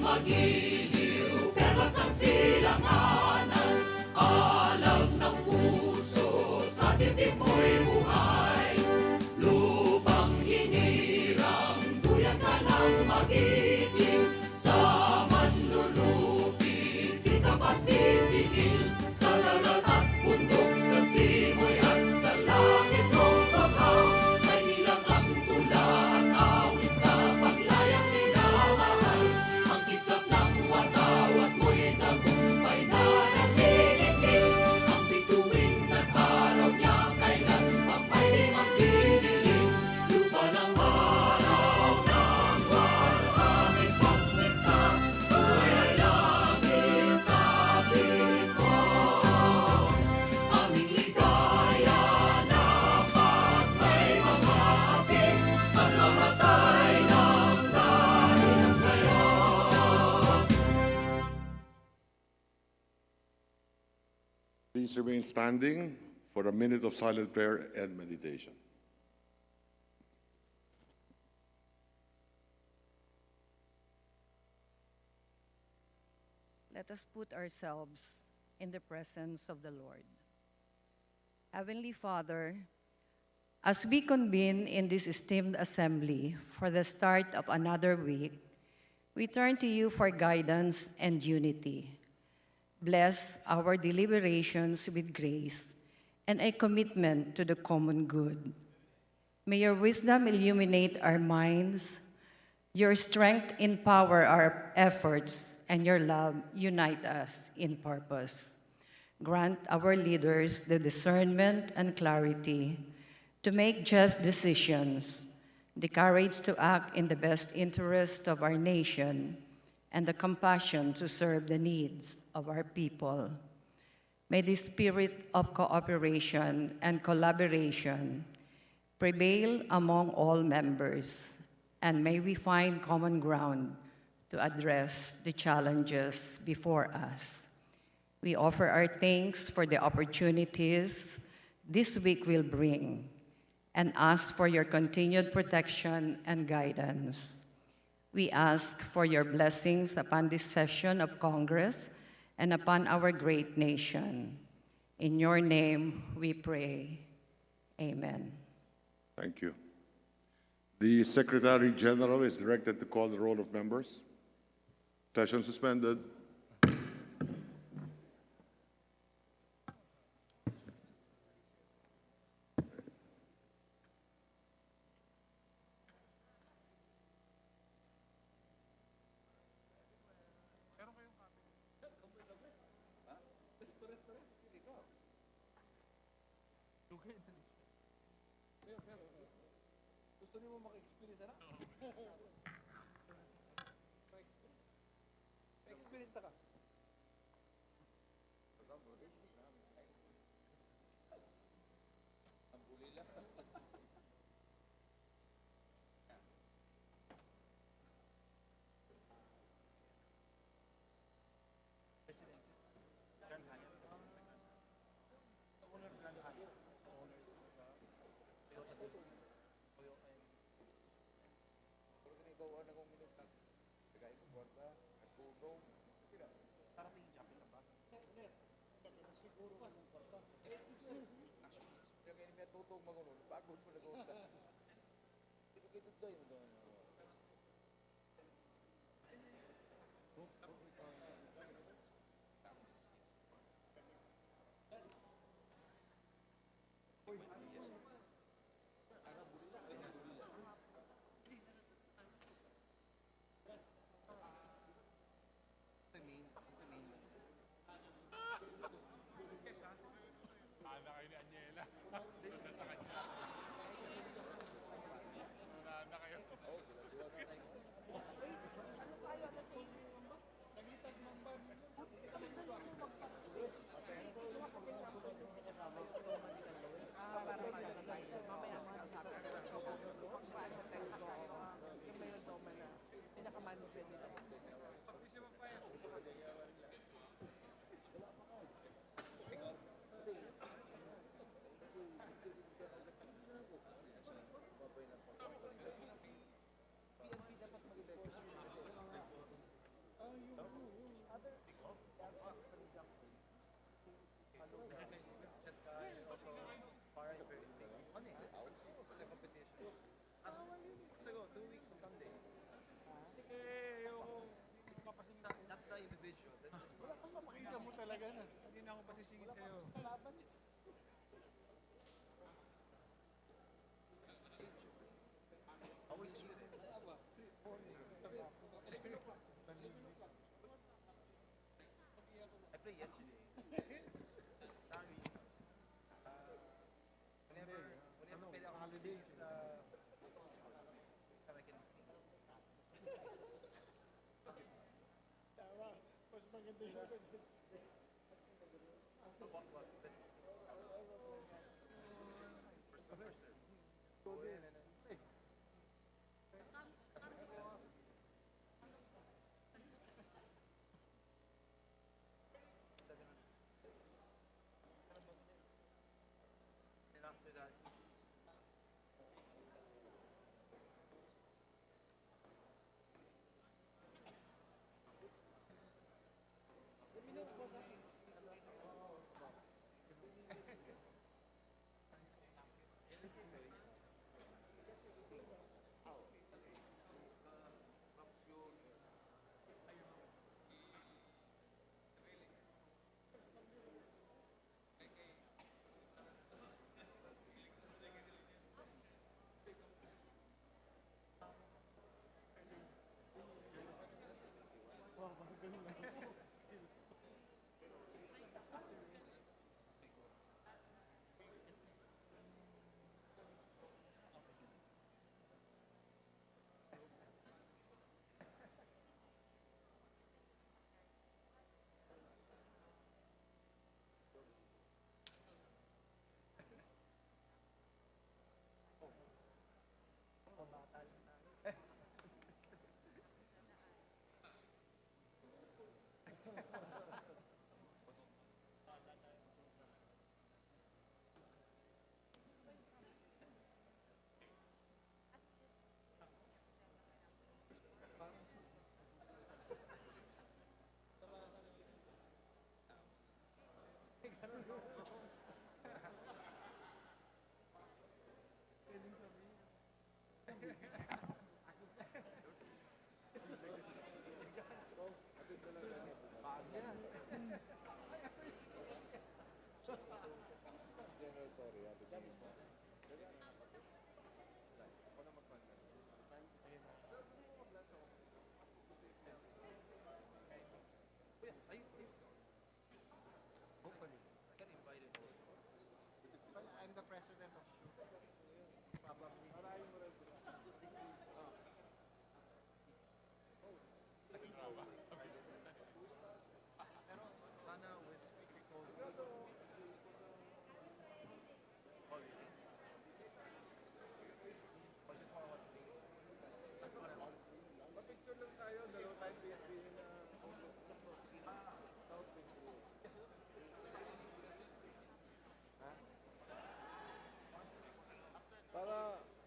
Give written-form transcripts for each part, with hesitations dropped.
magiliw, perlas ng silanganan, alam ng puso, sa titik mo'y buhay. Lupang hinirang, duyan ka ng magiging, sa manlulupit, di ka pasisingil, sa dagat at bundok, sa simoy at sa langit mong baghaw, may nilang ang tula at awit sa paglayang minamahal. Ang kislap ng watawat mo'y tagumpay na nagdidikdik, ang bituin at araw niya kailan pang may limang didilim. Lupa ng araw ng waraming pagsikta, buhay ay langit sa piling mo. Aming ligaya dapat may mga api, at mamatay ng dahil sa'yo. Please remain standing for a minute of silent prayer and meditation. Let us put ourselves in the presence of the Lord. Heavenly Father, as we convene in this esteemed assembly for the start of another week, we turn to you for guidance and unity. Bless our deliberations with grace and a commitment to the common good. May your wisdom illuminate our minds, your strength empower our efforts, and your love unite us in purpose. Grant our leaders the discernment and clarity to make just decisions, the courage to act in the best interest of our nation, and the compassion to serve the needs of our people. May the spirit of cooperation and collaboration prevail among all members, and may we find common ground to address the challenges before us. We offer our thanks for the opportunities this week will bring, and ask for your continued protection and guidance. We ask for your blessings upon this session of Congress and upon our great nation. In your name we pray. Amen. Thank you. The Secretary General is directed to call the roll of members. Session suspended.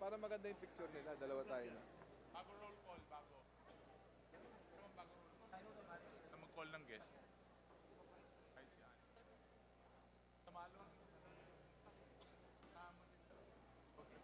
Para maganda yung picture nila, dalawa tayo na. Bago roll call, bago. Na mag-call ng guest. Kahit si Ann. Tamalo. Tama din. Okay.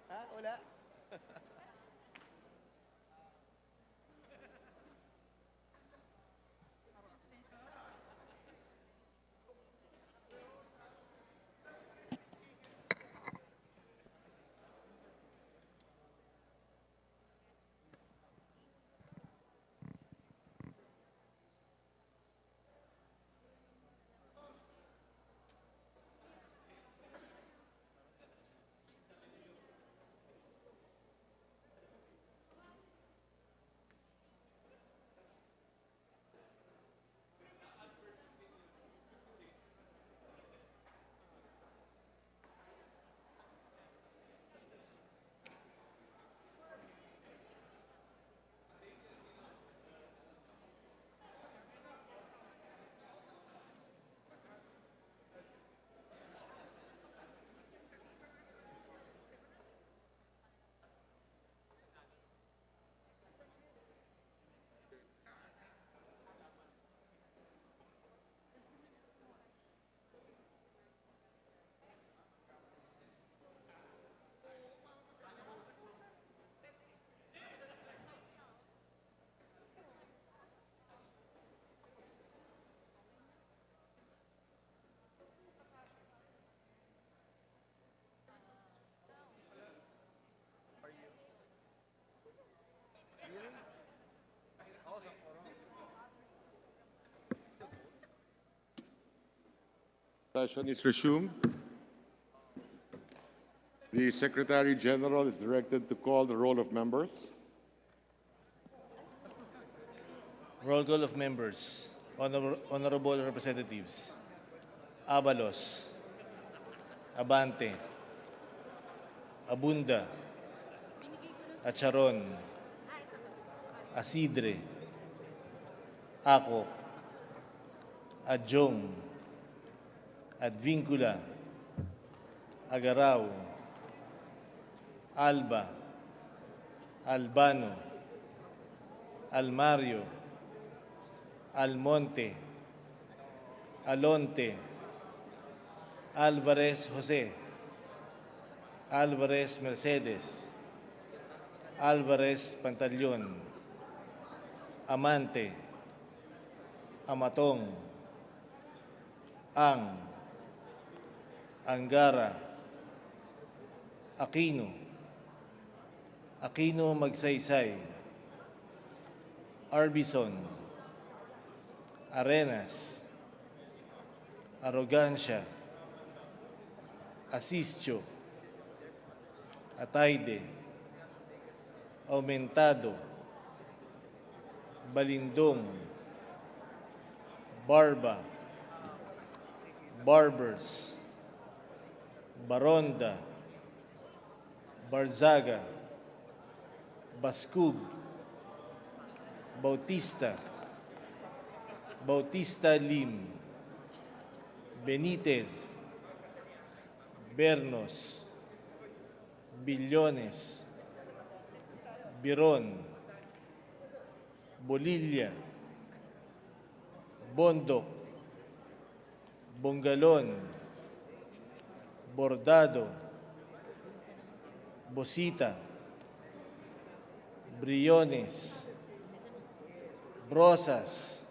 Ha? Wala? Session is resumed. The Secretary General is directed to call the roll of members. Roll call of members. Honorable Representatives. Abalos. Abante. Abunda. Acharon. Asidre. Ako. Adjong. Advincula. Agaraw. Alba. Albano. Almario. Almonte. Alonte. Alvarez Jose. Alvarez Mercedes. Alvarez Pantaleon. Amante. Amatong. Ang. Angara. Aquino. Aquino Magsaysay. Arbison. Arenas. Arrogancia. Asistio. Ataide. Aumentado. Balindong. Barba. Barbers. Baronda. Barzaga. Baskug. Bautista. Bautista Lim. Benitez. Bernos. Billones. Biron. Bolilla. Bondok. Bongalon. Bordado. Bosita. Briones. Brosas.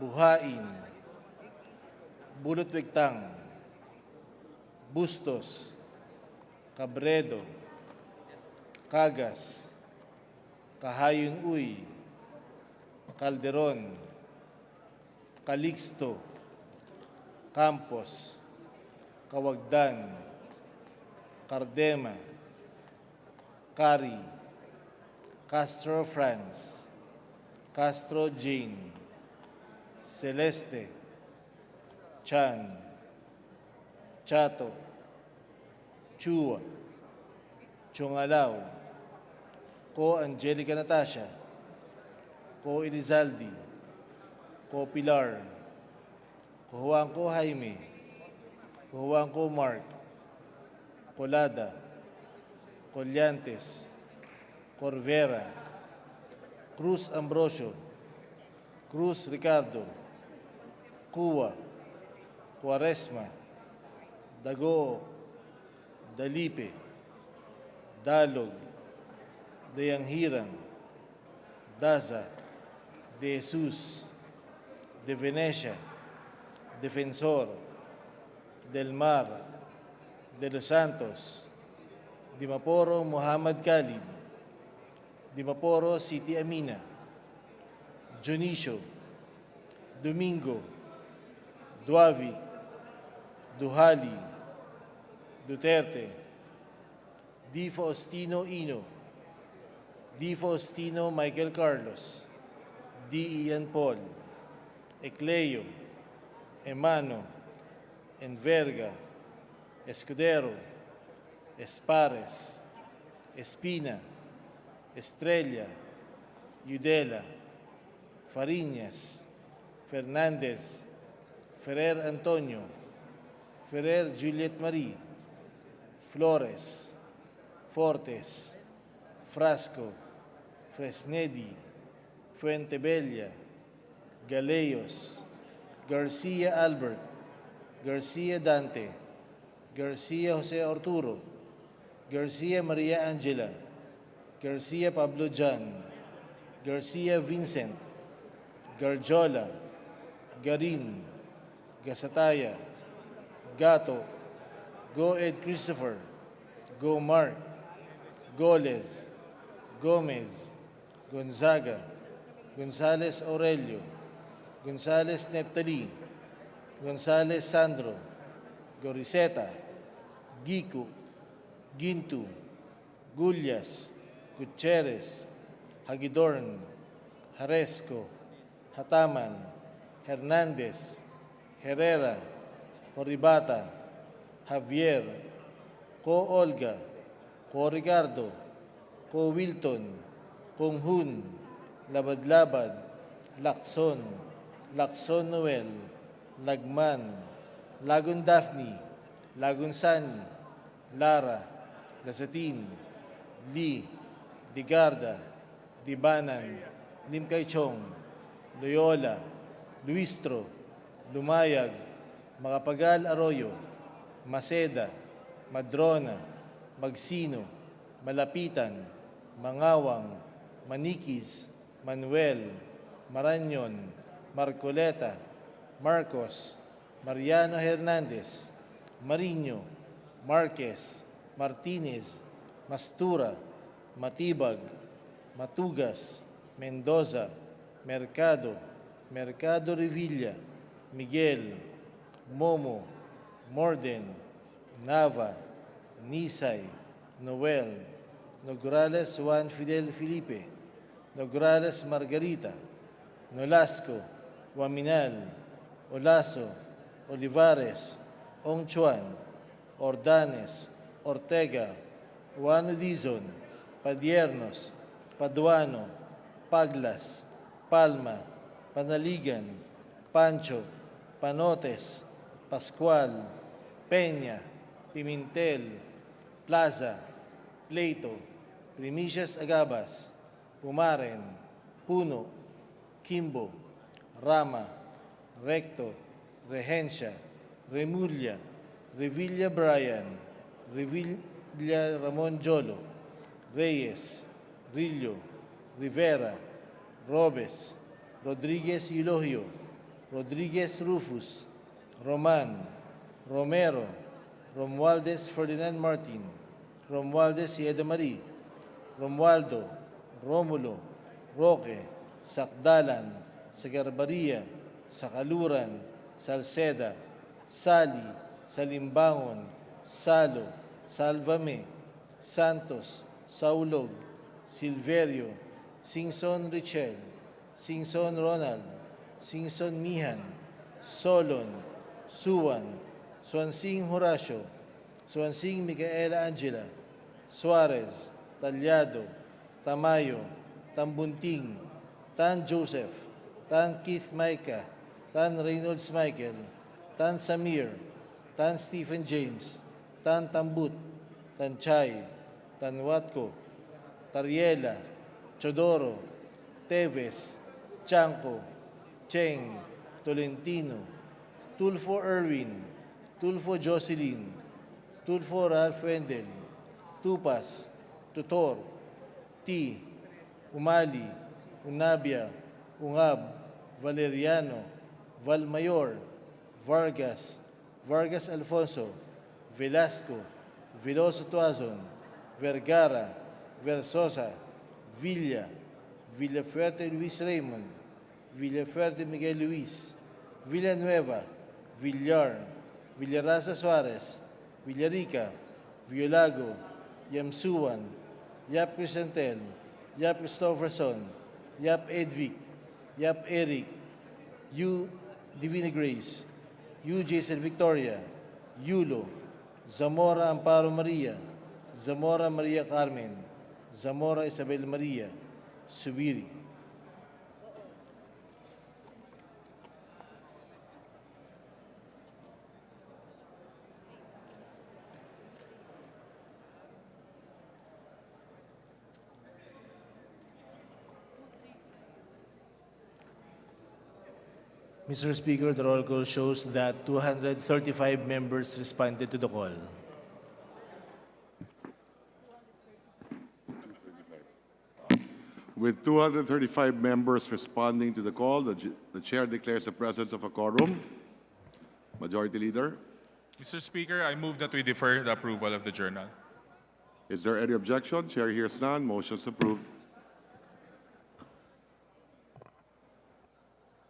Buhain. Bulutwigtang. Bustos. Cabredo. Cagas. Kahayun Uy. Calderon. Calixto. Campos. Kawagdan. Cardema. Cari. Castro France. Castro Jane. Celeste. Chan. Chato. Chua. Chungalaw. Ko Angelica Natasha. Ko Elizaldi. Ko Pilar. Ko Juanco Jaime. Ko Juanco Mark. Colada. Collantes. Corvera. Cruz Ambrosio. Cruz Ricardo. Cuba. Cuaresma. Dago. Dalipe. Dalog, Dayanghiran, Daza, De Jesus, De Venecia, Defensor, Del Mar, De Los Santos, Dimaporo Muhammad Khalid, Dimaporo Siti Amina, Jonicio, Domingo, Duavit, Duhali, Duterte, Di Faustino Ino, Di Faustino Michael Carlos, Di Ian Paul, Ecleo, Emano, Enverga, Escudero, Espares, Espina, Estrella, Yudela, Fariñas, Fernandez, Ferrer Antonio, Ferrer Juliet Marie, Flores, Fortes, Frasco, Fresnedi, Fuentebella, Galeos, Garcia Albert, Garcia Dante, Garcia Jose Arturo, Garcia Maria Angela, Garcia Pablo Jan, Garcia Vincent, Garjola, Garin, Gasataya, Gato, Go Ed Christopher, Go Mark, Goles, Gomez, Gonzaga, Gonzales Aurelio, Gonzales Neptali, Gonzales Sandro, Goriseta, Giku, Gintu, Gullias, Gutierrez, Hagidorn, Haresco, Hataman, Hernandez, Herrera, Horibata, Javier, Ko Olga, Ko Ricardo, Ko Wilton, Kong Hun, Labad-Labad, Lacson, Lacson Noel, Lagman, Lagun Daphne, Lagun Sani, Lara, Lasatin, Lee, Digarda, Dibanan, Limkay Chong, Loyola, Luistro, Lumayag, Makapagal Arroyo, Maceda, Madrona, Magsino, Malapitan, Mangawang, Manikis, Manuel, Maranyon, Marcoleta, Marcos, Mariano Hernandez, Marino, Marquez, Martinez, Mastura, Matibag, Matugas, Mendoza, Mercado, Mercado Revilla, Miguel, Momo, Morden, Nava, Nisay, Noel, Nograles Juan Fidel Felipe, Nograles Margarita, Nolasco, Waminal, Olaso, Olivares, Ongchuan, Ordanes, Ortega, Juan Dizon, Padiernos, Paduano, Paglas, Palma, Panaligan, Pancho, Panotes, Pascual, Peña, Pimentel, Plaza, Pleito, Primicias Agabas, Pumaren, Puno, Kimbo, Rama, Recto, Regencia, Remulla, Revilla Brian, Revilla Ramon Jolo, Reyes, Rillo, Rivera, Robes, Rodriguez Eulogio, Rodriguez Rufus, Roman, Romero, Romualdez Ferdinand Martin, Romualdez Sieda Marie, Romualdo, Romulo, Roque, Sakdalan, Sagarbaria, Sakaluran, Salceda, Sali, Salimbangon, Salo, Salvame, Santos, Saulog, Silverio, Singson Richel, Singson Ronald, Singson Mihan, Solon, Suwan, Swansing Horacio, Swansing Micaela Angela, Suarez, Talyado, Tamayo, Tambunting, Tan Joseph, Tan Keith Micah, Tan Reynolds Michael, Tan Samir, Tan Stephen James, Tan Tambut, Tan Chay, Tan Watko, Tariela, Chodoro, Teves, Chanco, Cheng, Tolentino, Tulfo Erwin, Tulfo Jocelyn, Tulfo Ralph Wendel, Tupas, Tutor, T, Umali, Unabia, Ungab, Valeriano, Valmayor, Vargas, Vargas Alfonso, Velasco, Veloso Tuazon, Vergara, Versosa, Villa, Villafuerte Luis Raymond, Villafuerte Miguel Luis, Villanueva, Villar, Villaraza Suarez, Villarica, Violago, Yamsuan, Yap Crisantel, Yap Christopherson, Yap Edvic, Yap Eric, U. Divina Grace, U. Jason Victoria, Yulo, Zamora Amparo Maria, Zamora Maria Carmen, Zamora Isabel Maria, Subiri. Mr. Speaker, the roll call shows that 235 members responded to the call. With 235 members responding to the call, the chair declares the presence of a quorum. Majority Leader, Mr. Speaker, I move that we defer the approval of the journal. is there any objection? Chair hears none. Motion's approved.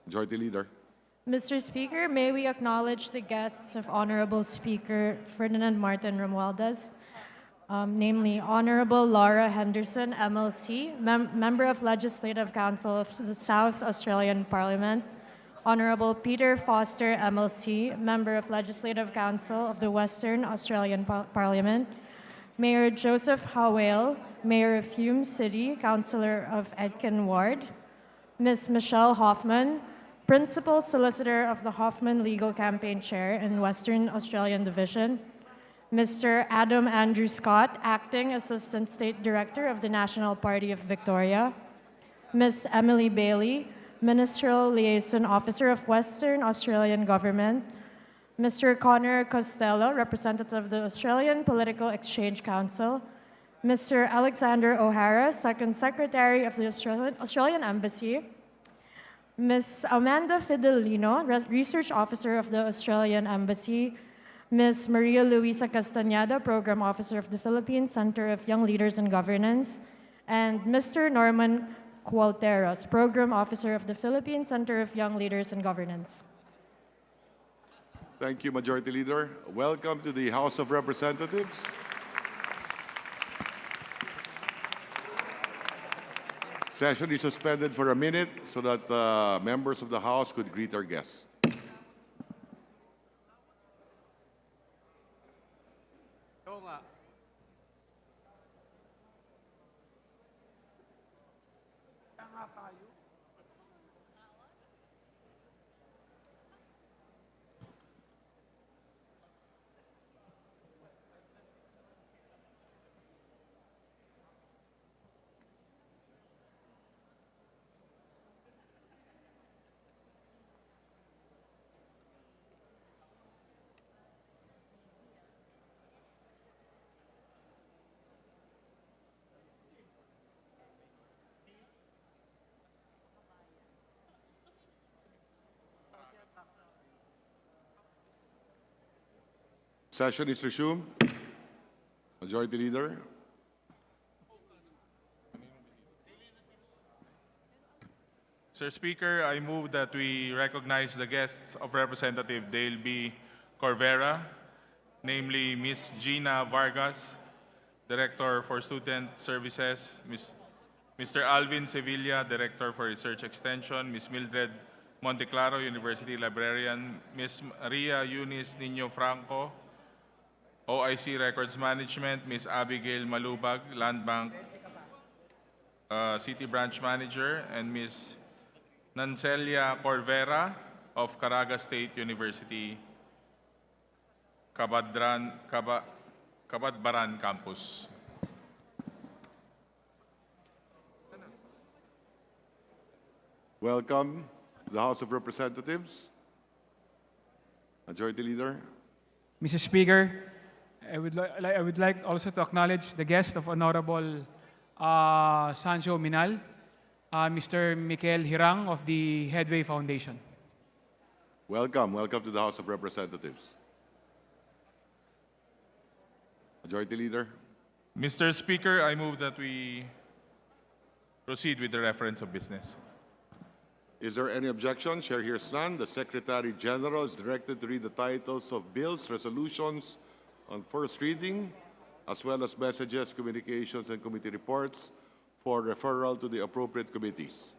Majority Leader. Mr. Speaker, may we acknowledge the guests of Honorable Speaker Ferdinand Martin Romualdez, namely Honorable Laura Henderson, MLC, Member of Legislative Council of the South Australian Parliament, Honorable Peter Foster, MLC, Member of Legislative Council of the Western Australian Parliament, Mayor Joseph Howell, Mayor of Hume City, Councillor of Edkin Ward, Ms. Michelle Hoffman, Principal Solicitor of the Hoffman Legal Campaign Chair in Western Australian Division, Mr. Adam Andrew Scott, Acting Assistant State Director of the National Party of Victoria, Ms. Emily Bailey, Ministerial Liaison Officer of Western Australian Government, Mr. Connor Costello, Representative of the Australian Political Exchange Council, Mr. Alexander O'Hara, Second Secretary of the Australian Embassy, Ms. Amanda Fidelino, Research Officer of the Australian Embassy, Ms. Maria Luisa Castañeda, Program Officer of the Philippine Center of Young Leaders in Governance, and Mr. Norman Cualteros, Program Officer of the Philippine Center of Young Leaders in Governance. Thank you, Majority Leader. Welcome to the House of Representatives. Session is suspended for a minute so that members of the House could greet our guests. Session is resumed. Majority Leader. Mr. Speaker, I move that we recognize the guests of Representative Dale B. Corvera, namely Ms. Gina Vargas, Director for Student Services, Mr. Alvin Sevilla, Director for Research Extension, Ms. Mildred Monteclaro, University Librarian, Ms. Maria Eunice Nino Franco, OIC Records Management, Ms. Abigail Malubag, Land Bank City Branch Manager, and Ms. Nancelia Corvera of Caraga State University, Cabadbaran Campus. Welcome to the House of Representatives. Majority Leader. Mr. Speaker, I would like also to acknowledge the guest of Honorable Sanjo Minal, Mr. Mikel Hirang of the Headway Foundation. Welcome to the House of Representatives. Majority Leader. Mr. Speaker, I move that we proceed with the reference of business. Is there any objection? Chair hears none. The Secretary General is directed to read the titles of bills, resolutions on first reading, as well as messages, communications, and committee reports for referral to the appropriate committees.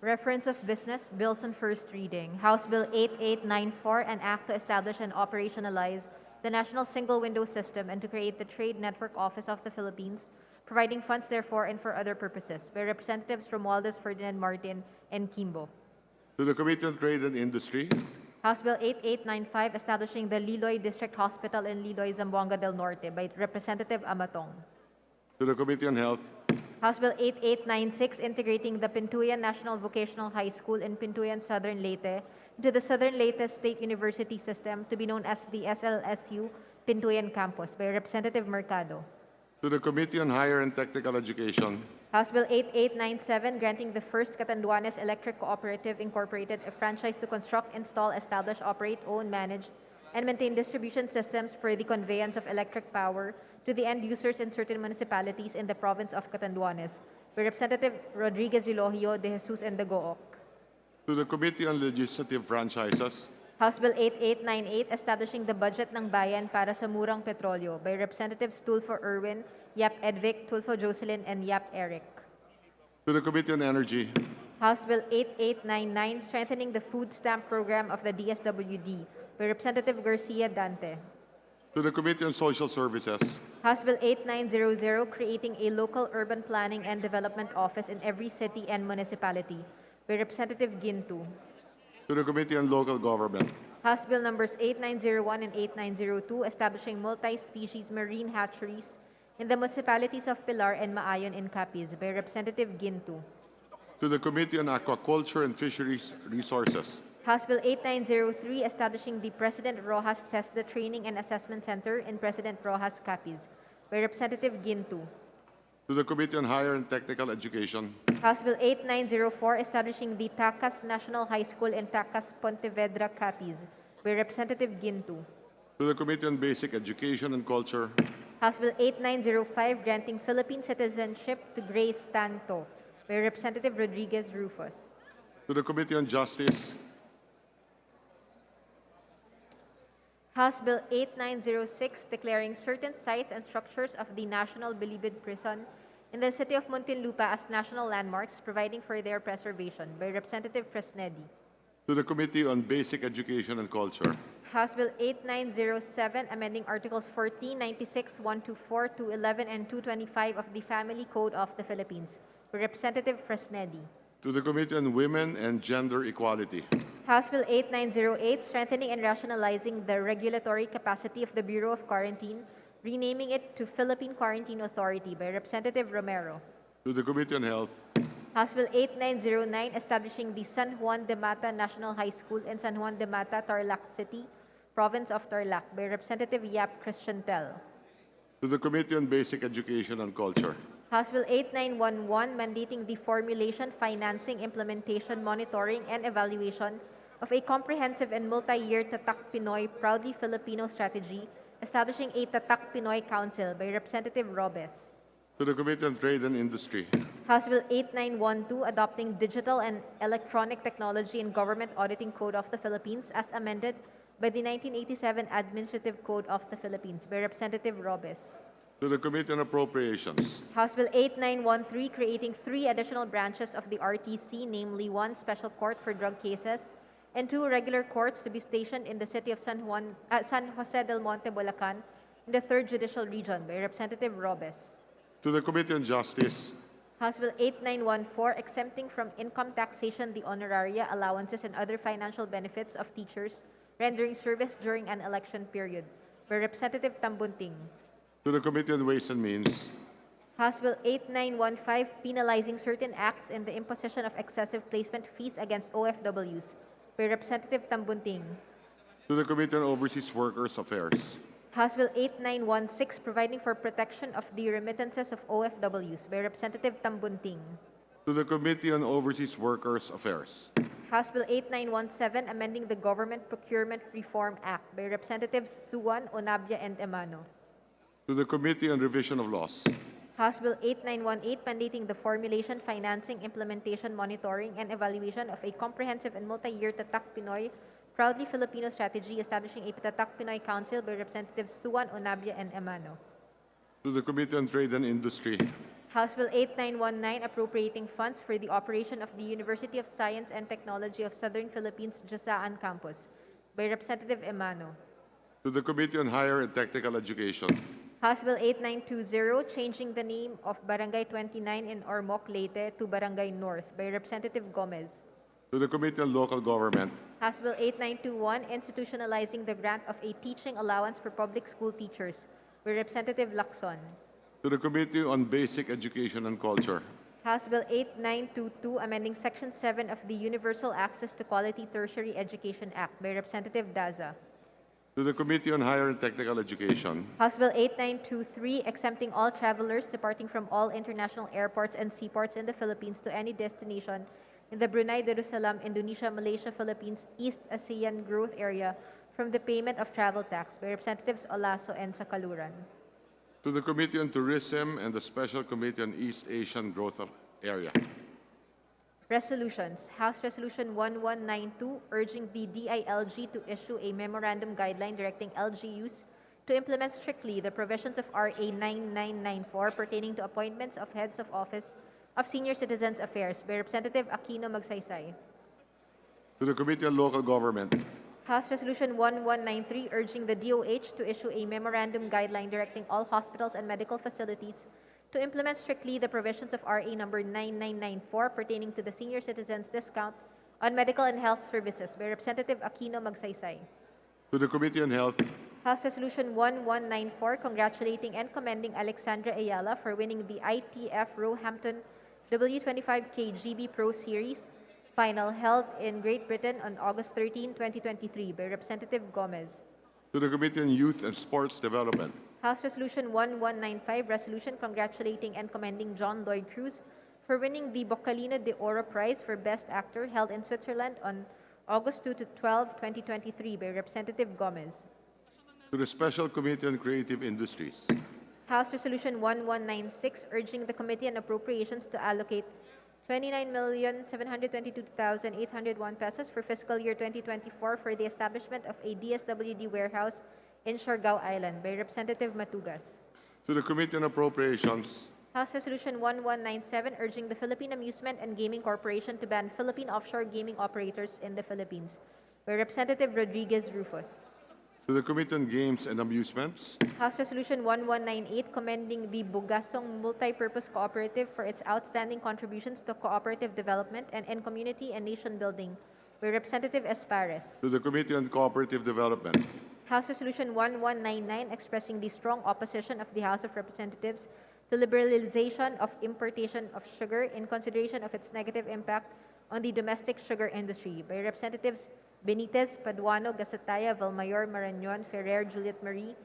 Reference of business, bills on first reading. House Bill 8894, an act to establish and operationalize the National Single Window System and to create the Trade Network Office of the Philippines, providing funds therefore and for other purposes, by Representatives Romualdez, Ferdinand Martin, and Quimbo. To the Committee on Trade and Industry. House Bill 8895, establishing the Liloy District Hospital in Liloy, Zamboanga del Norte, by Representative Amatong. To the Committee on Health. House Bill 8896, integrating the Pintuyan National Vocational High School in Pintuyan, Southern Leyte, into the Southern Leyte State University System, to be known as the SLSU Pintuyan Campus, by Representative Mercado. To the Committee on Higher and Technical Education. House Bill 8897, granting the First Catanduanes Electric Cooperative Incorporated a franchise to construct, install, establish, operate, own, manage, and maintain distribution systems for the conveyance of electric power to the end users in certain municipalities in the province of Catanduanes, by Representative Rodriguez Dilogio, De Jesus, and Dagook. To the Committee on Legislative Franchises. House Bill 8898, establishing the budget ng bayan para sa murang petrolyo, by Representatives Tulfo Erwin, Yap Edvic, Tulfo Jocelyn, and Yap Eric. To the Committee on Energy. House Bill 8899, strengthening the food stamp program of the DSWD, by Representative Garcia Dante. To the Committee on Social Services. House Bill 8900, creating a local urban planning and development office in every city and municipality, by Representative Gintu. To the Committee on Local Government. House Bill numbers 8901 and 8902, establishing multi-species marine hatcheries in the municipalities of Pilar and Maayon in Capiz, by Representative Gintu. To the Committee on Aquaculture and Fisheries Resources. House Bill 8903, establishing the President Rojas TESDA Training and Assessment Center in President Rojas Capiz, by Representative Gintu. To the Committee on Higher and Technical Education. House Bill 8904, establishing the Tacas National High School in Tacas, Pontevedra, Capiz, by Representative Gintu. To the Committee on Basic Education and Culture. House Bill 8905, granting Philippine citizenship to Grace Tanto, by Representative Rodriguez Rufus. To the Committee on Justice. House Bill 8906, declaring certain sites and structures of the National Bilibid Prison in the city of Muntinlupa as national landmarks, providing for their preservation, by Representative Fresnedi. To the Committee on Basic Education and Culture. House Bill 8907, amending Articles 14, 96, 124, 211, and 225 of the Family Code of the Philippines, by Representative Fresnedi. To the Committee on Women and Gender Equality. House Bill 8908, strengthening and rationalizing the regulatory capacity of the Bureau of Quarantine, renaming it to Philippine Quarantine Authority, by Representative Romero. To the Committee on Health. House Bill 8909, establishing the San Juan de Mata National High School in San Juan de Mata, Tarlac City, Province of Tarlac, by Representative Yap Christian Tel. To the Committee on Basic Education and Culture. House Bill 8911, mandating the formulation, financing, implementation, monitoring, and evaluation of a comprehensive and multi-year Tatak Pinoy Proudly Filipino strategy, establishing a Tatak Pinoy Council, by Representative Robes. To the Committee on Trade and Industry. House Bill 8912, adopting Digital and Electronic Technology and Government Auditing Code of the Philippines as amended by the 1987 Administrative Code of the Philippines, by Representative Robes. To the Committee on Appropriations. House Bill 8913, creating 3 additional branches of the RTC, namely 1 special court for drug cases and 2 regular courts to be stationed in the city of San Jose del Monte, Bulacan, in the 3rd Judicial Region, by Representative Robes. To the Committee on Justice. House Bill 8914, exempting from income taxation the honoraria, allowances, and other financial benefits of teachers rendering service during an election period, by Representative Tambunting. To the Committee on Ways and Means. House Bill 8915, penalizing certain acts in the imposition of excessive placement fees against OFWs, by Representative Tambunting. To the Committee on Overseas Workers Affairs. House Bill 8916, providing for protection of the remittances of OFWs by Representative Tambunting. to the Committee on Overseas Workers Affairs, House Bill 8917, amending the Government Procurement Reform Act by Representatives Suwan, Onabia, and Emano. to the Committee on Revision of Laws, House Bill 8918, mandating the formulation, financing, implementation, monitoring, and evaluation of a comprehensive and multi-year Tatak Pinoy, Proudly Filipino strategy, establishing a Tatak Pinoy Council by Representatives Suwan, Onabia, and Emano. to the Committee on Trade and Industry, House Bill 8919, appropriating funds for the operation of the University of Science and Technology of Southern Philippines Jasaan Campus by Representative Emano. to the Committee on Higher and Technical Education, House Bill 8920, changing the name of Barangay 29 in Ormoc, Leyte to Barangay North by Representative Gomez. to the Committee on Local Government, House Bill 8921, institutionalizing the grant of a teaching allowance for public school teachers by Representative Lacson. to the Committee on Basic Education and Culture, House Bill 8922, amending Section 7 of the Universal Access to Quality Tertiary Education Act by Representative Daza. to the Committee on Higher and Technical Education, House Bill 8923, exempting all travelers departing from all international airports and seaports in the Philippines to any destination in the Brunei Darussalam, Indonesia, Malaysia, Philippines, East ASEAN Growth Area from the payment of travel tax by Representatives Olaso and Sakaluran. to the Committee on Tourism and the Special Committee on East Asian Growth Area, Resolutions. House Resolution 1192, urging the DILG to issue a memorandum guideline directing LGUs to implement strictly the provisions of RA 9994 pertaining to appointments of heads of office of Senior Citizens Affairs by Representative Aquino Magsaysay. to the Committee on Local Government, House Resolution 1193, urging the DOH to issue a memorandum guideline directing all hospitals and medical facilities to implement strictly the provisions of RA number 9994 pertaining to the senior citizens discount on medical and health services by Representative Aquino Magsaysay. to the Committee on Health, House Resolution 1194, congratulating and commending Alexandra Ayala for winning the ITF Roehampton W25K GB Pro Series final held in Great Britain on August 13, 2023 by Representative Gomez. to the Committee on Youth and Sports Development, House Resolution 1195, resolution congratulating and commending John Lloyd Cruz for winning the Boccalino de Oro Prize for Best Actor held in Switzerland on August 2 to 12, 2023 by Representative Gomez. to the Special Committee on Creative Industries, House Resolution 1196, urging the Committee on Appropriations to allocate 29,722,801 pesos for fiscal year 2024 for the establishment of a DSWD warehouse in Siargao Island by Representative Matugas. to the Committee on Appropriations, House Resolution 1197, urging the Philippine Amusement and Gaming Corporation to ban Philippine offshore gaming operators in the Philippines by Representative Rodriguez Rufus. to the Committee on Games and Amusements, House Resolution 1198, commending the Bugasong Multipurpose Cooperative for its outstanding contributions to cooperative development and in community and nation building by Representative Espares. to the Committee on Cooperative Development, House Resolution 1199, expressing the strong opposition of the House of Representatives to liberalization of importation of sugar in consideration of its negative impact on the domestic sugar industry by Representatives Benitez, Paduano, Gasataya, Valmayor, Marañon, Ferrer, Juliet Marie,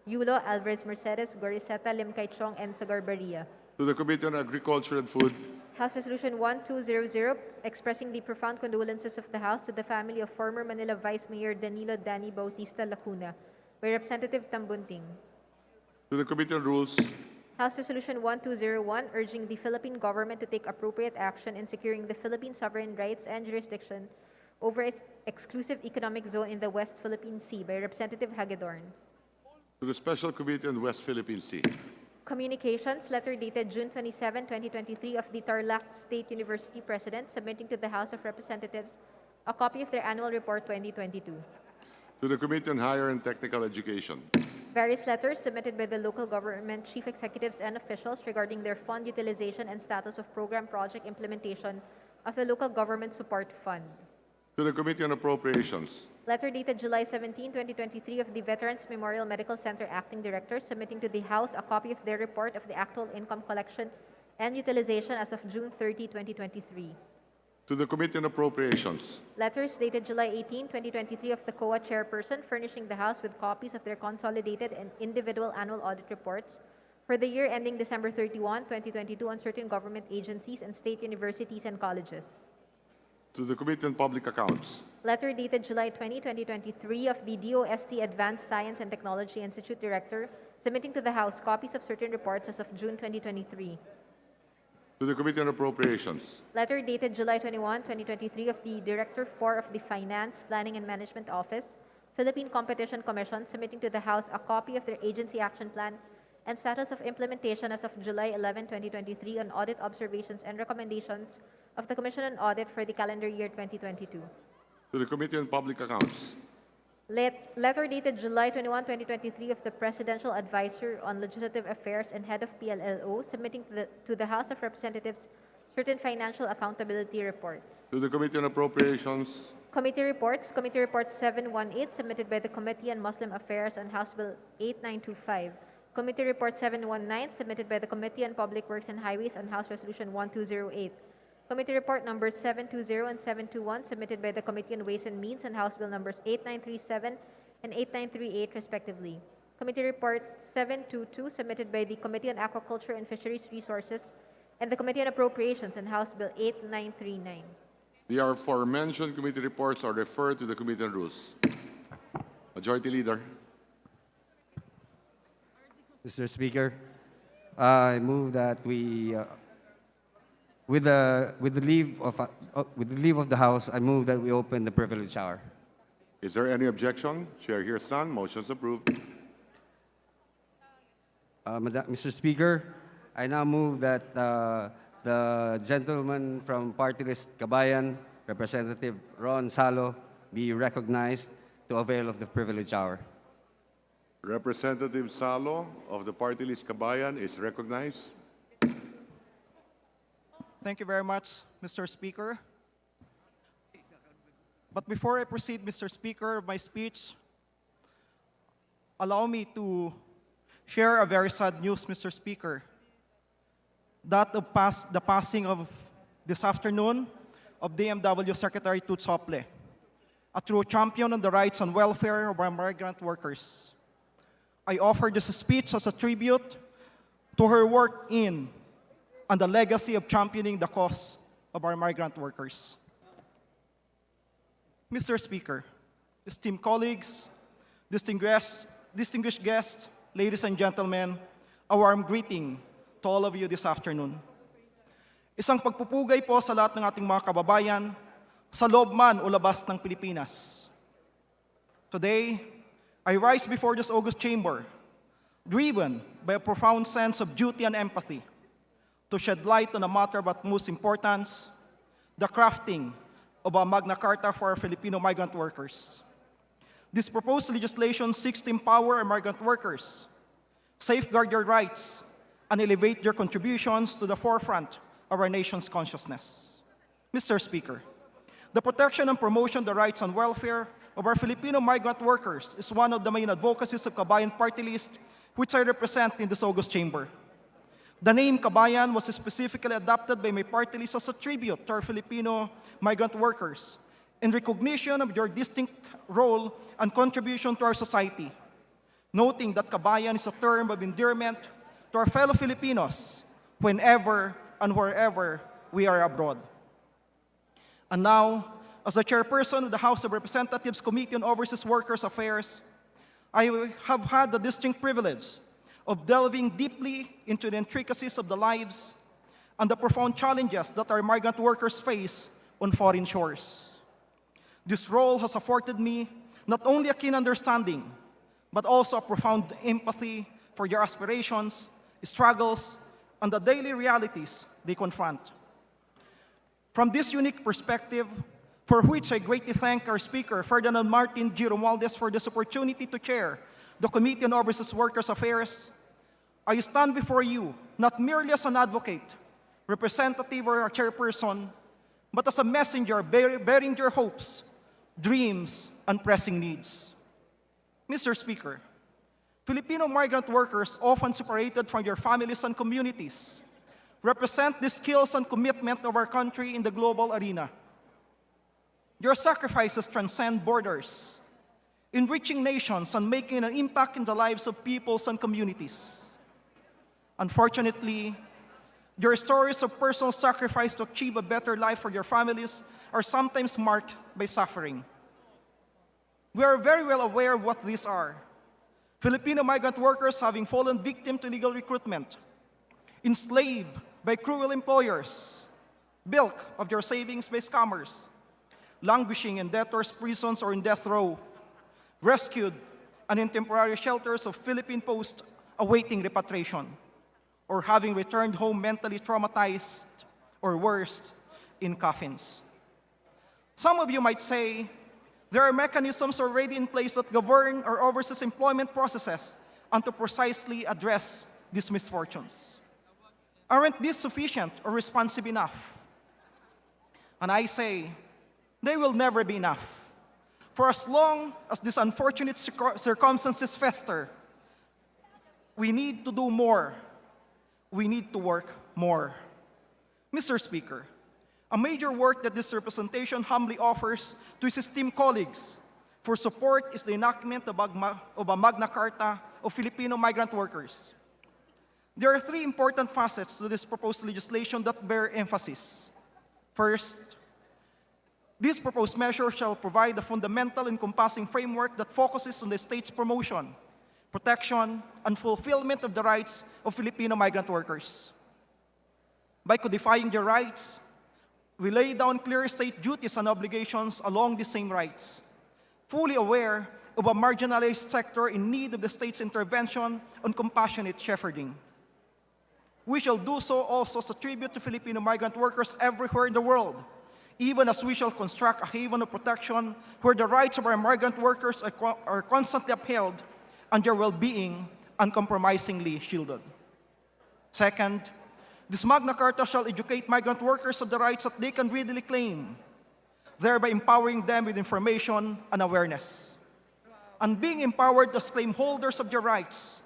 Yulo, Alvarez Mercedes, Goriseta, Limcay Chong, and Sagarbarria. to the Committee on Agriculture and Food, House Resolution 1200, expressing the profound condolences of the House to the family of former Manila Vice Mayor Danilo Danny Bautista Lacuna by Representative Tambunting. to the Committee on Rules, House Resolution 1201, urging the Philippine government to take appropriate action in securing the Philippine sovereign rights and jurisdiction over its exclusive economic zone in the West Philippine Sea by Representative Hagedorn. to the Special Committee on West Philippine Sea, Communications, letter dated June 27, 2023 of the Tarlac State University President submitting to the House of Representatives a copy of their annual report 2022. to the Committee on Higher and Technical Education, Various letters submitted by the local government chief executives and officials regarding their fund utilization and status of program project implementation of the Local Government Support Fund. to the Committee on Appropriations, Letter dated July 17, 2023 of the Veterans Memorial Medical Center Acting Director submitting to the House a copy of their report of the actual income collection and utilization as of June 30, 2023. To the Committee on Appropriations. Letters dated July 18, 2023 of the COA chairperson furnishing the House with copies of their consolidated and individual annual audit reports for the year ending December 31, 2022 on certain government agencies and state universities and colleges. To the Committee on Public Accounts. Letter dated July 20, 2023 of the DOST Advanced Science and Technology Institute Director submitting to the House copies of certain reports as of June 2023. To the Committee on Appropriations. Letter dated July 21, 2023 of the Director 4 of the Finance, Planning and Management Office, Philippine Competition Commission submitting to the House a copy of their agency action plan and status of implementation as of July 11, 2023 on audit observations and recommendations of the Commission on Audit for the calendar year 2022. To the Committee on Public Accounts. Letter dated July 21, 2023 of the Presidential Advisor on Legislative Affairs and Head of PLLO submitting to the House of Representatives certain financial accountability reports. To the Committee on Appropriations. Committee reports. Committee Report 718 submitted by the Committee on Muslim Affairs on House Bill 8925. Committee Report 719 submitted by the Committee on Public Works and Highways on House Resolution 1208. Committee Report numbers 720 and 721 submitted by the Committee on Ways and Means on House Bill numbers 8937 and 8938 respectively. Committee Report 722 submitted by the Committee on Aquaculture and Fisheries Resources and the Committee on Appropriations on House Bill 8939. The aforementioned committee reports are referred to the Committee on Rules. Majority Leader. Mr. Speaker, I move that we, with the leave of the House, I move that we open the privilege hour. Is there any objection? Chair hears none. Motion's approved. Mr. Speaker, I now move that the gentleman from Party List Kabayan, Representative Ron Salo, be recognized to avail of the privilege hour. Representative Salo of the Party List Kabayan is recognized. Thank you very much, Mr. Speaker. But before I proceed, Mr. Speaker, my speech, allow me to share a very sad news, Mr. Speaker. That of the passing of this afternoon of DMW Secretary Toots Hople, a true champion on the rights and welfare of our migrant workers. I offer this speech as a tribute to her work in and the legacy of championing the cause of our migrant workers. Mr. Speaker, esteemed colleagues, distinguished guests, ladies and gentlemen, a warm greeting to all of you this afternoon. Isang pagpupugay po sa lahat ng ating mga kababayan, sa loob man o labas ng Pilipinas. Today, I rise before this august chamber, driven by a profound sense of duty and empathy, to shed light on a matter of utmost importance, the crafting of a Magna Carta for our Filipino migrant workers. This proposed legislation seeks to empower our migrant workers, safeguard their rights, and elevate their contributions to the forefront of our nation's consciousness. Mr. Speaker, the protection and promotion of the rights and welfare of our Filipino migrant workers is one of the main advocacies of Kabayan Party List, which I represent in this august chamber. The name Kabayan was specifically adopted by my party list as a tribute to our Filipino migrant workers in recognition of their distinct role and contribution to our society, noting that Kabayan is a term of endearment to our fellow Filipinos whenever and wherever we are abroad. And now, as the chairperson of the House of Representatives Committee on Overseas Workers Affairs, I have had the distinct privilege of delving deeply into the intricacies of the lives and the profound challenges that our migrant workers face on foreign shores. This role has afforded me not only a keen understanding, but also a profound empathy for their aspirations, struggles, and the daily realities they confront. From this unique perspective, for which I greatly thank our Speaker, Ferdinand Martin G. Romualdez, for this opportunity to chair the Committee on Overseas Workers Affairs, I stand before you not merely as an advocate, representative, or a chairperson, but as a messenger bearing your hopes, dreams, and pressing needs. Mr. Speaker, Filipino migrant workers, often separated from their families and communities, represent the skills and commitment of our country in the global arena Your sacrifices transcend borders, enriching nations and making an impact in the lives of peoples and communities. Unfortunately, your stories of personal sacrifice to achieve a better life for your families are sometimes marked by suffering. We are very well aware of what these are. Filipino migrant workers having fallen victim to illegal recruitment, enslaved by cruel employers, bilk of your savings by scammers, languishing in debtors' prisons or in death row, rescued and in temporary shelters of Philippine Post awaiting repatriation, or having returned home mentally traumatized or worse, in coffins. Some of you might say, there are mechanisms already in place that govern our overseas employment processes and to precisely address these misfortunes. Aren't these sufficient or responsive enough? And I say, they will never be enough. For as long as these unfortunate circumstances fester, we need to do more. We need to work more. Mr. Speaker, a major work that this representation humbly offers to its esteemed colleagues for support is the enactment of a Magna Carta of Filipino migrant workers. There are three important facets to this proposed legislation that bear emphasis. First, this proposed measure shall provide a fundamental encompassing framework that focuses on the state's promotion, protection, and fulfillment of the rights of Filipino migrant workers. By codifying their rights, we lay down clear state duties and obligations along the same rights, fully aware of a marginalized sector in need of the state's intervention and compassionate shepherding. We shall do so also as a tribute to Filipino migrant workers everywhere in the world, even as we shall construct a haven of protection where the rights of our migrant workers are constantly upheld and their well-being uncompromisingly shielded. Second, this Magna Carta shall educate migrant workers of the rights that they can readily claim, thereby empowering them with information and awareness. And being empowered as claim holders of their rights,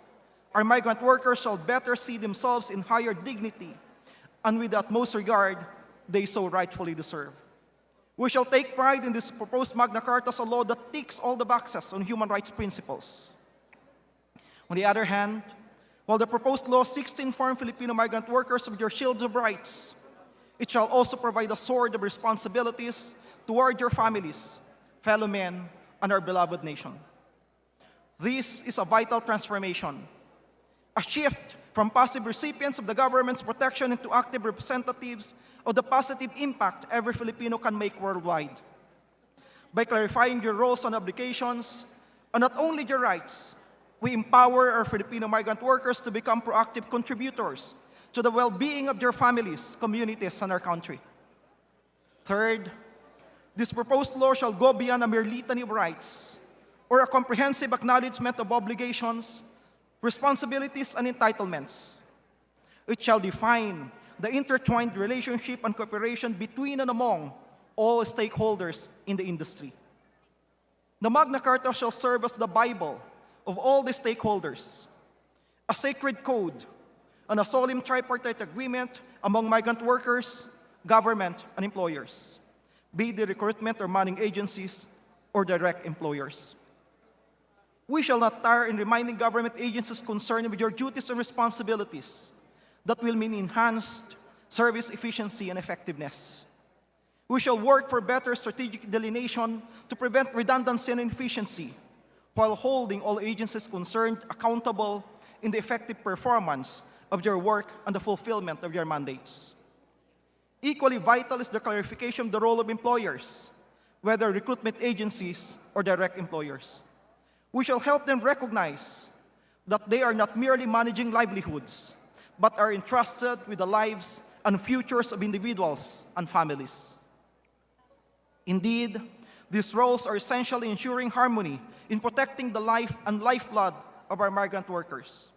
our migrant workers shall better see themselves in higher dignity and with the utmost regard they so rightfully deserve. We shall take pride in this proposed Magna Carta as a law that ticks all the boxes on human rights principles. On the other hand, while the proposed law seeks to inform Filipino migrant workers of their shields of rights, it shall also provide a sword of responsibilities toward your families, fellow men, and our beloved nation. This is a vital transformation, a shift from passive recipients of the government's protection into active representatives of the positive impact every Filipino can make worldwide. By clarifying your roles and obligations, and not only your rights, we empower our Filipino migrant workers to become proactive contributors to the well-being of their families, communities, and our country. Third, this proposed law shall go beyond a mere litany of rights or a comprehensive acknowledgement of obligations, responsibilities, and entitlements. It shall define the intertwined relationship and cooperation between and among all stakeholders in the industry. The Magna Carta shall serve as the Bible of all the stakeholders, a sacred code, and a solemn tripartite agreement among migrant workers, government, and employers, be the recruitment or manning agencies or direct employers. We shall not tire in reminding government agencies concerned with your duties and responsibilities that will mean enhanced service efficiency and effectiveness. We shall work for better strategic delineation to prevent redundancy and inefficiency, while holding all agencies concerned accountable in the effective performance of their work and the fulfillment of their mandates. Equally vital is the clarification of the role of employers, whether recruitment agencies or direct employers. We shall help them recognize that they are not merely managing livelihoods, but are entrusted with the lives and futures of individuals and families. Indeed, these roles are essentially ensuring harmony in protecting the life and lifeblood of our migrant workers.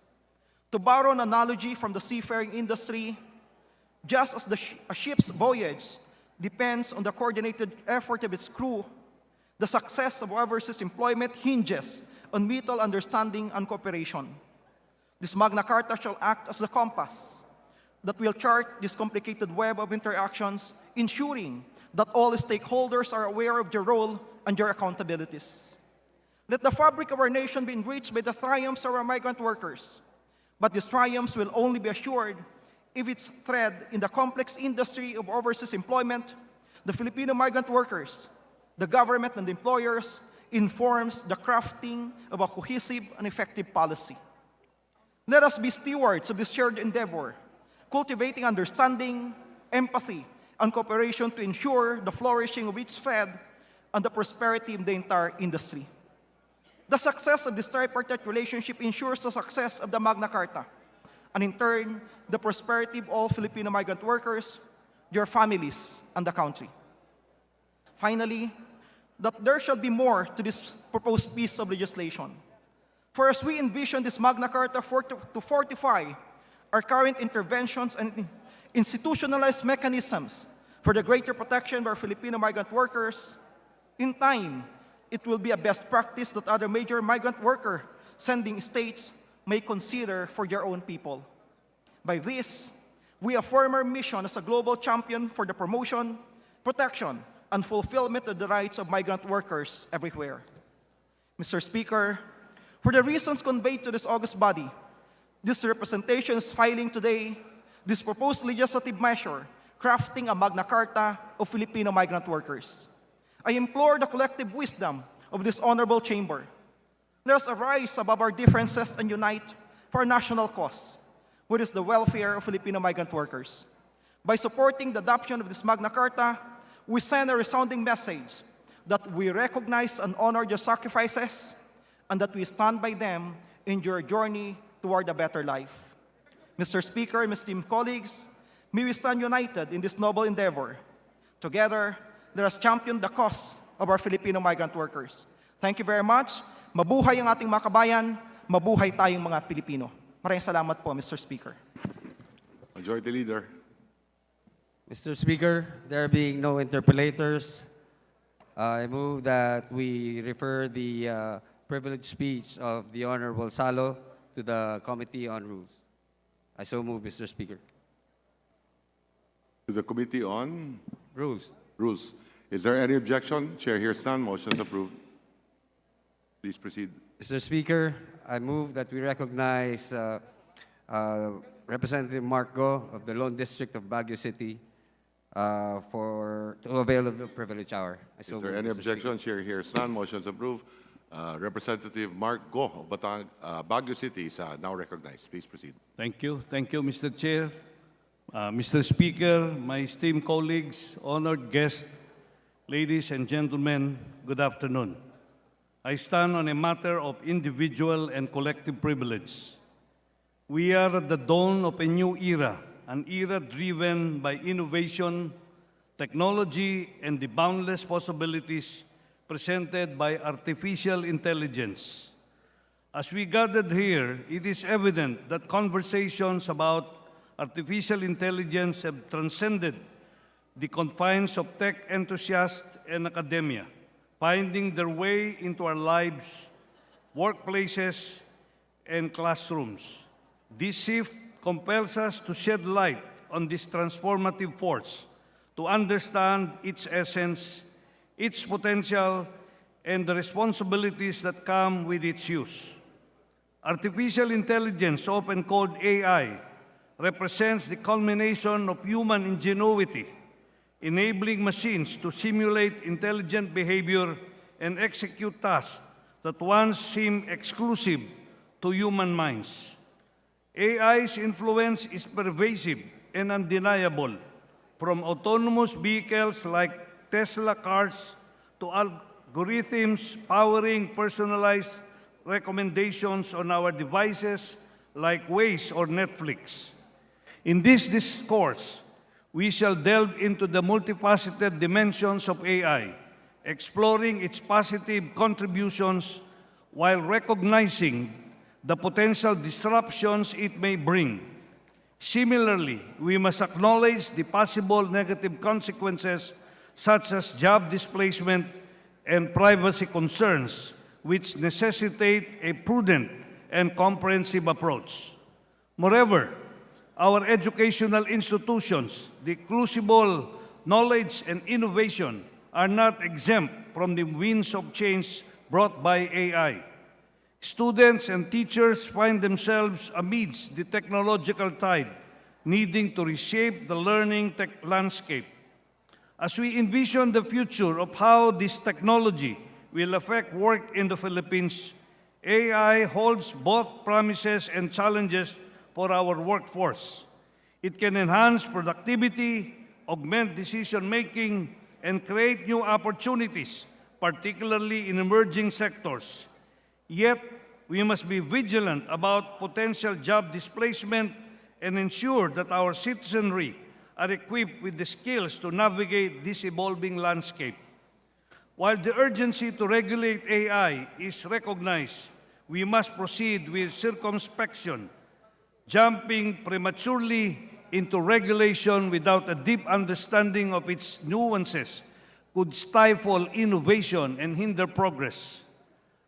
To borrow an analogy from the seafaring industry, just as a ship's voyage depends on the coordinated effort of its crew, the success of overseas employment hinges on mutual understanding and cooperation. This Magna Carta shall act as the compass that will chart this complicated web of interactions, ensuring that all stakeholders are aware of your role and your accountabilities. Let the fabric of our nation be enriched by the triumphs of our migrant workers. But these triumphs will only be assured if it's thread in the complex industry of overseas employment, the Filipino migrant workers, the government and employers informs the crafting of a cohesive and effective policy. Let us be stewards of this shared endeavor, cultivating understanding, empathy, and cooperation to ensure the flourishing of each thread and the prosperity of the entire industry. The success of this tripartite relationship ensures the success of the Magna Carta, and in turn, the prosperity of all Filipino migrant workers, their families, and the country. Finally, that there shall be more to this proposed piece of legislation. For as we envision this Magna Carta to fortify our current interventions and institutionalized mechanisms for the greater protection of our Filipino migrant workers, in time, it will be a best practice that other major migrant worker sending states may consider for their own people. By this, we affirm our mission as a global champion for the promotion, protection, and fulfillment of the rights of migrant workers everywhere. Mr. Speaker, for the reasons conveyed to this august body, this representation is filing today this proposed legislative measure, crafting a Magna Carta of Filipino migrant workers. I implore the collective wisdom of this honorable chamber. Let us arise above our differences and unite for a national cause, which is the welfare of Filipino migrant workers. By supporting the adoption of this Magna Carta, we send a resounding message that we recognize and honor their sacrifices and that we stand by them in your journey toward a better life. Mr. Speaker, my esteemed colleagues, may we stand united in this noble endeavor. Together, let us champion the cause of our Filipino migrant workers. Thank you very much. Mabuhay ang ating mga kabayan, mabuhay tayong mga Pilipino. Maraming salamat po, Mr. Speaker. Majority Leader. Mr. Speaker, there being no interpellators, I move that we refer the privileged speech of the Honorable Salo to the Committee on Rules. I so move, Mr. Speaker. To the Committee on Rules. Rules. Is there any objection? Chair hears none. Motion is approved. Please proceed. Mr. Speaker, I move that we recognize Representative Mark Go of the Lone District of Baguio City to avail of the privilege hour. I so Is there move, any Mr. Speaker. objection? Chair hears none. Motion is approved. Representative Mark Go of Baguio City is now recognized. Please proceed. Thank you, Mr. Chair. Mr. Speaker, my esteemed colleagues, honored guests, ladies and gentlemen, good afternoon. I stand on a matter of individual and collective privilege. We are at the dawn of a new era, an era driven by innovation, technology, and the boundless possibilities presented by artificial intelligence. As we gathered here, it is evident that conversations about artificial intelligence have transcended the confines of tech enthusiasts and academia, finding their way into our lives, workplaces, and classrooms. This shift compels us to shed light on this transformative force, to understand its essence, its potential, and the responsibilities that come with its use. Artificial intelligence, often called AI, represents the culmination of human ingenuity, enabling machines to simulate intelligent behavior and execute tasks that once seemed exclusive to human minds. AI's influence is pervasive and undeniable, from autonomous vehicles like Tesla cars to algorithms powering personalized recommendations on our devices like Waze or Netflix. In this discourse, we shall delve into the multifaceted dimensions of AI, exploring its positive contributions while recognizing the potential disruptions it may bring. Similarly, we must acknowledge the possible negative consequences such as job displacement and privacy concerns, which necessitate a prudent and comprehensive approach. Moreover, our educational institutions, the crucible knowledge, and innovation are not exempt from the winds of change brought by AI. Students and teachers find themselves amidst the technological tide, needing to reshape the learning landscape. As we envision the future of how this technology will affect work in the Philippines, AI holds both promises and challenges for our workforce. It can enhance productivity, augment decision-making, and create new opportunities, particularly in emerging sectors. Yet, we must be vigilant about potential job displacement and ensure that our citizenry are equipped with the skills to navigate this evolving landscape. While the urgency to regulate AI is recognized, we must proceed with circumspection. Jumping prematurely into regulation without a deep understanding of its nuances could stifle innovation and hinder progress.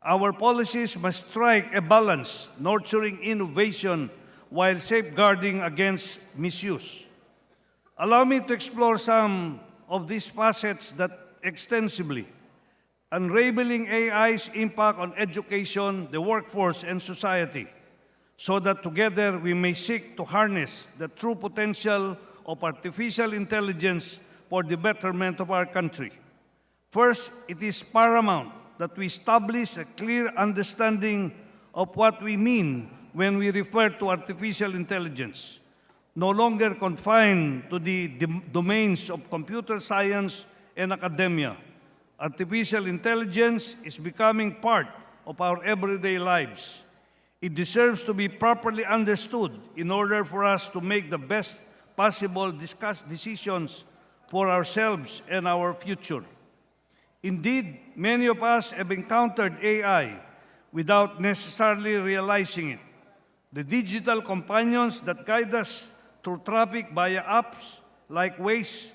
Our policies must strike a balance, nurturing innovation while safeguarding against misuse. Allow me to explore some of these facets that extensively. Unraveling AI's impact on education, the workforce, and society, so that together we may seek to harness the true potential of artificial intelligence for the betterment of our country. First, it is paramount that we establish a clear understanding of what we mean when we refer to artificial intelligence, no longer confined to the domains of computer science and academia. Artificial intelligence is becoming part of our everyday lives. It deserves to be properly understood in order for us to make the best possible decisions for ourselves and our future. Indeed, many of us have encountered AI without necessarily realizing it. The digital companions that guide us through traffic via apps like Waze,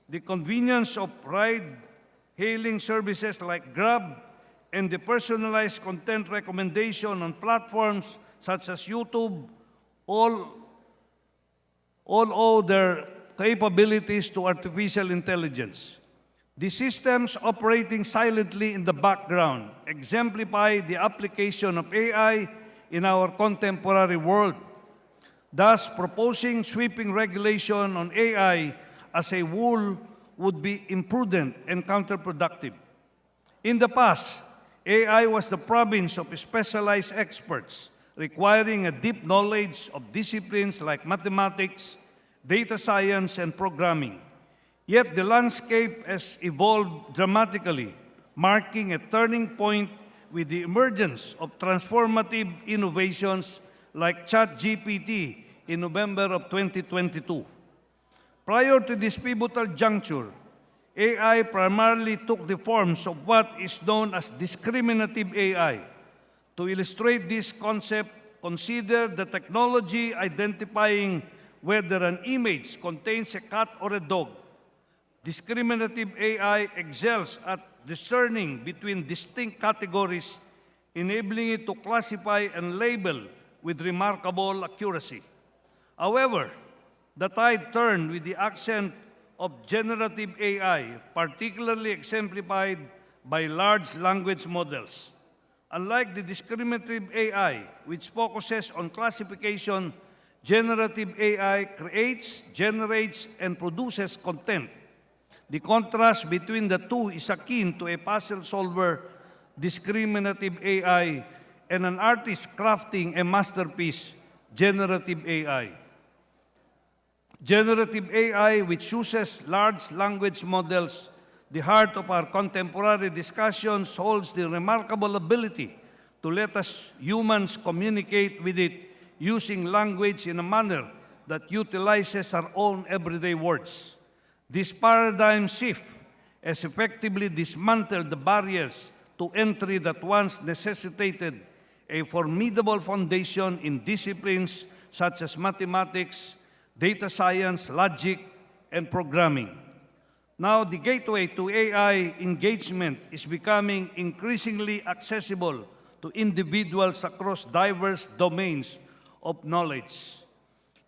the convenience of ride-hailing services like Grab, and the personalized content recommendation on platforms such as YouTube all owe their capabilities to artificial intelligence. The systems operating silently in the background exemplify the application of AI in our contemporary world. Thus, proposing sweeping regulation on AI as a whole would be imprudent and counterproductive. In the past, AI was the province of specialized experts requiring a deep knowledge of disciplines like mathematics, data science, and programming. Yet the landscape has evolved dramatically, marking a turning point with the emergence of transformative innovations like ChatGPT in November of 2022. Prior to this pivotal juncture, AI primarily took the forms of what is known as discriminative AI. To illustrate this concept, consider the technology identifying whether an image contains a cat or a dog. Discriminative AI excels at discerning between distinct categories, enabling it to classify and label with remarkable accuracy. However, the tide turned with the accent of generative AI, particularly exemplified by large language models. Unlike the discriminative AI, which focuses on classification, generative AI creates, generates, and produces content. The contrast between the two is akin to a puzzle solver, discriminative AI, and an artist crafting a masterpiece, generative AI. Generative AI, which uses large language models, the heart of our contemporary discussions, holds the remarkable ability to let us humans communicate with it using language in a manner that utilizes our own everyday words. This paradigm shift has effectively dismantled the barriers to entry that once necessitated a formidable foundation in disciplines such as mathematics, data science, logic, and programming. Now, the gateway to AI engagement is becoming increasingly accessible to individuals across diverse domains of knowledge.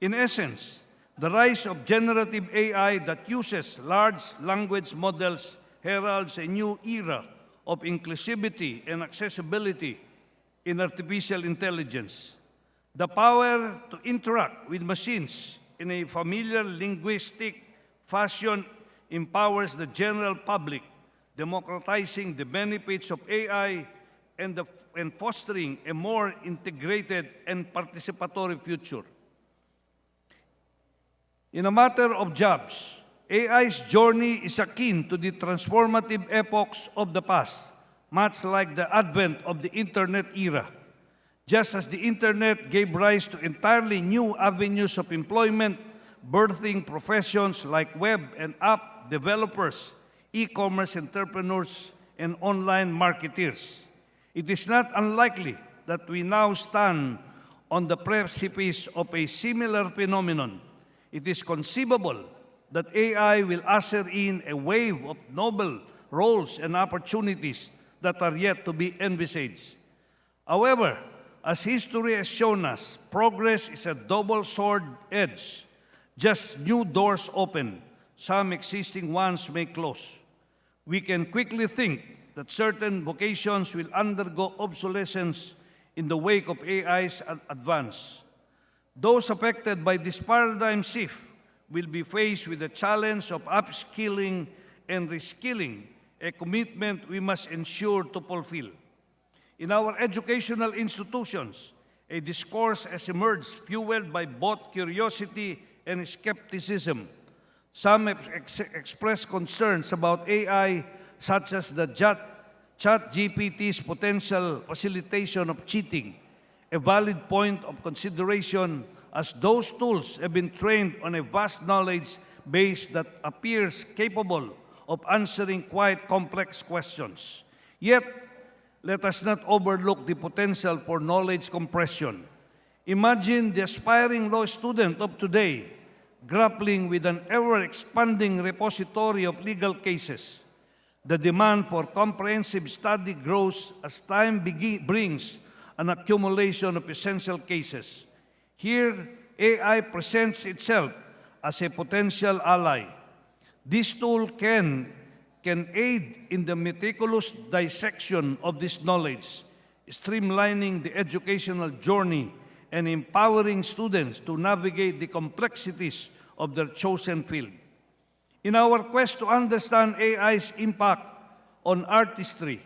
In essence, The rise of generative AI that uses large language models heralds a new era of inclusivity and accessibility in artificial intelligence. The power to interact with machines in a familiar linguistic fashion empowers the general public, democratizing the benefits of AI and fostering a more integrated and participatory future. In a matter of jobs, AI's journey is akin to the transformative epochs of the past, much like the advent of the Internet era. Just as the Internet gave rise to entirely new avenues of employment, birthing professions like web and app developers, e-commerce entrepreneurs, and online marketeers. It is not unlikely that we now stand on the precipice of a similar phenomenon. It is conceivable that AI will usher in a wave of novel roles and opportunities that are yet to be envisaged. However, as history has shown us, progress is a double-sword edge. Just new doors open, some existing ones may close. We can quickly think that certain vocations will undergo obsolescence in the wake of AI's advance. Those affected by this paradigm shift will be faced with the challenge of upskilling and reskilling, a commitment we must ensure to fulfill. In our educational institutions, a discourse has emerged fueled by both curiosity and skepticism. Some have expressed concerns about AI, such as the ChatGPT's potential facilitation of cheating, a valid point of consideration as those tools have been trained on a vast knowledge base that appears capable of answering quite complex questions. Yet, let us not overlook the potential for knowledge compression. Imagine the aspiring law student of today grappling with an ever-expanding repository of legal cases. The demand for comprehensive study grows as time brings an accumulation of essential cases. Here, AI presents itself as a potential ally. This tool can aid in the meticulous dissection of this knowledge, streamlining the educational journey and empowering students to navigate the complexities of their chosen field. In our quest to understand AI's impact on artistry,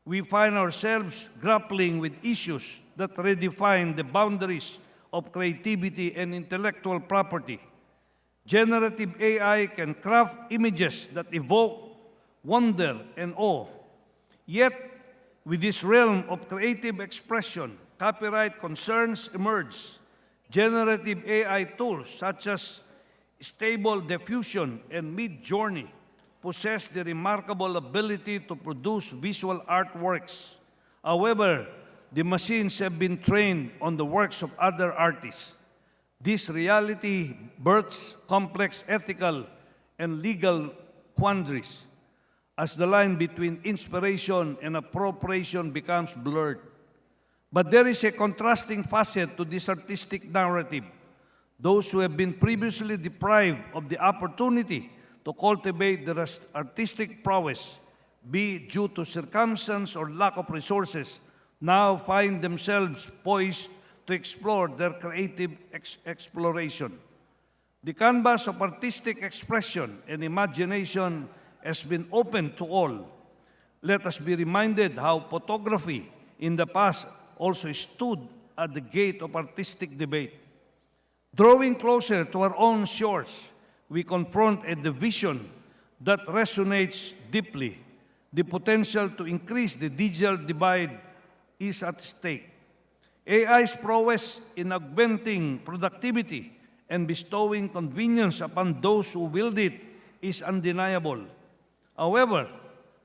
we find ourselves grappling with issues that redefine the boundaries of creativity and intellectual property. Generative AI can craft images that evoke wonder and awe. Yet, with this realm of creative expression, copyright concerns emerge. Generative AI tools such as Stable Diffusion and Midjourney possess the remarkable ability to produce visual artworks. However, the machines have been trained on the works of other artists. This reality births complex ethical and legal quandaries as the line between inspiration and appropriation becomes blurred. But there is a contrasting facet to this artistic narrative. Those who have been previously deprived of the opportunity to cultivate their artistic prowess, be it due to circumstance or lack of resources, now find themselves poised to explore their creative exploration. The canvas of artistic expression and imagination has been open to all. Let us be reminded how photography in the past also stood at the gate of artistic debate. Drawing closer to our own shores, we confront a division that resonates deeply. The potential to increase the digital divide is at stake. AI's prowess in augmenting productivity and bestowing convenience upon those who wield it is undeniable. However,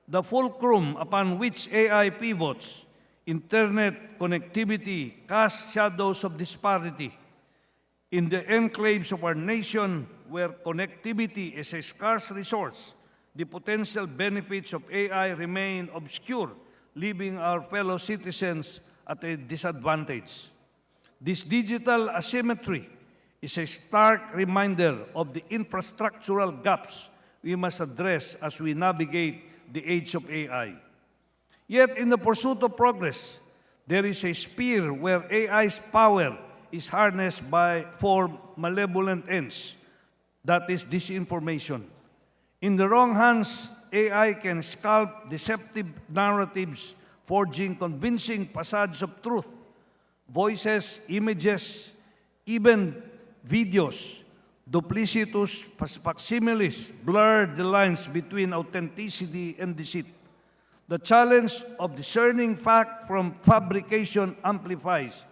the fulcrum upon which AI pivots, internet connectivity, casts shadows of disparity. In the enclaves of our nation, where connectivity is a scarce resource, the potential benefits of AI remain obscure, leaving our fellow citizens at a disadvantage. This digital asymmetry is a stark reminder of the infrastructural gaps we must address as we navigate the age of AI. Yet, in the pursuit of progress, there is a sphere where AI's power is harnessed for malevolent ends, that is disinformation. In the wrong hands, AI can scalp deceptive narratives, forging convincing facades of truth, voices, images, even videos. Duplicitous facsimiles blur the lines between authenticity and deceit. The challenge of discerning fact from fabrication amplifies,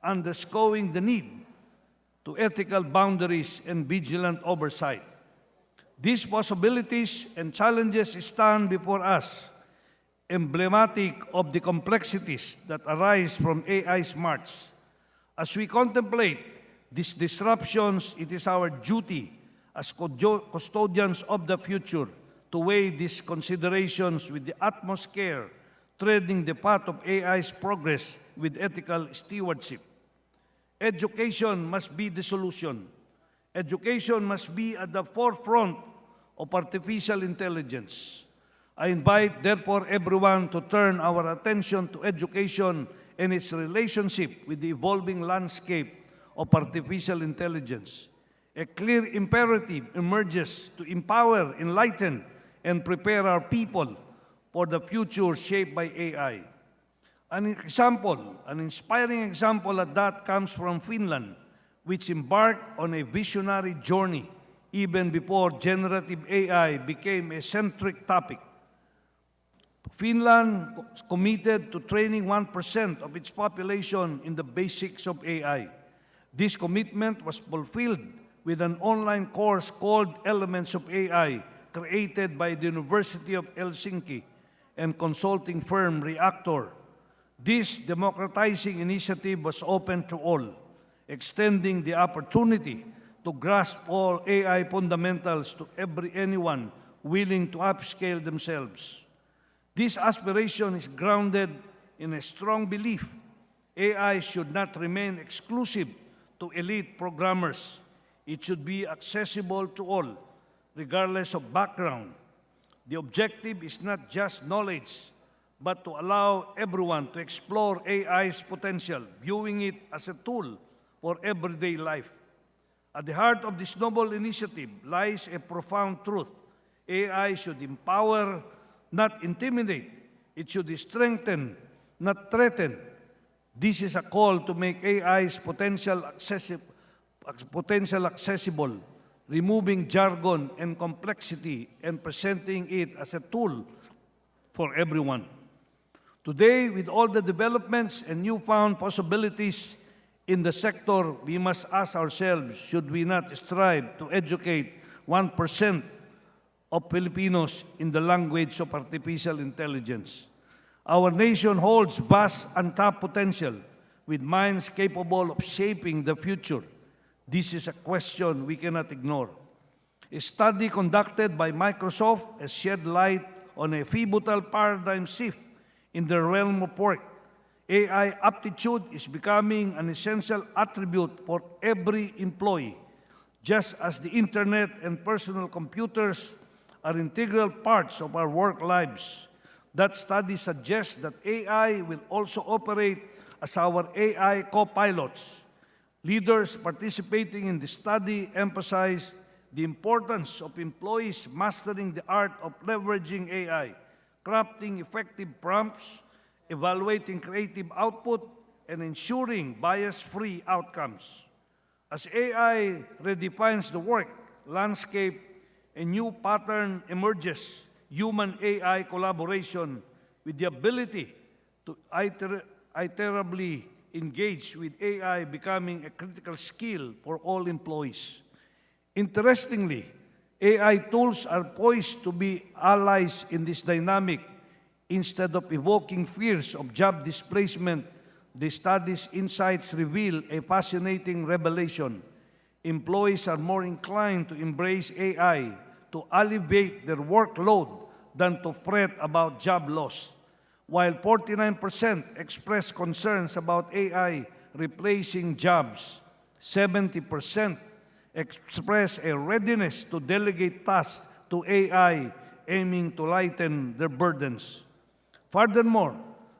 underscoring the need to ethical boundaries and vigilant oversight. These possibilities and challenges stand before us, emblematic of the complexities that arise from AI's march. As we contemplate these disruptions, it is our duty as custodians of the future to weigh these considerations with the utmost care, treading the path of AI's progress with ethical stewardship. Education must be the solution. Education must be at the forefront of artificial intelligence. I invite, therefore, everyone to turn our attention to education and its relationship with the evolving landscape of artificial intelligence. A clear imperative emerges to empower, enlighten, and prepare our people for the future shaped by AI. An inspiring example of that comes from Finland, which embarked on a visionary journey even before generative AI became a centric topic. Finland committed to training 1% of its population in the basics of AI. This commitment was fulfilled with an online course called Elements of AI, created by the University of Helsinki and consulting firm Reactor. This democratizing initiative was open to all, extending the opportunity to grasp all AI fundamentals to anyone willing to upscale themselves. This aspiration is grounded in a strong belief AI should not remain exclusive to elite programmers. It should be accessible to all, regardless of background. The objective is not just knowledge, but to allow everyone to explore AI's potential, viewing it as a tool for everyday life. At the heart of this noble initiative lies a profound truth. AI should empower, not intimidate. It should strengthen, not threaten. This is a call to make AI's potential accessible, removing jargon and complexity and presenting it as a tool for everyone. Today, with all the developments and newfound possibilities in the sector, we must ask ourselves, should we not strive to educate 1% of Filipinos in the language of artificial intelligence? Our nation holds vast untapped potential with minds capable of shaping the future. This is a question we cannot ignore. A study conducted by Microsoft has shed light on a pivotal paradigm shift in the realm of work. AI aptitude is becoming an essential attribute for every employee, just as the internet and personal computers are integral parts of our work lives. That study suggests that AI will also operate as our AI co-pilots. Leaders participating in the study emphasized the importance of employees mastering the art of leveraging AI, crafting effective prompts, evaluating creative output, and ensuring bias-free outcomes. As AI redefines the work landscape, a new pattern emerges: human-AI collaboration with the ability to iterably engage with AI becoming a critical skill for all employees. Interestingly, AI tools are poised to be allies in this dynamic. Instead of evoking fears of job displacement, the study's insights reveal a fascinating revelation. Employees are more inclined to embrace AI to alleviate their workload than to fret about job loss. While 49% express concerns about AI replacing jobs, 70% express a readiness to delegate tasks to AI, aiming to lighten their burdens. Furthermore,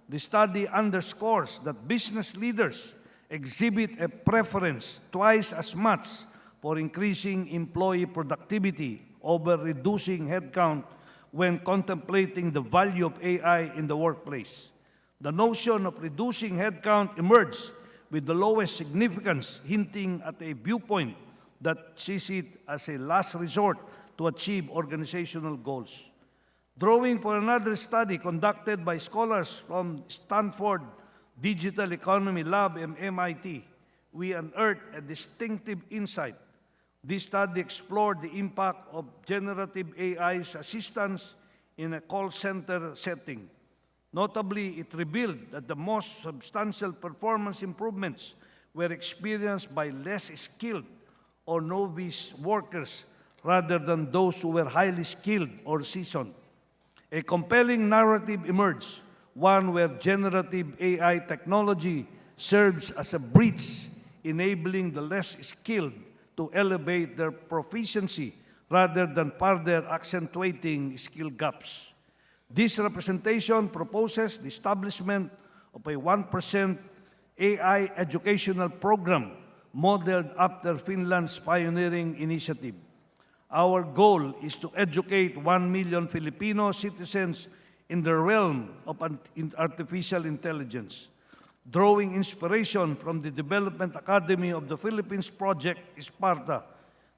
the study underscores that business leaders exhibit a preference twice as much for increasing employee productivity over reducing headcount when contemplating the value of AI in the workplace. The notion of reducing headcount emerged with the lowest significance, hinting at a viewpoint that sees it as a last resort to achieve organizational goals. Drawing for another study conducted by scholars from Stanford Digital Economy Lab and MIT, we unearthed a distinctive insight. This study explored the impact of generative AI's assistance in a call center setting. Notably, it revealed that the most substantial performance improvements were experienced by less skilled or novice workers rather than those who were highly skilled or seasoned. A compelling narrative emerged, one where generative AI technology serves as a bridge, enabling the less skilled to elevate their proficiency rather than further accentuating skill gaps. This representation proposes the establishment of a 1% AI educational program modeled after Finland's pioneering initiative. Our goal is to educate 1 million Filipino citizens in the realm of artificial intelligence. Drawing inspiration from the Development Academy of the Philippines Project Sparta,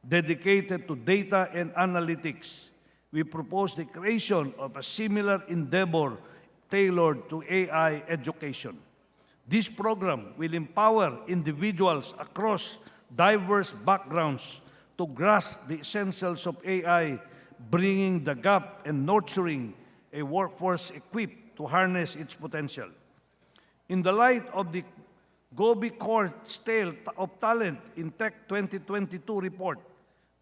dedicated to data and analytics, we propose the creation of a similar endeavor tailored to AI education. This program will empower individuals across diverse backgrounds to grasp the essentials of AI, bringing the gap and nurturing a workforce equipped to harness its potential. In the light of the Gobi Court's Tale of Talent in Tech 2022 report,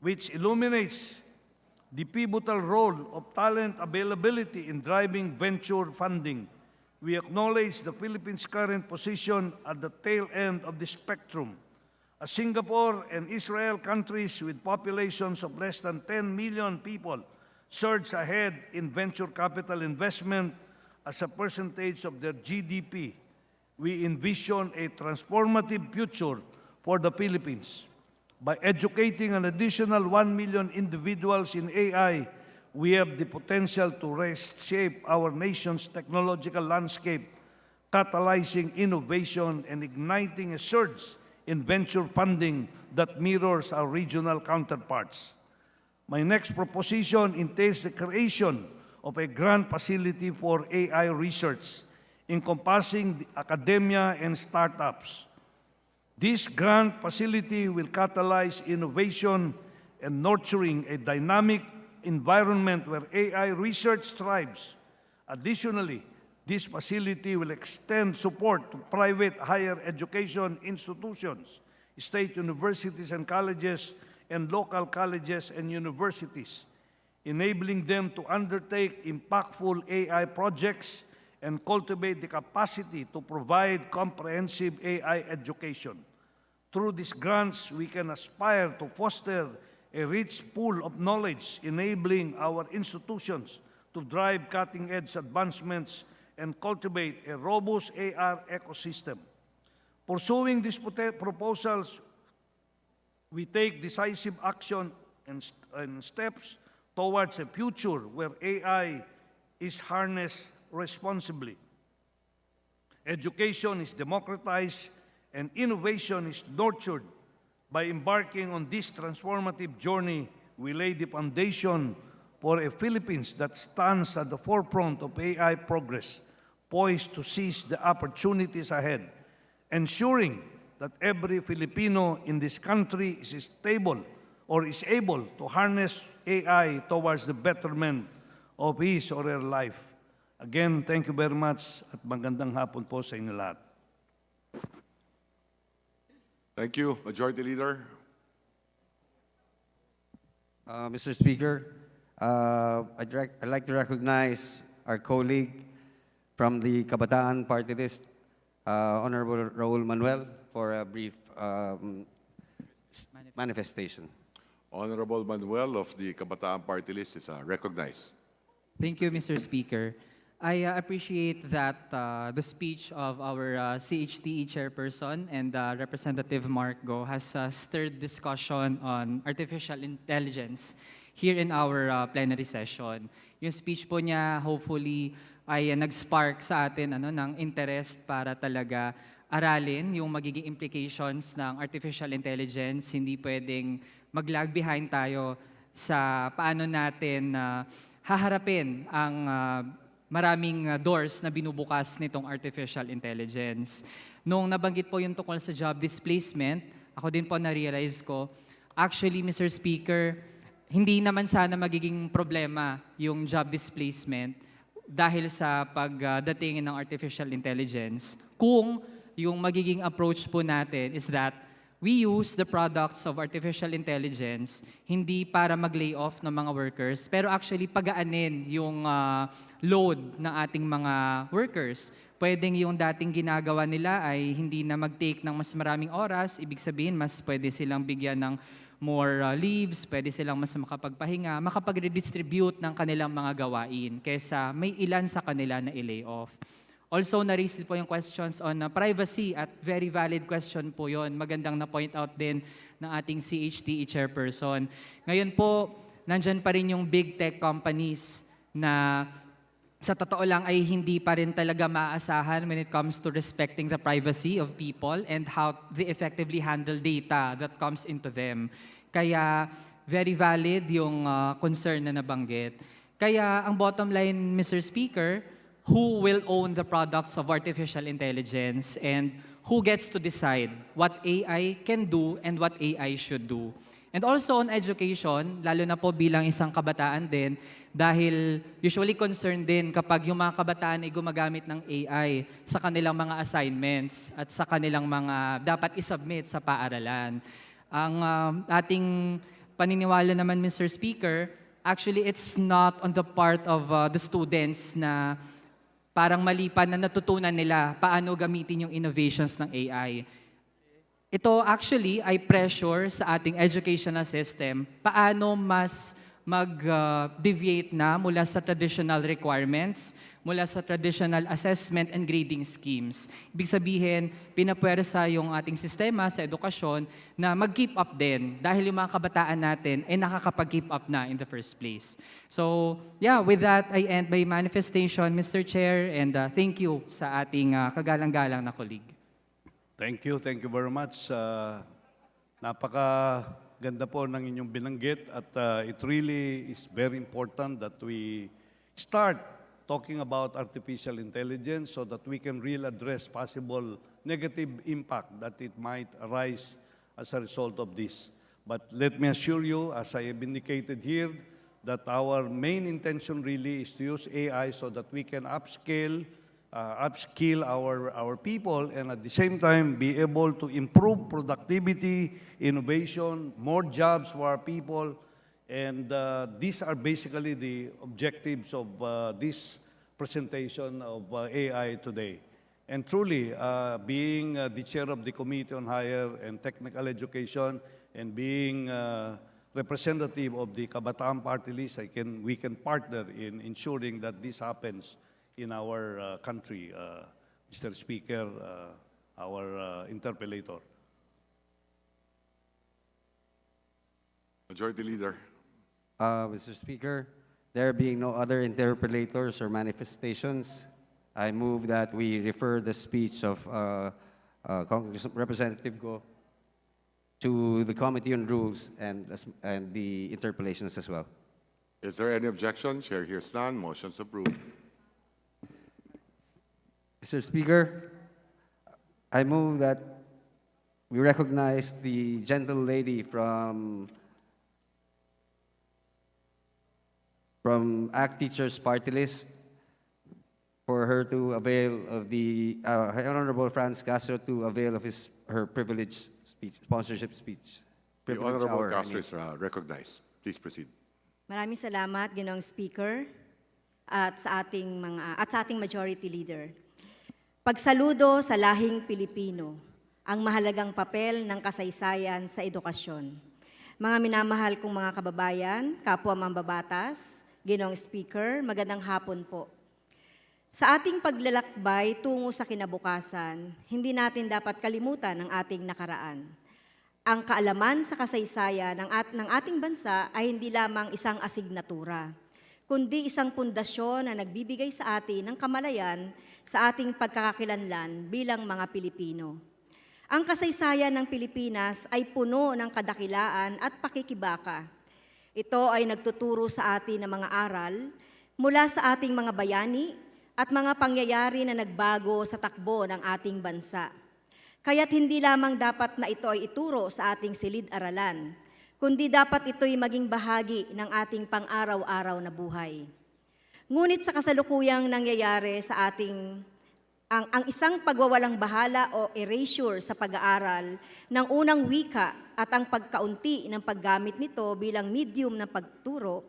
which illuminates the pivotal role of talent availability in driving venture funding, we acknowledge the Philippines' current position at the tail end of the spectrum. As Singapore and Israel, countries with populations of less than 10 million people, surge ahead in venture capital investment as a percentage of their GDP, we envision a transformative future for the Philippines. By educating an additional 1 million individuals in AI, we have the potential to reshape our nation's technological landscape, catalyzing innovation and igniting a surge in venture funding that mirrors our regional counterparts. My next proposition entails the creation of a grant facility for AI research, encompassing the academia and startups. This grant facility will catalyze innovation and nurturing a dynamic environment where AI research thrives. Additionally, this facility will extend support to private higher education institutions, state universities and colleges, and local colleges and universities, enabling them to undertake impactful AI projects and cultivate the capacity to provide comprehensive AI education. Through these grants, we can aspire to foster a rich pool of knowledge, enabling our institutions to drive cutting-edge advancements and cultivate a robust AI ecosystem. Pursuing these proposals, we take decisive action and steps towards a future where AI is harnessed responsibly. Education is democratized and innovation is nurtured. By embarking on this transformative journey, we lay the foundation for a Philippines that stands at the forefront of AI progress, poised to seize the opportunities ahead, ensuring that every Filipino in this country is stable or is able to harness AI towards the betterment of his or her life. Again, thank you very much at magandang hapon po sa inyo lahat. Thank you, Majority Leader. Mr. Speaker, I'd like to recognize our colleague from the Kabataan Party List, Honorable Raul Manuel, for a brief manifestation. Honorable Manuel of the Kabataan Party List is recognized. Thank you, Mr. Speaker. I appreciate that the speech of our CHTE chairperson and Representative Mark Go has stirred discussion on artificial intelligence here in our plenary session. Yung speech po niya hopefully ay nag-spark sa atin ng interest para talaga aralin yung magiging implications ng artificial intelligence. Hindi pwedeng mag-lag behind tayo sa paano natin haharapin ang maraming doors na binubukas nitong artificial intelligence. Nung nabanggit po yung tungkol sa job displacement, ako din po na-realize ko, actually, Mr. Speaker, hindi naman sana magiging problema yung job displacement dahil sa pagdating ng artificial intelligence kung yung magiging approach po natin is that we use the products of artificial intelligence hindi para mag-lay off ng mga workers, pero actually pagaanin yung load ng ating mga workers. Pwedeng yung dating ginagawa nila ay hindi na mag-take ng mas maraming oras, ibig sabihin mas pwede silang bigyan ng more leaves, pwede silang mas makapagpahinga, makapag-redistribute ng kanilang mga gawain kaysa may ilan sa kanila na i-lay off. Also, na-raise po yung questions on privacy at very valid question po yon. Magandang na-point out din ng ating CHTE chairperson. Ngayon po, nandyan pa rin yung big tech companies na sa totoo lang ay hindi pa rin talaga maaasahan when it comes to respecting the privacy of people and how they effectively handle data that comes into them. Kaya very valid yung concern na nabanggit. Kaya ang bottom line, Mr. Speaker, who will own the products of artificial intelligence and who gets to decide what AI can do and what AI should do. And also on education, lalo na po bilang isang kabataan din, dahil usually concerned din kapag yung mga kabataan ay gumagamit ng AI sa kanilang mga assignments at sa kanilang mga dapat isubmit sa paaralan. Ang ating paniniwala naman, Mr. Speaker, actually it's not on the part of the students na parang mali pa na natutunan nila paano gamitin yung innovations ng AI. Ito actually ay pressure sa ating educational system, paano mas mag-deviate na mula sa traditional requirements, mula sa traditional assessment and grading schemes. Ibig sabihin, pinapwersa yung ating sistema sa edukasyon na mag-keep up din dahil yung mga kabataan natin ay nakakapag-keep up na in the first place. So, yeah, with that, I end my manifestation, Mr. Chair, and thank you sa ating kagalang-galang na colleague. Thank you very much. Napakaganda po ng inyong binanggit at it really is very important that we start talking about artificial intelligence so that we can really address possible negative impact that it might arise as a result of this. But let me assure you, as I have indicated here, that our main intention really is to use AI so that we can upskill our people and at the same time be able to improve productivity, innovation, more jobs for our people. And these are basically the objectives of this presentation of AI today. And truly, being the chair of the Committee on Higher and Technical Education and being representative of the Kabataan Party List, we can partner in ensuring that this happens in our country, Mr. Speaker, our interpellator. Majority Leader. Mr. Speaker, there being no other interpellators or manifestations, I move that we refer the speech of Representative Go to the Committee on Rules and the interpellations as well. Is there any objection? Chair hears none. Motion's approved. Mr. Speaker, I move that we recognize the gentle lady from ACT Teachers Party List for her to avail of the Honorable Franz Castro to avail of her privilege speech, sponsorship speech. The Privilege Honorable hour, I Castro mean. is recognized. Please proceed. Maraming salamat, Ginoong Speaker, at sa ating Majority Leader. Pagsaludo sa lahing Pilipino. ang mahalagang papel ng kasaysayan sa edukasyon. Mga minamahal kong mga kababayan, kapwa mambabatas, Ginoong Speaker, magandang hapon po. Sa ating paglalakbay tungo sa kinabukasan, hindi natin dapat kalimutan ang ating nakaraan. Ang kaalaman sa kasaysayan ng ating bansa ay hindi lamang isang asignatura, kundi isang pundasyon na nagbibigay sa atin ng kamalayan sa ating pagkakakilanlan bilang mga Pilipino. Ang kasaysayan ng Pilipinas ay puno ng kadakilaan at pakikibaka. Ito ay nagtuturo sa atin ng mga aral mula sa ating mga bayani at mga pangyayari na nagbago sa takbo ng ating bansa. Kaya't hindi lamang dapat na ito ay ituro sa ating silid-aralan, kundi dapat ito'y maging bahagi ng ating pang-araw-araw na buhay. Ngunit sa kasalukuyang nangyayari sa ating ang isang pagwawalang bahala o erasure sa pag-aaral ng unang wika at ang pagkaunti ng paggamit nito bilang medium ng pagturo,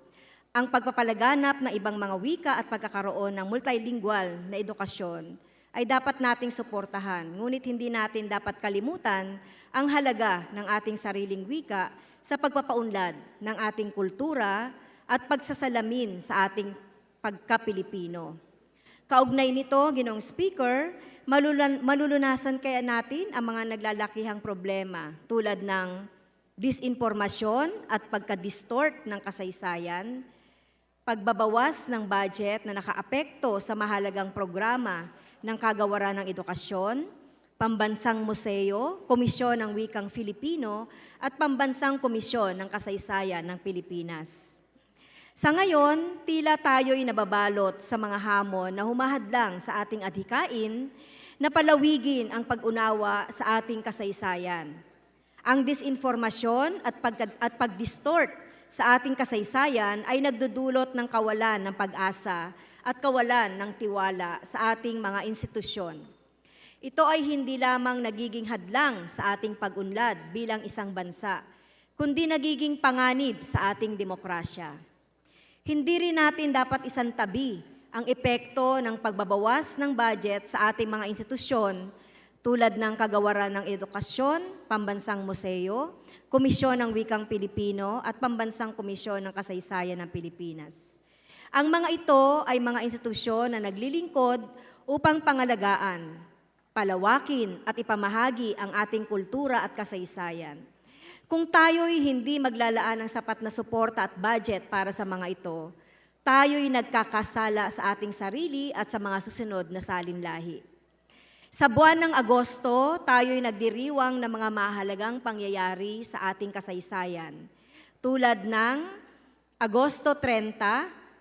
ang pagpapalaganap ng ibang mga wika at pagkakaroon ng multilingual na edukasyon ay dapat nating suportahan, ngunit hindi natin dapat kalimutan ang halaga ng ating sariling wika sa pagpapaunlad ng ating kultura at pagsasalamin sa ating pagka-Pilipino. Kaugnay nito, Ginoong Speaker, malulunasan kaya natin ang mga naglalakihang problema tulad ng disinformasyon at pagka-distort ng kasaysayan, pagbabawas ng budget na nakaapekto sa mahalagang programa ng kagawaran ng edukasyon, pambansang museo, komisyon ng wikang Filipino, at pambansang komisyon ng kasaysayan ng Pilipinas. Sa ngayon, tila tayo'y nababalot sa mga hamon na humahadlang sa ating adhikain na palawigin ang pag-unawa sa ating kasaysayan. Ang disinformasyon at pag-distort sa ating kasaysayan ay nagdudulot ng kawalan ng pag-asa at kawalan ng tiwala sa ating mga institusyon. Ito ay hindi lamang nagiging hadlang sa ating pag-unlad bilang isang bansa, kundi nagiging panganib sa ating demokrasya. Hindi rin natin dapat isantabi ang epekto ng pagbabawas ng budget sa ating mga institusyon tulad ng Kagawaran ng Edukasyon, Pambansang Museo, Komisyon ng Wikang Pilipino at Pambansang Komisyon ng Kasaysayan ng Pilipinas. Ang mga ito ay mga institusyon na naglilingkod upang pangalagaan, palawakin at ipamahagi ang ating kultura at kasaysayan. Kung tayo'y hindi maglalaan ng sapat na suporta at budget para sa mga ito, tayo'y nagkakasala sa ating sarili at sa mga susunod na salinlahi. Sa buwan ng Agosto, tayo'y nagdiriwang ng mga mahalagang pangyayari sa ating kasaysayan, tulad ng Agosto 30,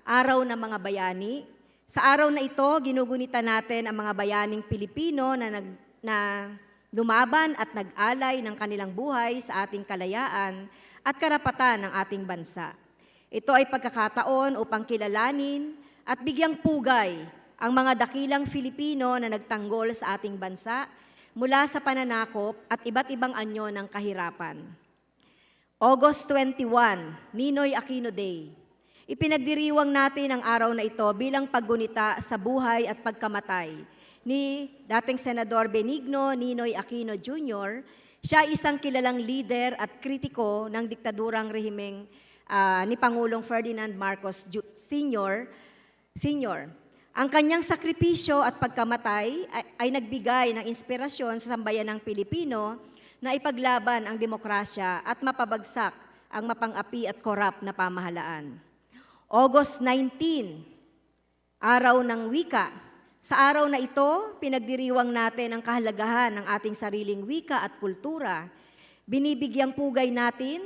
Araw ng mga Bayani. Sa araw na ito, ginugunita natin ang mga bayaning Pilipino na lumaban at nag-alay ng kanilang buhay sa ating kalayaan at karapatan ng ating bansa. Ito ay pagkakataon upang kilalanin at bigyang pugay ang mga dakilang Filipino na nagtanggol sa ating bansa mula sa pananakop at iba't ibang anyo ng kahirapan. August 21, Ninoy Aquino Day. Ipinagdiriwang natin ang araw na ito bilang paggunita sa buhay at pagkamatay ni dating Senador Benigno Ninoy Aquino Jr. Siya isang kilalang leader at kritiko ng diktadurang rehimeng ni Pangulong Ferdinand Marcos Sr. Ang kanyang sakripisyo at pagkamatay ay nagbigay ng inspirasyon sa sambayanang Pilipino na ipaglaban ang demokrasya at mapabagsak ang mapang-api at korap na pamahalaan. August 19, Araw ng Wika. Sa araw na ito, pinagdiriwang natin ang kahalagahan ng ating sariling wika at kultura. Binibigyang pugay natin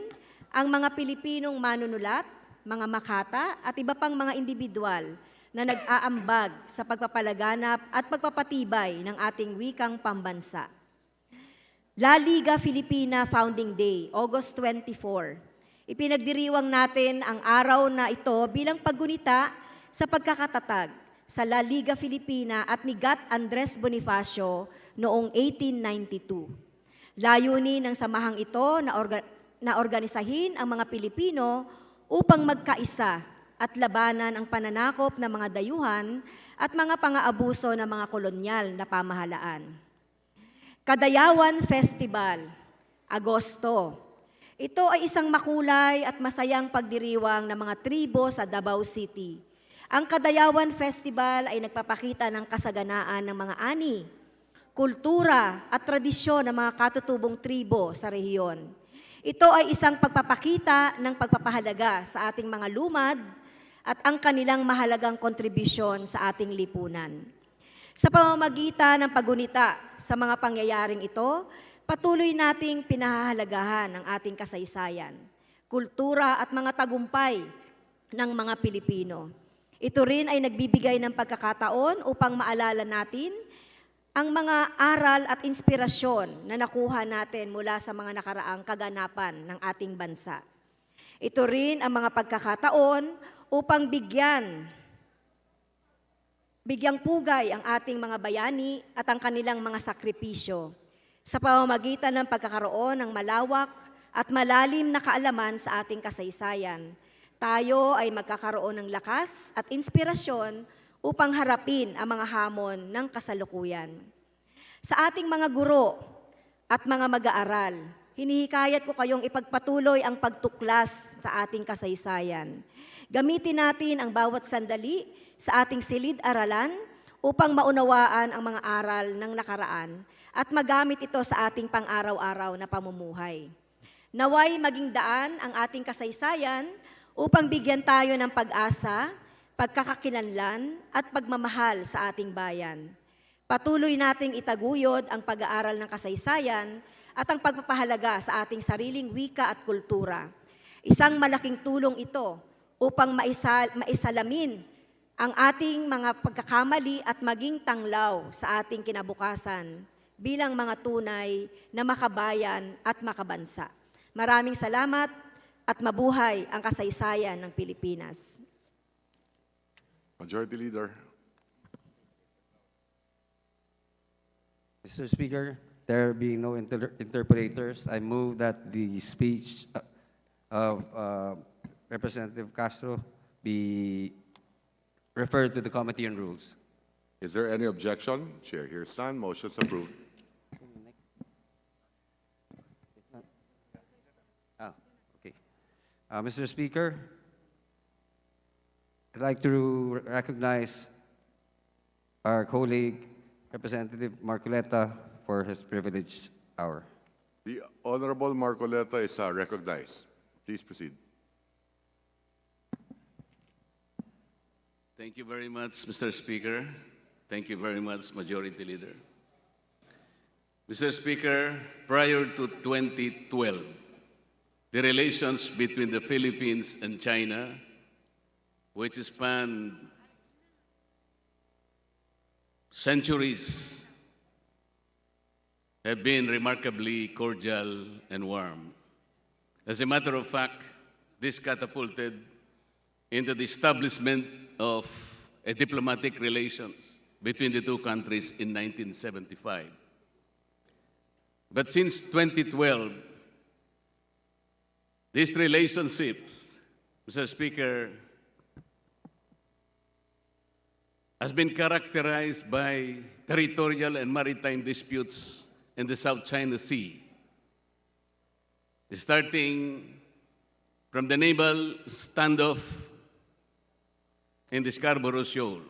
ang mga Pilipinong manunulat, mga makata at iba pang mga individual na nag-aambag sa pagpapalaganap at pagpapatibay ng ating wikang pambansa. La Liga Filipina Founding Day, August 24. Ipinagdiriwang natin ang araw na ito bilang paggunita sa pagkakatatag sa La Liga Filipina at ni Gat Andres Bonifacio noong 1892. Layunin ng samahang ito na organisahin ang mga Pilipino upang magkaisa at labanan ang pananakop ng mga dayuhan at mga pang-aabuso ng mga kolonyal na pamahalaan. Kadayawan Festival, Agosto. Ito ay isang makulay at masayang pagdiriwang ng mga tribo sa Davao City. Ang Kadayawan Festival ay nagpapakita ng kasaganaan ng mga ani, kultura at tradisyon ng mga katutubong tribo sa rehiyon. Ito ay isang pagpapakita ng pagpapahalaga sa ating mga lumad at ang kanilang mahalagang kontribusyon sa ating lipunan. Sa pamamagitan ng paggunita sa mga pangyayaring ito, patuloy nating pinahahalagahan ang ating kasaysayan, kultura at mga tagumpay ng mga Pilipino. Ito rin ay nagbibigay ng pagkakataon upang maalala natin ang mga aral at inspirasyon na nakuha natin mula sa mga nakaraang kaganapan ng ating bansa. Ito rin ang mga pagkakataon upang bigyang pugay ang ating mga bayani at ang kanilang mga sakripisyo sa pamamagitan ng pagkakaroon ng malawak at malalim na kaalaman sa ating kasaysayan. Tayo ay magkakaroon ng lakas at inspirasyon upang harapin ang mga hamon ng kasalukuyan. Sa ating mga guro at mga mag-aaral, hinihikayat ko kayong ipagpatuloy ang pagtuklas sa ating kasaysayan. Gamitin natin ang bawat sandali sa ating silid-aralan upang maunawaan ang mga aral ng nakaraan at magamit ito sa ating pang-araw-araw na pamumuhay. Naway maging daan ang ating kasaysayan upang bigyan tayo ng pag-asa, pagkakakilanlan at pagmamahal sa ating bayan. Patuloy nating itaguyod ang pag-aaral ng kasaysayan at ang pagpapahalaga sa ating sariling wika at kultura. Isang malaking tulong ito upang maisalamin ang ating mga pagkakamali at maging tanglaw sa ating kinabukasan bilang mga tunay na makabayan at makabansa. Maraming salamat at mabuhay ang kasaysayan ng Pilipinas. Majority Leader. Mr. Speaker, there being no interpreters, I move that the speech of Representative Castro be referred to the Committee on Rules. Is there any objection? Chair hears none. Motion's approved. Okay. Mr. Speaker, I'd like to recognize our colleague, Representative Marcoleta, for his privileged hour. The Honorable Marcoleta is recognized. Please proceed. Thank you very much, Mr. Speaker. Thank you very much, Majority Leader. Mr. Speaker, prior to 2012, the relations between the Philippines and China, which spanned centuries, have been remarkably cordial and warm. As a matter of fact, this catapulted into the establishment of a diplomatic relations between the two countries in 1975. But since 2012, these relationships, Mr. Speaker, has been characterized by territorial and maritime disputes in the South China Sea, starting from the naval standoff in the Scarborough Shoal.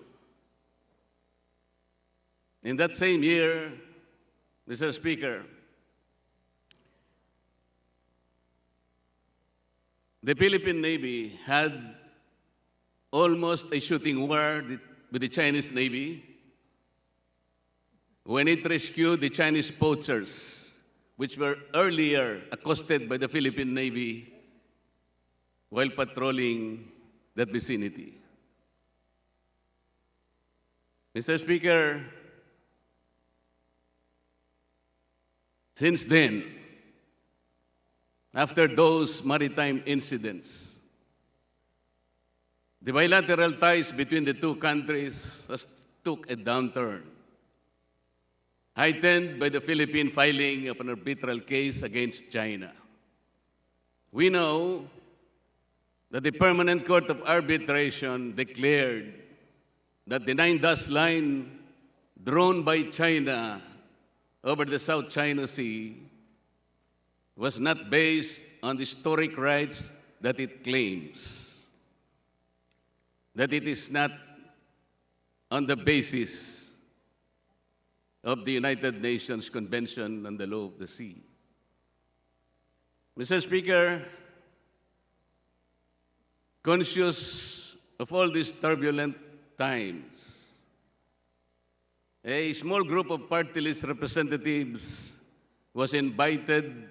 In that same year, Mr. Speaker, the Philippine Navy had almost a shooting war with the Chinese Navy when it rescued the Chinese poachers, which were earlier accosted by the Philippine Navy while patrolling that vicinity. Mr. Speaker, since then, after those maritime incidents, the bilateral ties between the two countries took a downturn, heightened by the Philippine filing of an arbitral case against China. We know that the Permanent Court of Arbitration declared that the 9-dash line drawn by China over the South China Sea was not based on the historic rights that it claims, that it is not on the basis of the United Nations Convention on the Law of the Sea. Mr. Speaker, conscious of all these turbulent times, a small group of party list representatives was invited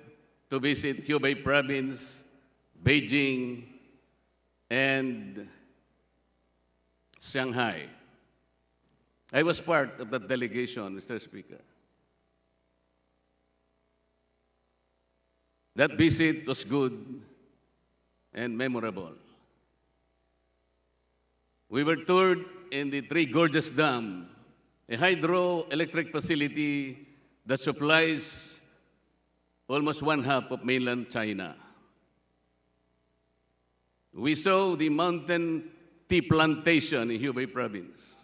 to visit Hubei Province, Beijing, and Shanghai. I was part of that delegation, Mr. Speaker. That visit was good and memorable. We were toured in the Three Gorges Dam, a hydroelectric facility that supplies almost one-half of mainland China. We saw the mountain tea plantation in Hubei Province.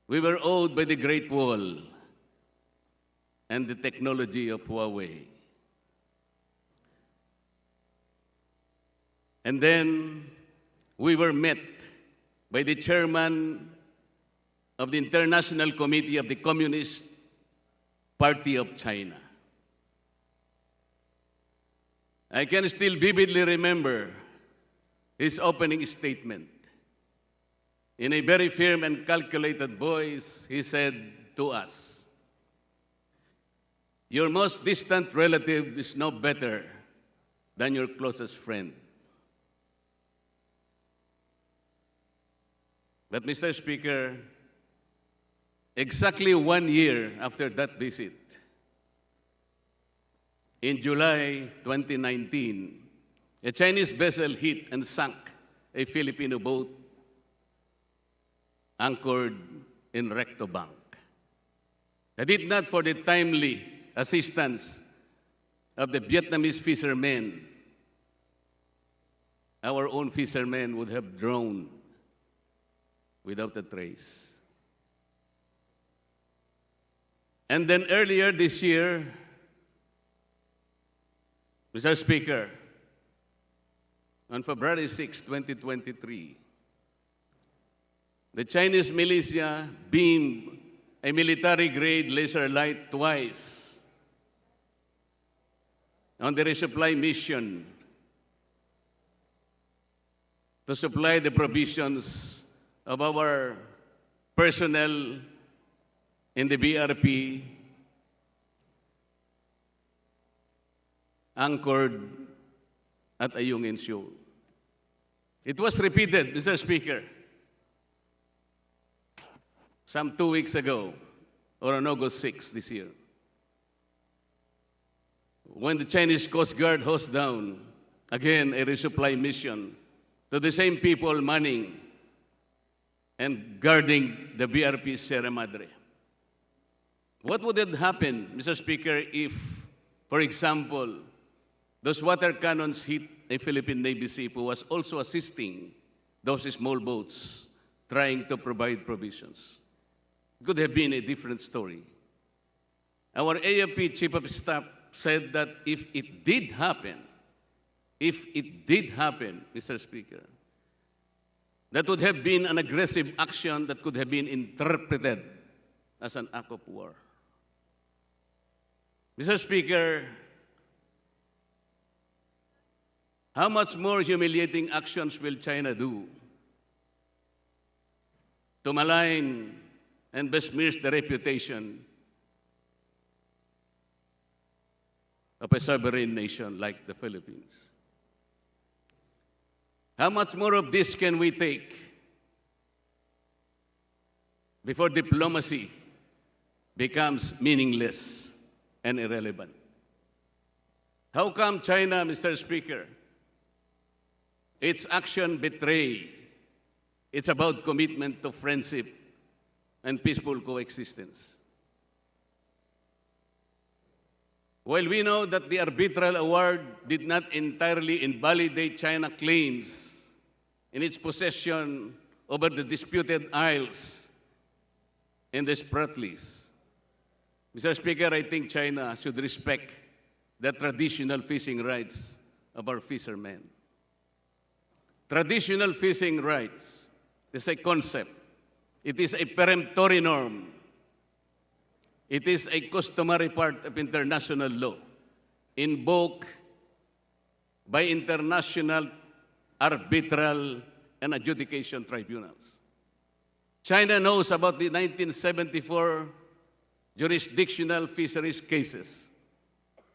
We were awed by the Great Wall and the technology of Huawei. And then we were met by the chairman of the International Committee of the Communist Party of China. I can still vividly remember his opening statement. In a very firm and calculated voice, he said to us, "Your most distant relative is no better than your closest friend." But, Mr. Speaker, exactly 1 year after that visit, in July 2019, a Chinese vessel hit and sank a Filipino boat anchored in Recto Bank. Had it not for the timely assistance of the Vietnamese fishermen, our own fishermen would have drowned without a trace. And then earlier this year, Mr. Speaker, on February 6, 2023, the Chinese militia beamed a military-grade laser light twice on the resupply mission to supply the provisions of our personnel in the BRP anchored at Ayungin Shoal. It was repeated, Mr. Speaker, some 2 weeks ago, or on August 6 this year, when the Chinese Coast Guard hosed down, again, a resupply mission to the same people manning and guarding the BRP Sierra Madre. What would have happened, Mr. Speaker, if, for example, those water cannons hit a Philippine Navy ship who was also assisting those small boats trying to provide provisions? It could have been a different story. Our AFP Chief of Staff said that if it did happen, Mr. Speaker, that would have been an aggressive action that could have been interpreted as an act of war. Mr. Speaker, how much more humiliating actions will China do to malign and besmirch the reputation of a sovereign nation like the Philippines? How much more of this can we take before diplomacy becomes meaningless and irrelevant? How come China, Mr. Speaker, its action betray it's about commitment to friendship and peaceful coexistence? While we know that the arbitral award did not entirely invalidate China's claims in its possession over the disputed isles in the Spratlys, Mr. Speaker, I think China should respect the traditional fishing rights of our fishermen. Traditional fishing rights is a concept. It is a peremptory norm. It is a customary part of international law, invoked by international arbitral and adjudication tribunals. China knows about the 1974 jurisdictional fisheries cases.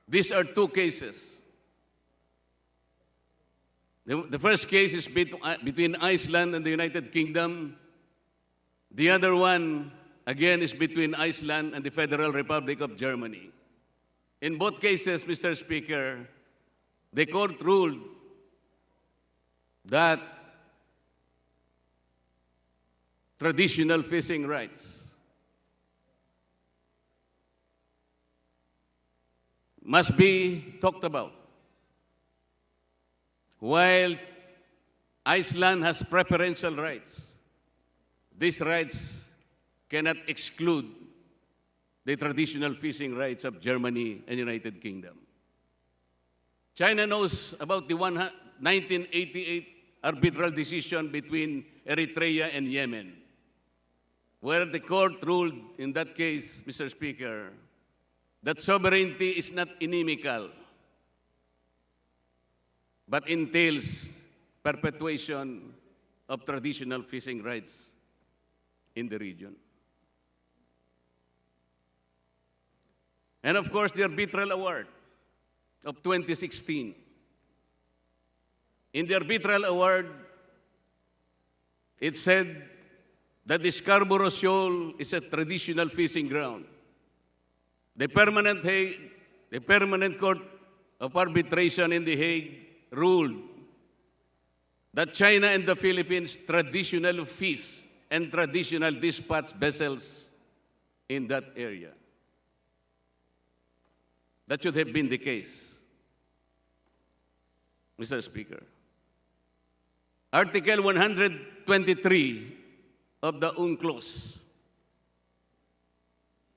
These are two cases. The first case is between Iceland and the United Kingdom. The other one, again, is between Iceland and the Federal Republic of Germany. In both cases, Mr. Speaker, the court ruled that traditional fishing rights must be talked about. While Iceland has preferential rights, these rights cannot exclude the traditional fishing rights of Germany and United Kingdom. China knows about the 1988 arbitral decision between Eritrea and Yemen, where the court ruled in that case, Mr. Speaker, that sovereignty is not inimical, but entails perpetuation of traditional fishing rights in the region. And of course, the arbitral award of 2016. In the arbitral award, it said that the Scarborough Shoal is a traditional fishing ground. The Permanent Court of Arbitration in The Hague ruled that China and the Philippines traditional fish and traditional dispatch vessels in that area. That should have been the case, Mr. Speaker. Article 123 of the UNCLOS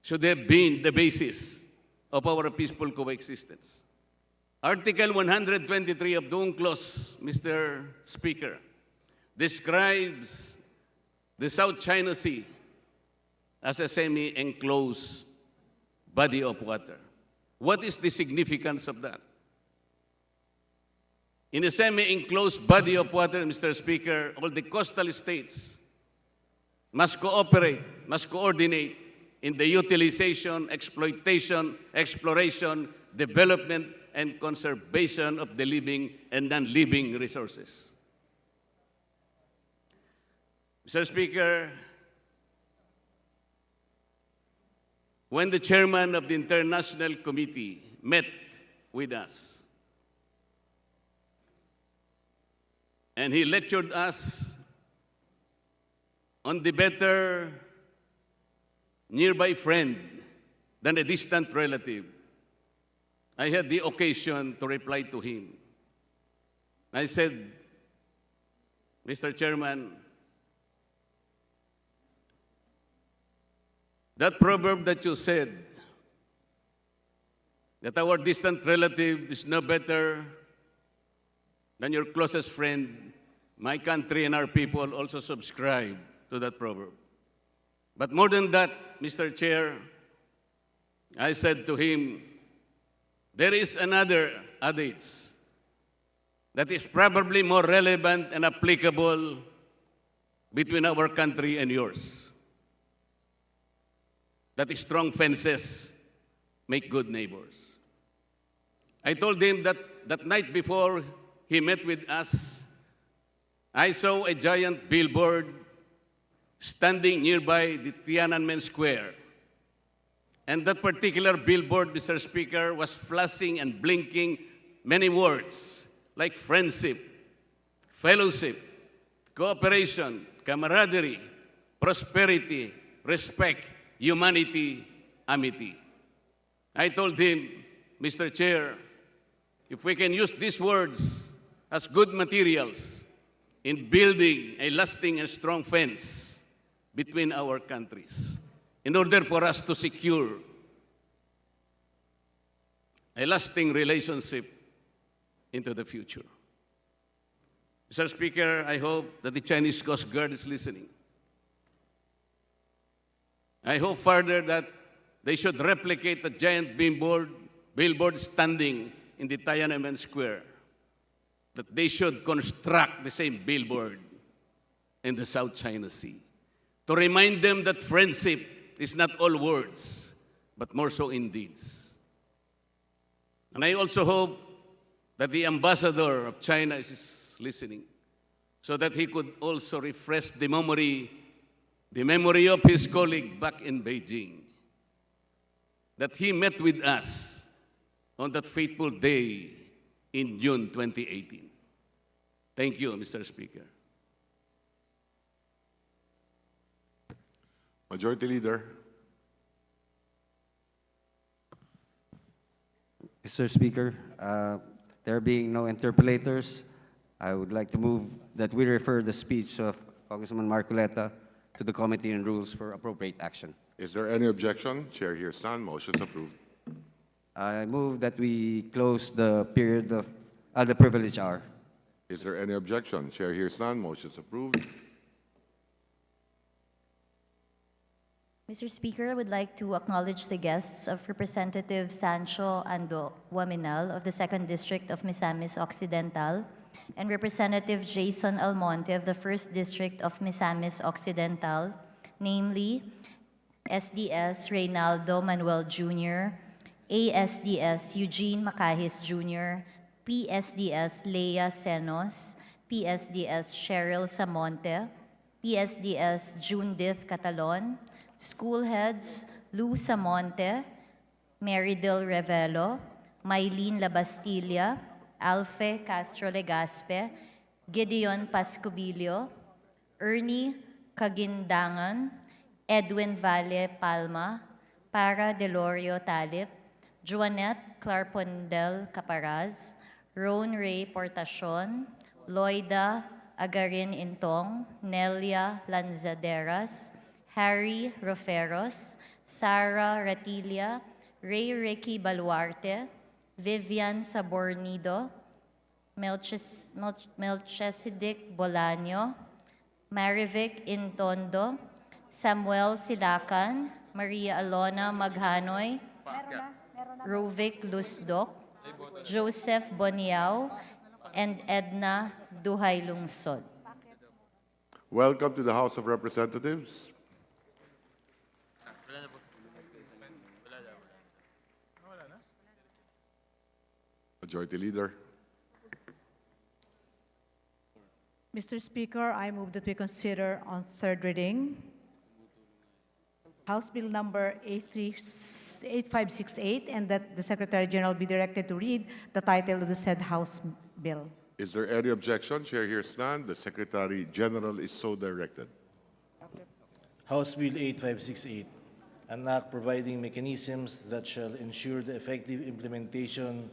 should have been the basis of our peaceful coexistence. Article 123 of the UNCLOS, Mr. Speaker, describes the South China Sea as a semi-enclosed body of water. What is the significance of that? In a semi-enclosed body of water, Mr. Speaker, all the coastal states must cooperate, must coordinate in the utilization, exploitation, exploration, development, and conservation of the living and non-living resources. Mr. Speaker, when the chairman of the International Committee met with us, and he lectured us on the better nearby friend than a distant relative, I had the occasion to reply to him. I said, Mr. Chairman, that proverb that you said, that our distant relative is no better than your closest friend, my country and our people also subscribe to that proverb. But more than that, Mr. Chair, I said to him, there is another adage that is probably more relevant and applicable between our country and yours. That is, strong fences make good neighbors. I told him that that night before he met with us, I saw a giant billboard standing nearby the Tiananmen Square. And that particular billboard, Mr. Speaker, was flashing and blinking many words like friendship, fellowship, cooperation, camaraderie, prosperity, respect, humanity, amity. I told him, Mr. Chair, if we can use these words as good materials in building a lasting and strong fence between our countries, in order for us to secure a lasting relationship into the future. Mr. Speaker, I hope that the Chinese Coast Guard is listening. I hope further that they should replicate the giant billboard standing in the Tiananmen Square, that they should construct the same billboard in the South China Sea to remind them that friendship is not all words, but more so in deeds. And I also hope that the ambassador of China is listening, so that he could also refresh the memory of his colleague back in Beijing, that he met with us on that fateful day in June 2018. Thank you, Mr. Speaker. Majority Leader. Mr. Speaker, there being no interpellators, I would like to move that we refer the speech of Congressman Marcoleta to the Committee on Rules for appropriate action. Is there any objection? Chair hears none. Motion is approved. I move that we close the period of the privilege hour. Is there any objection? Chair hears none. Motion is approved. Mr. Speaker, I would like to acknowledge the guests of Representative Sancho Ando Waminal of the 2nd District of Misamis Occidental and Representative Jason Almonte of the 1st District of Misamis Occidental, namely SDS Reynaldo Manuel Jr., ASDS Eugene Macahis Jr., PSDS Leia Senos, PSDS Cheryl Samonte, PSDS Jundith Catalon, School Heads Lou Samonte, Marydil Revelo, Mylene Labastilla, Alfe Castro Legaspe, Gideon Pascubilio, Ernie Kagindangan, Edwin Valle Palma, Para Delorio Talip, Juanette Clarpondel Caparaz, Ron Ray Portacion, Loida Agarin Intong, Nelia Lanzaderas, Harry Roferos, Sara Ratilia, Ray Ricky Baluarte, Vivian Sabornido, Melchizedek Bolaño, Marivic Intondo, Samuel Silacan, Maria Alona Maghanoy, Rovic Lusdok, Joseph Boniao, and Edna Duhay Lungsod. Welcome to the House of Representatives. Majority Leader. Mr. Speaker, I move that we consider on third reading House Bill number 8568 and that the Secretary General be directed to read the title of the said House Bill. Is there any objection? Chair hears none. The Secretary General is so directed. House Bill 8568, an act providing mechanisms that shall ensure the effective implementation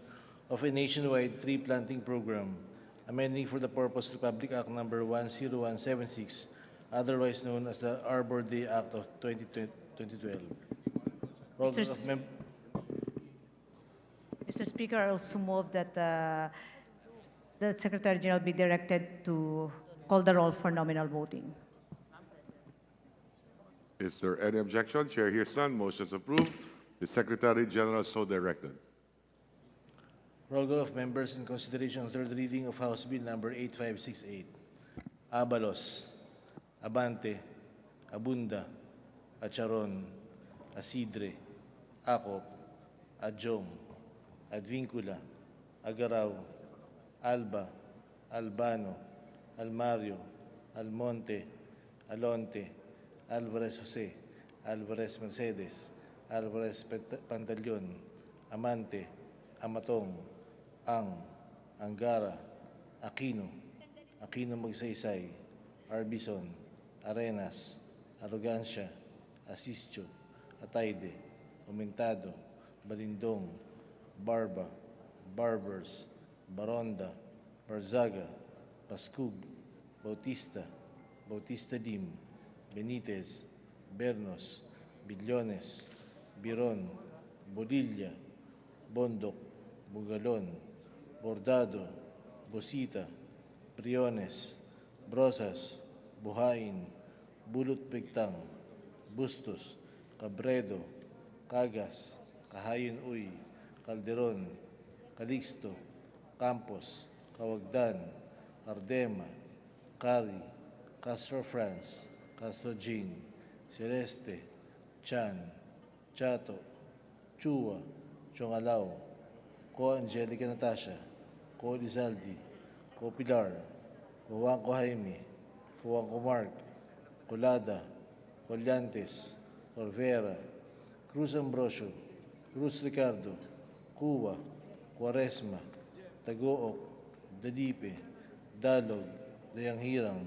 of a nationwide tree planting program, amending for the purpose Republic Act number 10176, otherwise known as the Arbor Day Act of 2012. Mr. Speaker, I also move that the Secretary General be directed to call the roll for nominal voting. Is there any objection? Chair hears none. Motion is approved. The Secretary General is so directed. Roll call of members in consideration of third reading of House Bill number 8568. Abalos, Abante, Abunda, Acharon, Asidre, Acop, Adjong, Advincula, Agaraw, Alba, Albano, Almario, Almonte, Alonte, Alvarez Jose, Alvarez Mercedes, Alvarez Pantaleon, Amante, Amatong, Angara, Aquino, Aquino Magsaysay, Arbison, Arenas, Arrogancia, Asisio, Atayde, Aumentado, Balindong, Barba, Barbers, Baronda, Barzaga, Pascug, Bautista, Bautista Dim, Benitez, Bernos, Billones, Biron, Bodilla, Bondok, Bugalon, Bordado, Bosita, Briones, Brosas, Buhain, Bulot Bigtang, Bustos, Cabredo, Cagas, Kahayin Uy, Calderon, Calixto, Campos, Cawagdan, Ardema, Cari, Castro France, Castro Jean, Celeste, Chan, Chato, Chua, Chongalao, Ko Angelica Natasha, Ko Lizaldi, Ko Pilar, Ko Juanco Jaime, Ko Juanco Mark, Colada, Collantes, Corvera, Cruz Ambrosio, Cruz Ricardo, Cuba, Quaresma, Tagook, Dalipe, Dalog, Dayanghirang,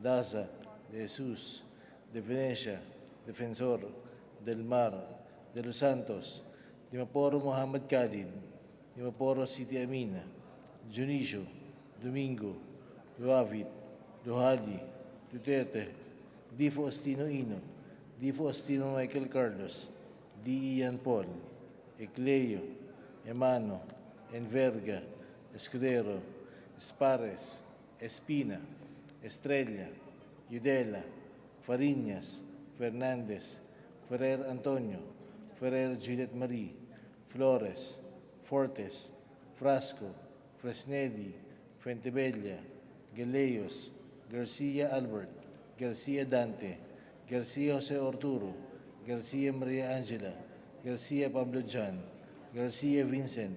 Daza, De Jesus, De Venecia, Defensor, Del Mar, De Los Santos, Dimaporo Muhammad Khalid, Dimaporo Siti Amina, Junicio, Domingo, Duavit, Duhali, Duterte, Difo Ostino Ino, Difo Ostino Michael Carlos, D. Ian Paul, Ecleo, Emano, Enverga, Escudero, Espares, Espina, Estrella, Yudela, Fariñas, Fernandez, Ferrer Antonio, Ferrer Juliet Marie, Flores, Fortes, Frasco, Fresnedi, Fuentebella, Galeos, Garcia Albert, Garcia Dante, Garcia Jose Orturo, Garcia Maria Angela, Garcia Pablo John, Garcia Vincent,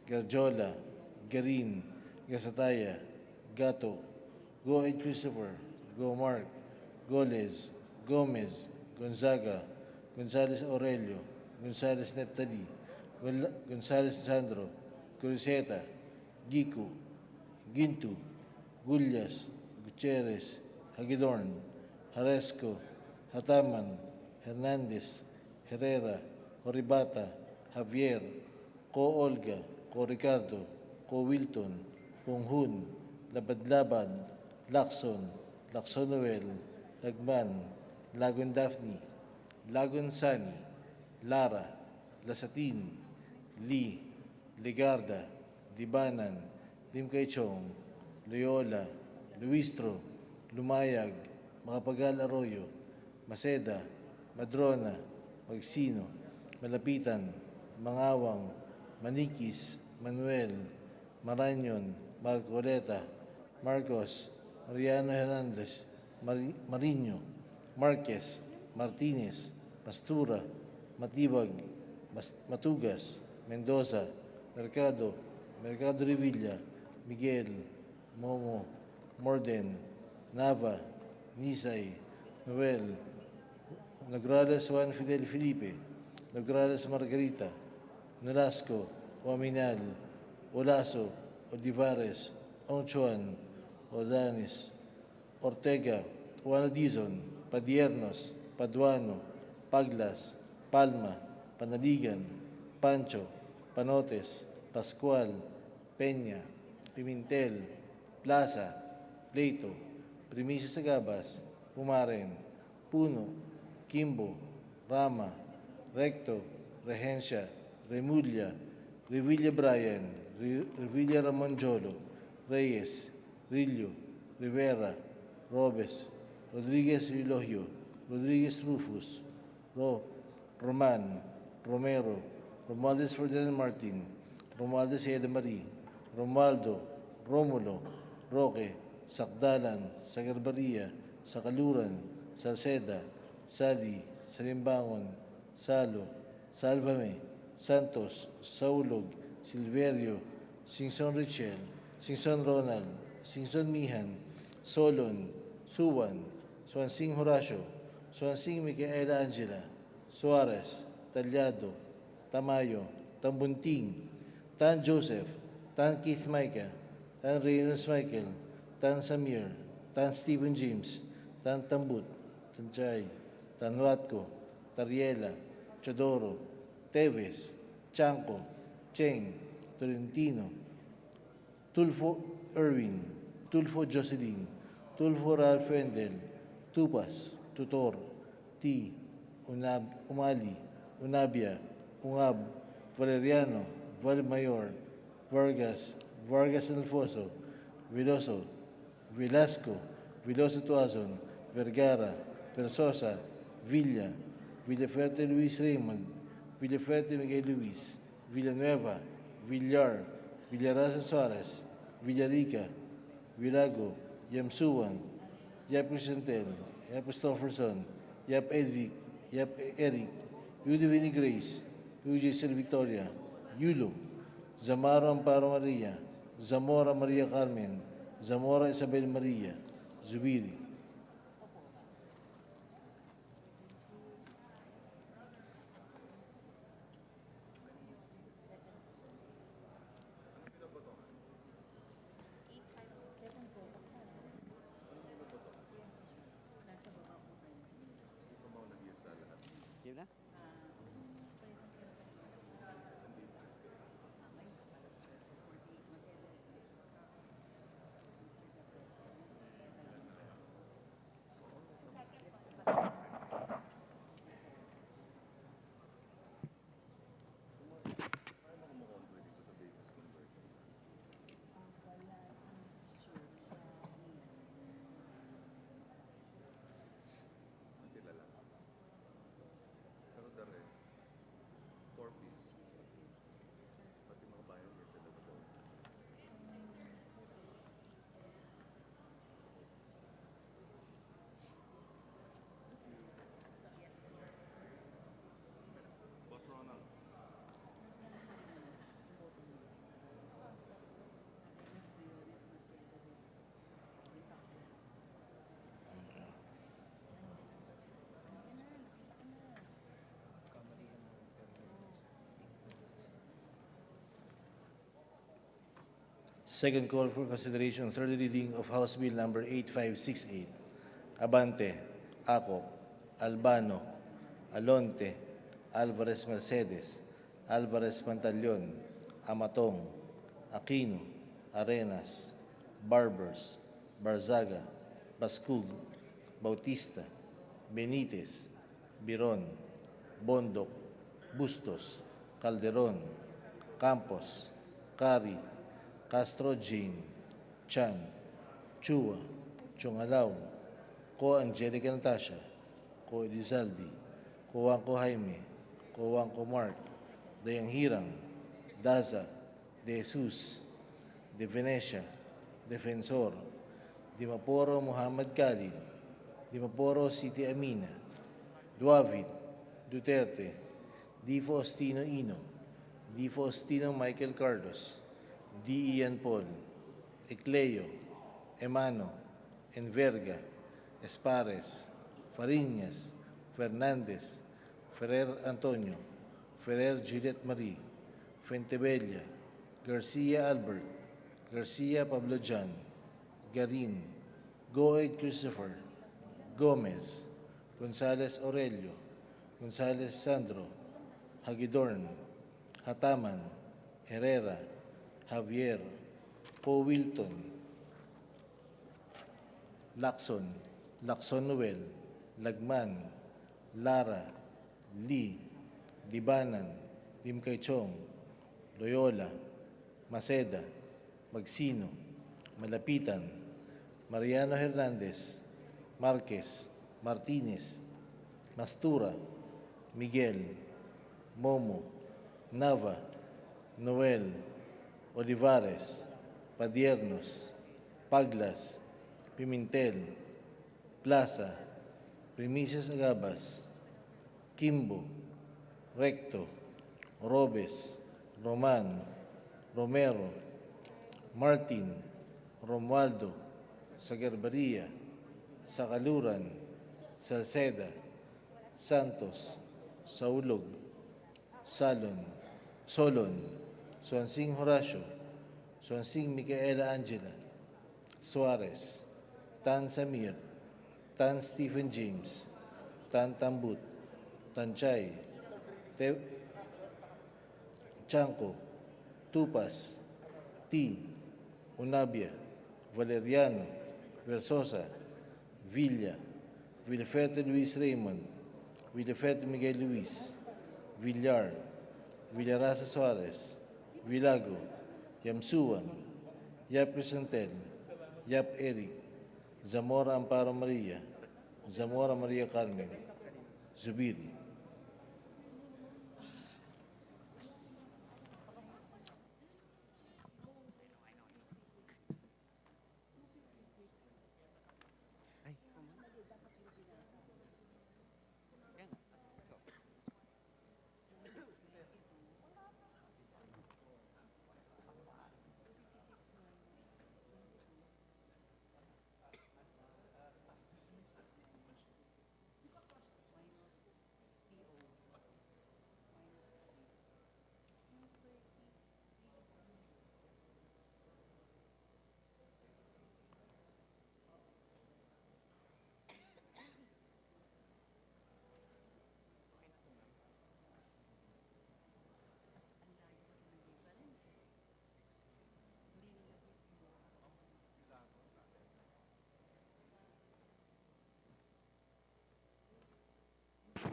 Garjola, Garin, Gasataya, Gato, Go Ed Christopher, Go Mark, Goles, Gomez, Gonzaga, Gonzales Aurelio, Gonzales Neptali, Gonzales Sandro, Cruzeta, Giku, Gintu, Gullas, Gutierrez, Hagidorn, Haresco, Hataman, Hernandez, Herrera, Horibata, Javier, Ko Olga, Ko Ricardo, Ko Wilton, Punghun, Labad-Labad, Lacson, Lacson Noel, Lagman, Lagon Daphne, Lagon Sani, Lara, Lasatin, Lee, Ligarda, Dibanan, Limkaychong, Loyola, Luistro, Lumayag, Makapagal Arroyo, Maceda, Madrona, Magsino, Malapitan, Mangawang, Manikis, Manuel, Maranyon, Marcoleta, Marcos, Mariano Hernandez, Mariño, Marquez, Martinez, Pastura, Matibag, Matugas, Mendoza, Mercado, Mercado Revilla, Miguel, Momo, Morden, Nava, Nisay, Noel, Nograles Juan Fidel Felipe, Nograles Margarita, Nolasco, Ominal, Olaso, Olivares, Onchuan, Odanis, Ortega, Juan Dizon, Padiernos, Paduano, Paglas, Palma, Panaligan, Pancho, Panotes, Pascual, Peña, Pimentel, Plaza, Pleito, Primicia Sagabas, Pumaren, Puno, Kimbo, Rama, Recto, Regencia, Remulla, Revilla Brian, Revilla Ramon Jolo, Reyes, Rillo, Rivera, Robes, Rodriguez Eulogio, Rodriguez Rufus, Roman, Romero, Romualdez Ferdinand Martin, Romualdez Eda Marie, Romualdo, Romulo, Roque, Sakdalan, Sagarbaria, Sakaluran, Salceda, Sali, Salimbangon, Salo, Salvame, Santos, Saulog, Silverio, Singson Richel, Singson Ronald, Singson Mihan, Solon, Suwan, Swansing Horacio, Swansing Micaela Angela, Suarez, Talyado, Tamayo, Tambunting, Tan Joseph, Tan Keith Micah, Tan Reynolds Michael, Tan Samir, Tan Stephen James, Tan Tambut, Tan Chay, Tan Watko, Tariela, Chodoro, Teves, Chanco, Cheng, Tolentino, Tulfo Erwin, Tulfo Jocelyn, Tulfo Ralph Wendel, Tupas, Tutor, Umali, Unabia, Ungab, Valeriano, Valmayor, Vargas, Vargas Alfonso, Veloso, Velasco, Veloso Tuazon, Vergara, Persosa, Villa, Villafuerte Luis Raymond, Villafuerte Miguel Luis, Villanueva, Villar, Villarasa Suarez, Villarica, Virago, Yamsuan, Yap Crisantel, Yap Christopherson, Yap Edvic, Yap Eric, Udivini Grace, UJCL Victoria, Yulo, Zamora Amparo Maria, Zamora Maria Carmen, Zamora Isabel Maria, Zubiri. Second call for consideration, third reading of House Bill number 8568. Abante, Acop, Albano, Alonte, Alvarez Mercedes, Alvarez Pantaleon, Amatong, Aquino, Arenas, Barbers, Barzaga, Bascug, Bautista, Benitez, Biron, Bondok, Bustos, Calderon, Campos, Cari, Castro Jean, Chan, Chua, Chongalaw, Ko Angelica Natasha, Ko Elizalde, Ko Wangko Jaime, Ko Wangko Mark, Dayang Hirang, Daza, De Jesus, De Venecia, Defensor, Dimaporo Muhammad Khalid, Dimaporo Siti Amina, Duavit, Duterte, Di Faustino Ino, Di Faustino Michael Cardos, D. Ian Paul, Ecleo, Emano, Enverga, Espares, Fariñas, Fernandez, Ferrer Antonio, Ferrer Juliet Marie, Fuentebella, Garcia Albert, Garcia Pablo John, Garin, Goed Christopher, Gomez, Gonzales Aurelio, Gonzales Sandro, Hagidorn, Hataman, Herrera, Javier, Po Wilton, Lacson, Lacson Noel, Lagman, Lara, Lee, Libanan, Lim Kay Chong, Loyola, Maceda, Magsino, Malapitan, Mariano Hernandez, Marquez, Martinez, Mastura, Miguel, Momo, Nava, Noel, Olivares, Padiernos, Paglas, Pimentel, Plaza, Primicias Agabas, Kimbo, Recto, Robes, Roman, Romero, Martin, Romualdo, Sagarbaria, Sakaluran, Salceda, Santos, Saulog, Solon, Swansing Horacio, Swansing Micaela Angela, Suarez, Tan Samir, Tan Stephen James, Tan Tambut, Tanchay, Chanco, Tupas, T, Unabia, Valeriano, Versosa, Villa, Villafete Luis Raymond, Villafete Miguel Luis, Villar, Villarasa Suarez, Vilago, Yamsuan, Yap Crisantel, Yap Eric, Zamora Amparo Maria, Zamora Maria Carmen, Zubiri.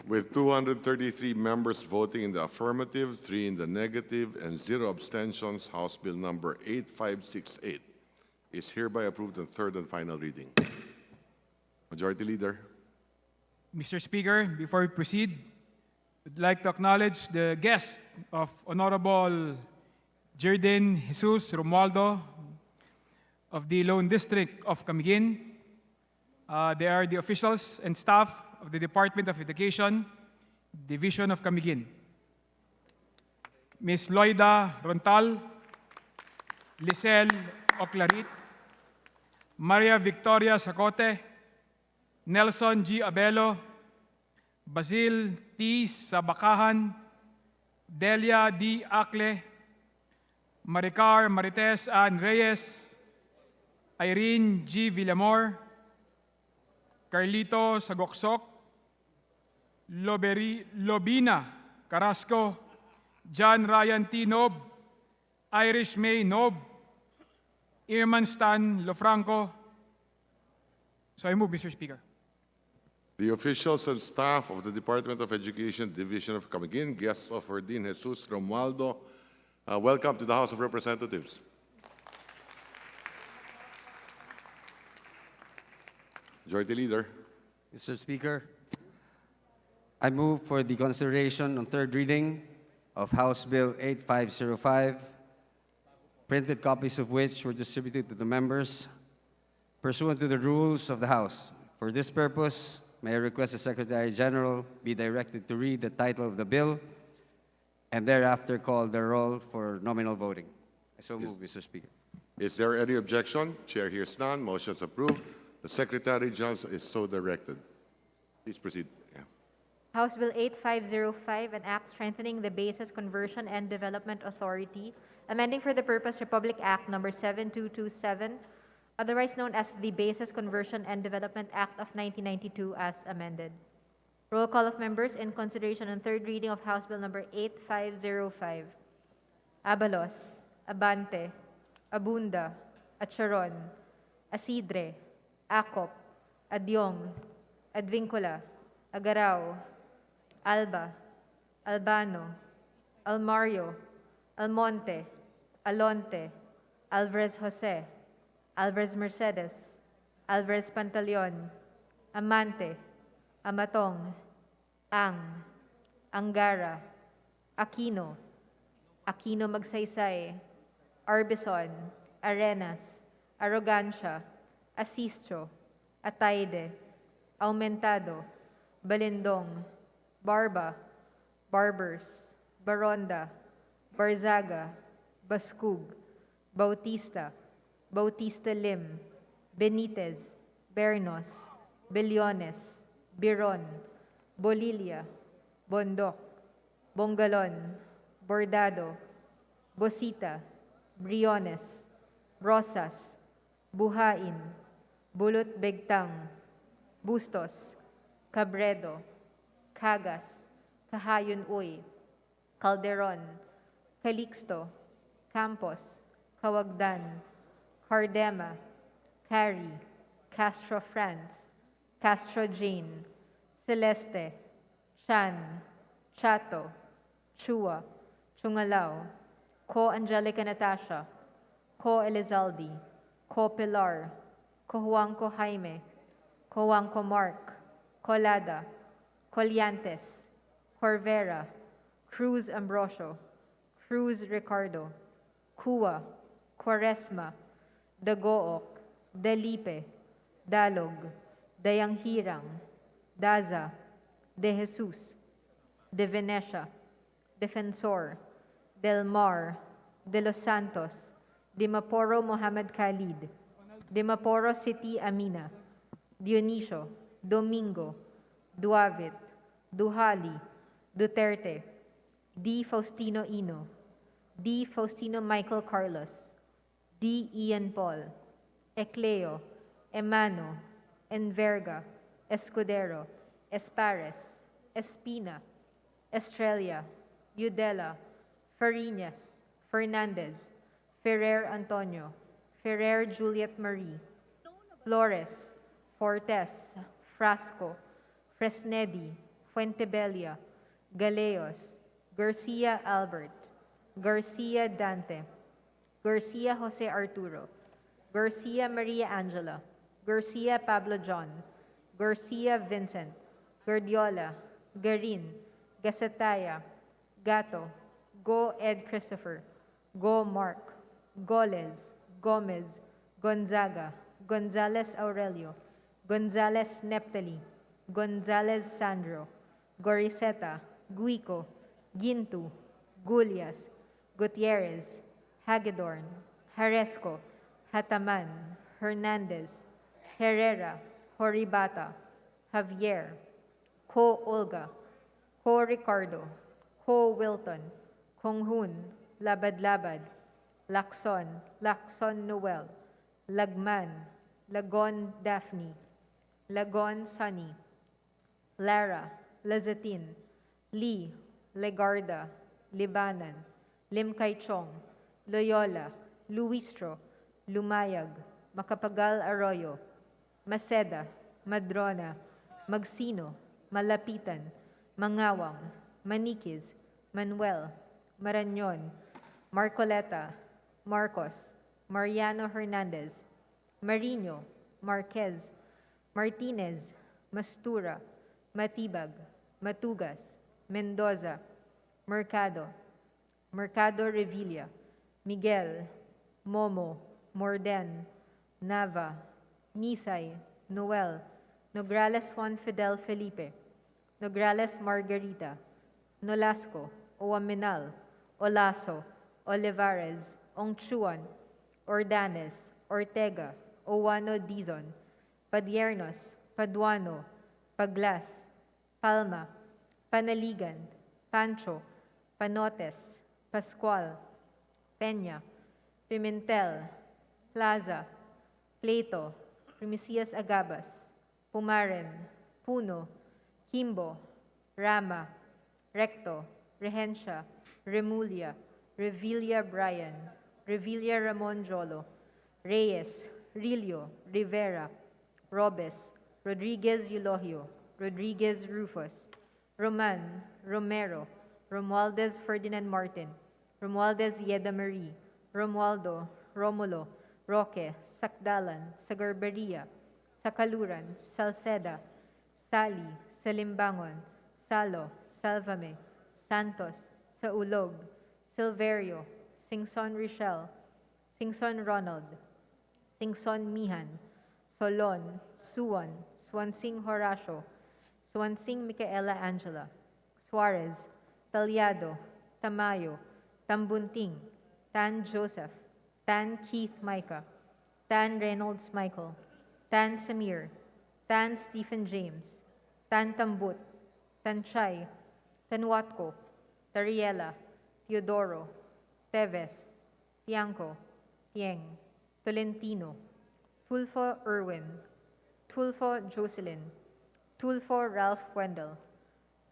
With 233 members voting in the affirmative, 3 in the negative, and 0 abstentions, House Bill number 8568 is hereby approved on third and final reading. Majority Leader. Mr. Speaker, before we proceed, I'd like to acknowledge the guest of Honorable Jerden Jesus Romualdo of the Lone District of Camiguin. They are the officials and staff of the Department of Education, Division of Camiguin. Ms. Loida Rontal, Lisel Oclarit, Maria Victoria Sacote, Nelson G. Abelo, Basil T. Sabakahan, Delia D. Acle, Maricar Marites Ann Reyes, Irene G. Villamor, Carlito Sagoksok, Lobina Carrasco, John Ryan T. Nob, Irish May Nob, Irman Stan Lofranco. So I move, Mr. Speaker. The officials and staff of the Department of Education, Division of Camiguin, guests of Ordin Jesus Romualdo, welcome to the House of Representatives. Majority Leader. Mr. Speaker, I move for the consideration on third reading of House Bill 8505, printed copies of which were distributed to the members pursuant to the rules of the House. For this purpose, may I request the Secretary General be directed to read the title of the bill and thereafter call the roll for nominal voting. I so move, Mr. Speaker. Is there any objection? Chair hears none. Motion is approved. The Secretary General is so directed. Please proceed. Yeah. House Bill 8505, an act strengthening the Bases Conversion and Development Authority, amending for the purpose Republic Act number 7227, otherwise known as the Bases Conversion and Development Act of 1992 as amended. Roll call of members in consideration on third reading of House Bill number 8505. Abalos, Abante, Abunda, Acharon, Asidre, Acop, Adyong, Advincula, Agarao, Alba, Albano, Almario, Almonte, Alonte, Alvarez Jose, Alvarez Mercedes, Alvarez Pantaleon, Amante, Amatong, Ang, Angara, Aquino, Aquino Magsaysay, Arbison, Arenas, Arrogancia, Asistro, Ataide, Aumentado, Balindong, Barba, Barbers, Baronda, Barzaga, Bascug, Bautista, Bautista Lim, Benitez, Bernos, Billones, Biron, Bolilia, Bondoc, Bongalon, Bordado, Bosita, Briones, Rosas, Buhain, Bulot Begtang, Bustos, Cabredo, Cagas, Kahayon Uy, Calderon, Calixto, Campos, Kawagdan, Cardema, Cary, Castro France, Castro Jane, Celeste, Chan, Chato, Chua, Chungalao, Co Angelica Natasha, Co Elizalde, Co Pilar, Co Juanco Jaime, Co Juanco Mark, Colada, Colliantes, Corvera, Cruz Ambrosio, Cruz Ricardo, Cua, Quaresma, Dagook, Delipe, Dalog, Dayanghirang, Daza, De Jesus, De Venecia, Defensor, Del Mar, De Los Santos, Dimaporo Mohammed Khalid, Dimaporo City Amina, Dionisio, Domingo, Duavit, Duhali, Duterte, D. Faustino Ino, D. Faustino Michael Carlos, D. Ian Paul, Ecleo, Emano, Enverga, Escudero, Espares, Espina, Estrella, Udela, Farinas, Fernandez, Ferrer Antonio, Ferrer Juliet Marie, Flores, Fortes, Frasco, Fresnedi, Fuentebella, Galeos, Garcia Albert, Garcia Dante, Garcia Jose Arturo, Garcia Maria Angela, Garcia Pablo John, Garcia Vincent, Guardiola, Garin, Gasataya, Gato, Go Ed Christopher, Go Mark, Goles, Gomez, Gonzaga, Gonzalez Aurelio, Gonzalez Neptali, Gonzalez Sandro, Goriseta, Guico, Gintu, Gulias, Gutierrez, Hagedorn, Haresco, Hataman, Hernandez, Herrera, Horibata, Javier, Co Olga, Co Ricardo, Co Wilton, Konghun, Labad-Labad, Lacson, Lacson Noel, Lagman, Lagon Daphne, Lagon Sunny, Lara, Lazatin, Lee, Legarda, Libanan, Lim Kai Chong, Loyola, Luistro, Lumayag, Macapagal Arroyo, Maceda, Madrona, Magsino, Malapitan, Mangawang, Maniquis, Manuel, Marañon, Marcoleta, Marcos, Mariano Hernandez, Marino, Marquez, Martinez, Mastura, Matibag, Matugas, Mendoza, Mercado, Mercado Revilla, Miguel, Momo, Morden, Nava, Nisay, Noel, Nograles Juan Fidel Felipe, Nograles Margarita, Nolasco, Oaminal, Olaso, Olivares, Ongchuan, Ordanes, Ortega, Owano Dizon, Padiernos, Paduano, Paglas, Palma, Panaligan, Pancho, Panotes, Pascual, Peña, Pimentel, Plaza, Plato, Primicias Agabas, Pumaren, Puno, Himbo, Rama, Recto, Regencia, Remulia, Revilla Brian, Revilla Ramon Jolo, Reyes, Rilio, Rivera, Robes, Rodriguez Eulogio, Rodriguez Rufus, Roman, Romero, Romualdez Ferdinand Martin, Romualdez Yeda Marie, Romualdo, Romulo, Roque, Sakdalan, Sagarbaria, Sakaluran, Salceda, Sali, Salimbangon, Salo, Salvame, Santos, Saulog, Silverio, Singson Richel, Singson Ronald, Singson Mihan, Solon, Suwan, Swansing Horacio, Swansing Micaela Angela, Suarez, Talyado, Tamayo, Tambunting, Tan Joseph, Tan Keith Micah, Tan Reynolds Michael, Tan Samir, Tan Stephen James, Tan Tambut, Tan Chay, Tanwatko, Tariela, Teodoro, Teves, Tiangco, Tieng, Tolentino, Tulfo Irwin, Tulfo Jocelyn, Tulfo Ralph Wendell,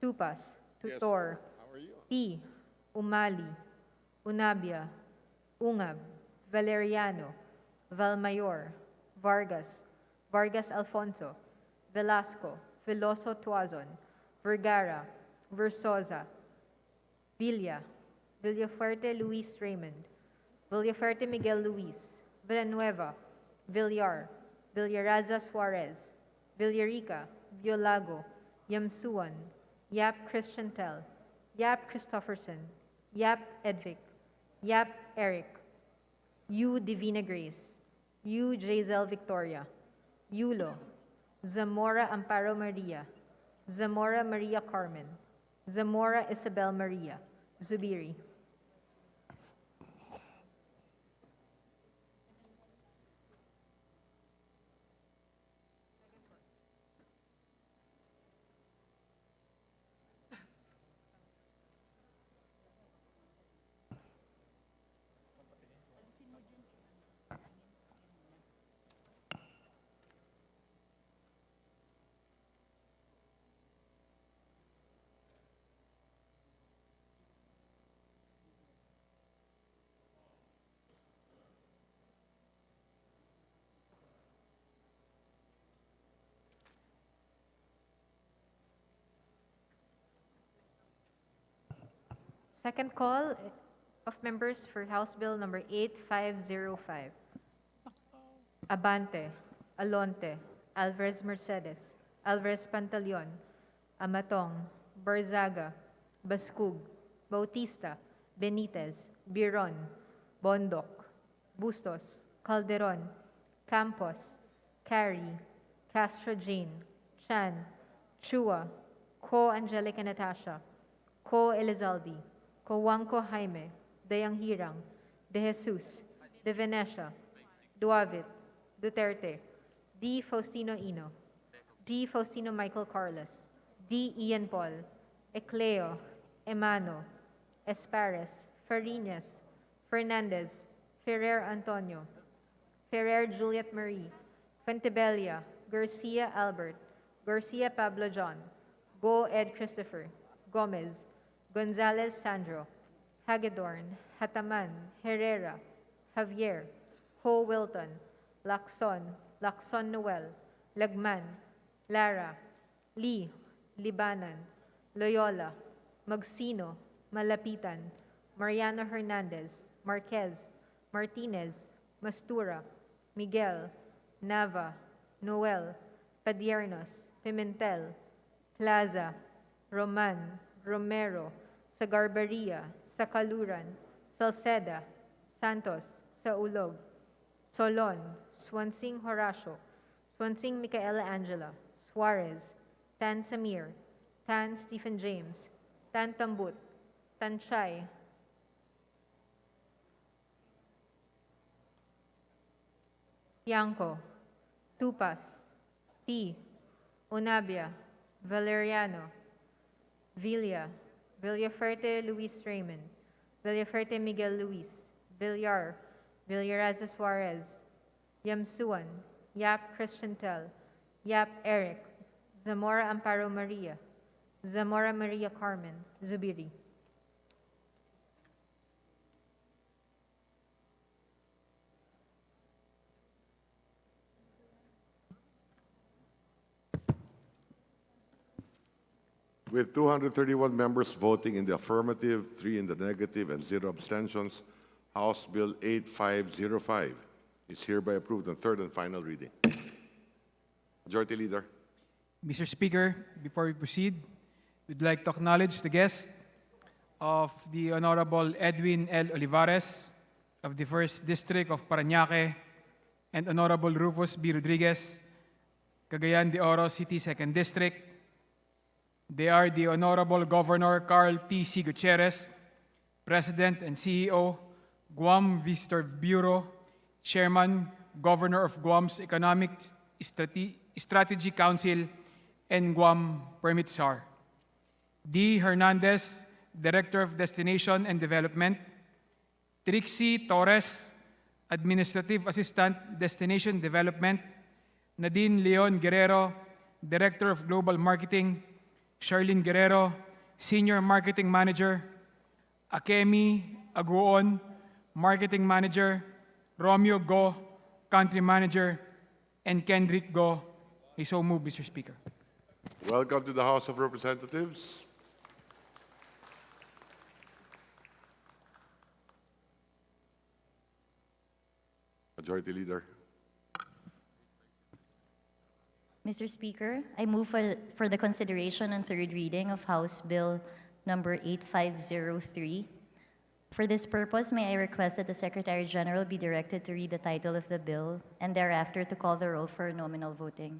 Tupas, Tutor, P. Umali, Unabia, Ungab, Valeriano, Valmayor, Vargas, Vargas Alfonso, Velasco, Veloso Tuazon, Vergara, Versosa, Villa, Villafuerte Luis Raymond, Villafuerte Miguel Luis, Villanueva, Villar, Villaraza Suarez, Villarica, Violago, Yamsuan, Yap Christian Tel, Yap Christopherson, Yap Edvic, Yap Eric, U Divina Grace, U Jazel Victoria, Yulo, Zamora Amparo Maria, Zamora Maria Carmen, Zamora Isabel Maria, Zubiri. Second call of members for House Bill number 8505. Abante, Alonte, Alvarez Mercedes, Alvarez Pantaleon, Amatong, Barzaga, Bascug, Bautista, Benitez, Biron, Bondoc, Bustos, Calderon, Campos, Carey, Castro Jane, Chan, Chua, Co Angelica Natasha, Co Elizalde, Cojuangco Jaime, Dayang Hirang, De Jesus, De Venecia, Duavit, Duterte, D. Faustino Ino, D. Faustino Michael Carlos, D. Ian Paul, Ecleo, Emano, Espares, Farinas, Fernandez, Ferrer Antonio, Ferrer Juliet Marie, Fuentebella, Garcia Albert, Garcia Pablo John, Go Ed Christopher, Gomez, Gonzalez Sandro, Hagedorn, Hataman, Herrera, Javier, Ho Wilton, Lacson, Lacson Noel, Lagman, Lara, Lee, Libanan, Loyola, Magsino, Malapitan, Mariano Hernandez, Marquez, Martinez, Mastura, Miguel, Nava, Noel, Padiernos, Pimentel, Plaza, Roman, Romero, Sagarbaria, Sakaluran, Salceda, Santos, Saulog, Solon, Swansing Horacio, Swansing Micaela Angela, Suarez, Tan Samir, Tan Stephen James, Tan Tambut, Tanchay, Yanko, Tupas, T, Onabia, Valeriano, Villa, Villafuerte Luis Raymond, Villafuerte Miguel Luis, Villar, Villaraza Suarez, Yamsuan, Yap Christian Tel, Yap Eric, Zamora Amparo Maria, Zamora Maria Carmen, Zubiri. With 231 members voting in the affirmative, 3 in the negative, and 0 abstentions, House Bill 8505 is hereby approved on third and final reading. Majority Leader. Mr. Speaker, before we proceed, we'd like to acknowledge the guest of the Honorable Edwin L. Olivares of the 1st District of Parañaque and Honorable Rufus B. Rodriguez, Cagayan de Oro City 2nd District. They are the Honorable Governor Carl T. C. Gutierrez, President and CEO, Guam Visitor Bureau, Chairman, Governor of Guam's Economic Strategy Council, and Guam Permit SAR. D. Hernandez, Director of Destination and Development, Trixie Torres, Administrative Assistant, Destination Development, Nadine Leon Guerrero, Director of Global Marketing, Charlene Guerrero, Senior Marketing Manager, Akemi Aguon, Marketing Manager, Romeo Go, Country Manager, and Kendrick Go. I so move, Mr. Speaker. Welcome to the House of Representatives. Majority Leader. Mr. Speaker, I move for the consideration and third reading of House Bill number 8503. For this purpose, may I request that the Secretary General be directed to read the title of the bill and thereafter to call the roll for nominal voting.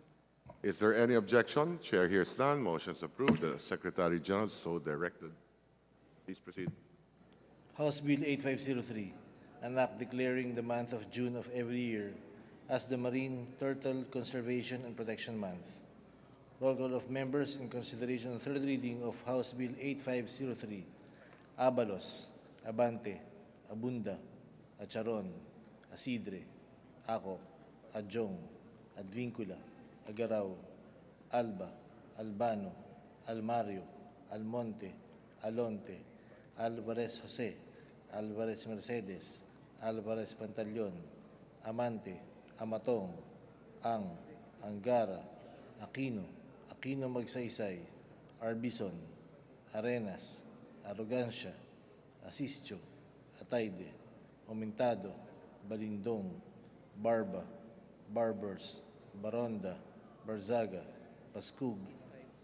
Is there any objection? Chair hears none. Motion is approved. The Secretary General is so directed. Please proceed. House Bill 8503, an act declaring the month of June of every year as the Marine Turtle Conservation and Protection Month. Roll call of members in consideration of third reading of House Bill 8503. Abalos, Abante, Abunda, Acharon, Asidre, Acop, Adjong, Advincula, Agaraw, Alba, Albano, Almario, Almonte, Alonte, Alvarez Jose, Alvarez Mercedes, Alvarez Pantaleon, Amante, Amatong, Angara, Aquino, Aquino Magsaysay, Arbison, Arenas, Arrogancia, Asisio, Atayde, Aumentado, Balindong, Barba, Barbers, Baronda, Barzaga, Pascug,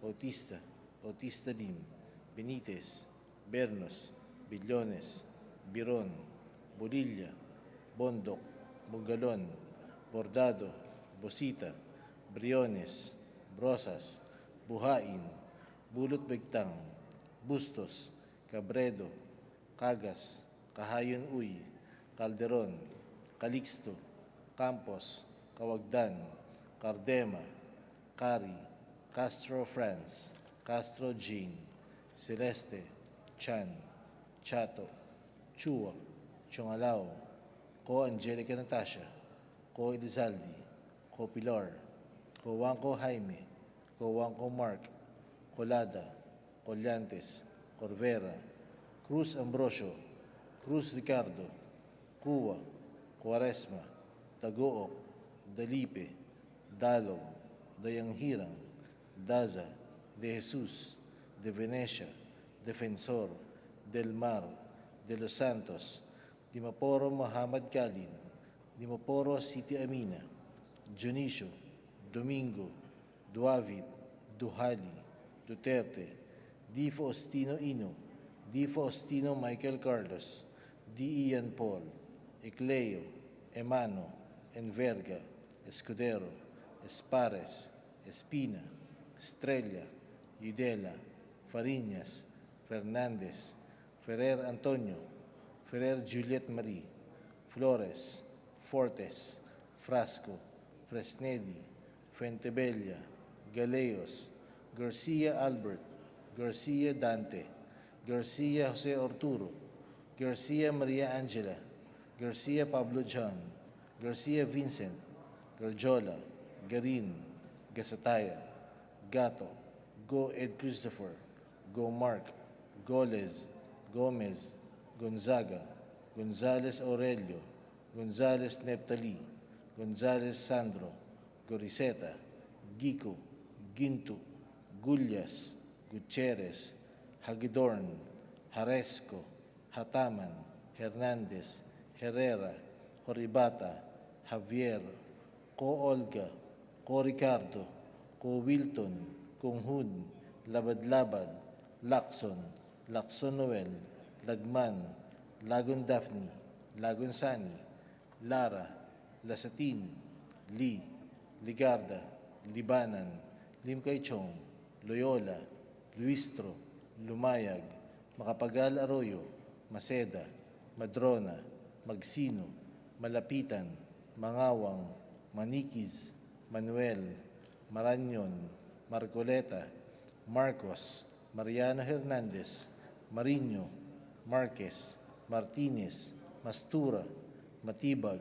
Bautista, Bautista Lim, Benitez, Bernos, Billones, Biron, Bolilla, Bondok, Bugalon, Bordado, Bosita, Briones, Brosas, Buhain, Bulot Begtang, Bustos, Cabredo, Cagas, Kahayon Uy, Calderon, Calixto, Campos, Kawagdan, Cardema, Cari, Castro France, Castro Jean, Celeste, Chan, Chato, Chua, Chongalao, Ko Angelica Natasha, Ko Elizalde, Ko Pilar, Ko Wangko Jaime, Ko Wangko Mark, Colada, Collantes, Corvera, Cruz Ambrosio, Cruz Ricardo, Cuba, Cuaresma, Tagook, Dalipe, Dalog, Dayanghirang, Daza, De Jesus, De Venecia, Defensor, Del Mar, De Los Santos, Dimaporo Muhammad Kalin, Dimaporo City Amina, Dionisio, Domingo, Duavit, Duhali, Duterte, Di Faustino Ino, Di Faustino Michael Carlos, Di Ian Paul, Ecleo, Emano, Enverga, Escudero, Espares, Espina, Estrella, Yudela, Fariñas, Fernandez, Ferrer Antonio, Ferrer Juliet Marie, Flores, Fortes, Frasco, Fresnedi, Fuentebella, Galeos, Garcia Albert, Garcia Dante, Garcia Jose Arturo, Garcia Maria Angela, Garcia Pablo John, Garcia Vincent, Garjola, Garin, Gasataya, Gato, Go Ed Christopher, Go Mark, Goles, Gomez, Gonzaga, Gonzales Aurelio, Gonzales Neptali, Gonzales Sandro, Goriseta, Gico, Gintu, Gullias, Gutierrez, Hagidorn, Haresco, Hataman, Hernandez, Herrera, Horibata, Javier, Ko Olga, Ko Ricardo, Ko Wilton, Konghun, Labad-Labad, Lacson, Lacson Noel, Lagman, Lagon Daphne, Lagon Sani, Lara, Lasatin, Lee, Ligarda, Libanan, Limkaychong, Loyola, Luistro, Lumayag, Makapagal Arroyo, Maceda, Madrona, Magsino, Malapitan, Mangawang, Manikiz, Manuel, Maranyon, Marcoleta, Marcos, Mariano Hernandez, Marino, Marquez, Martinez, Mastura, Matibag,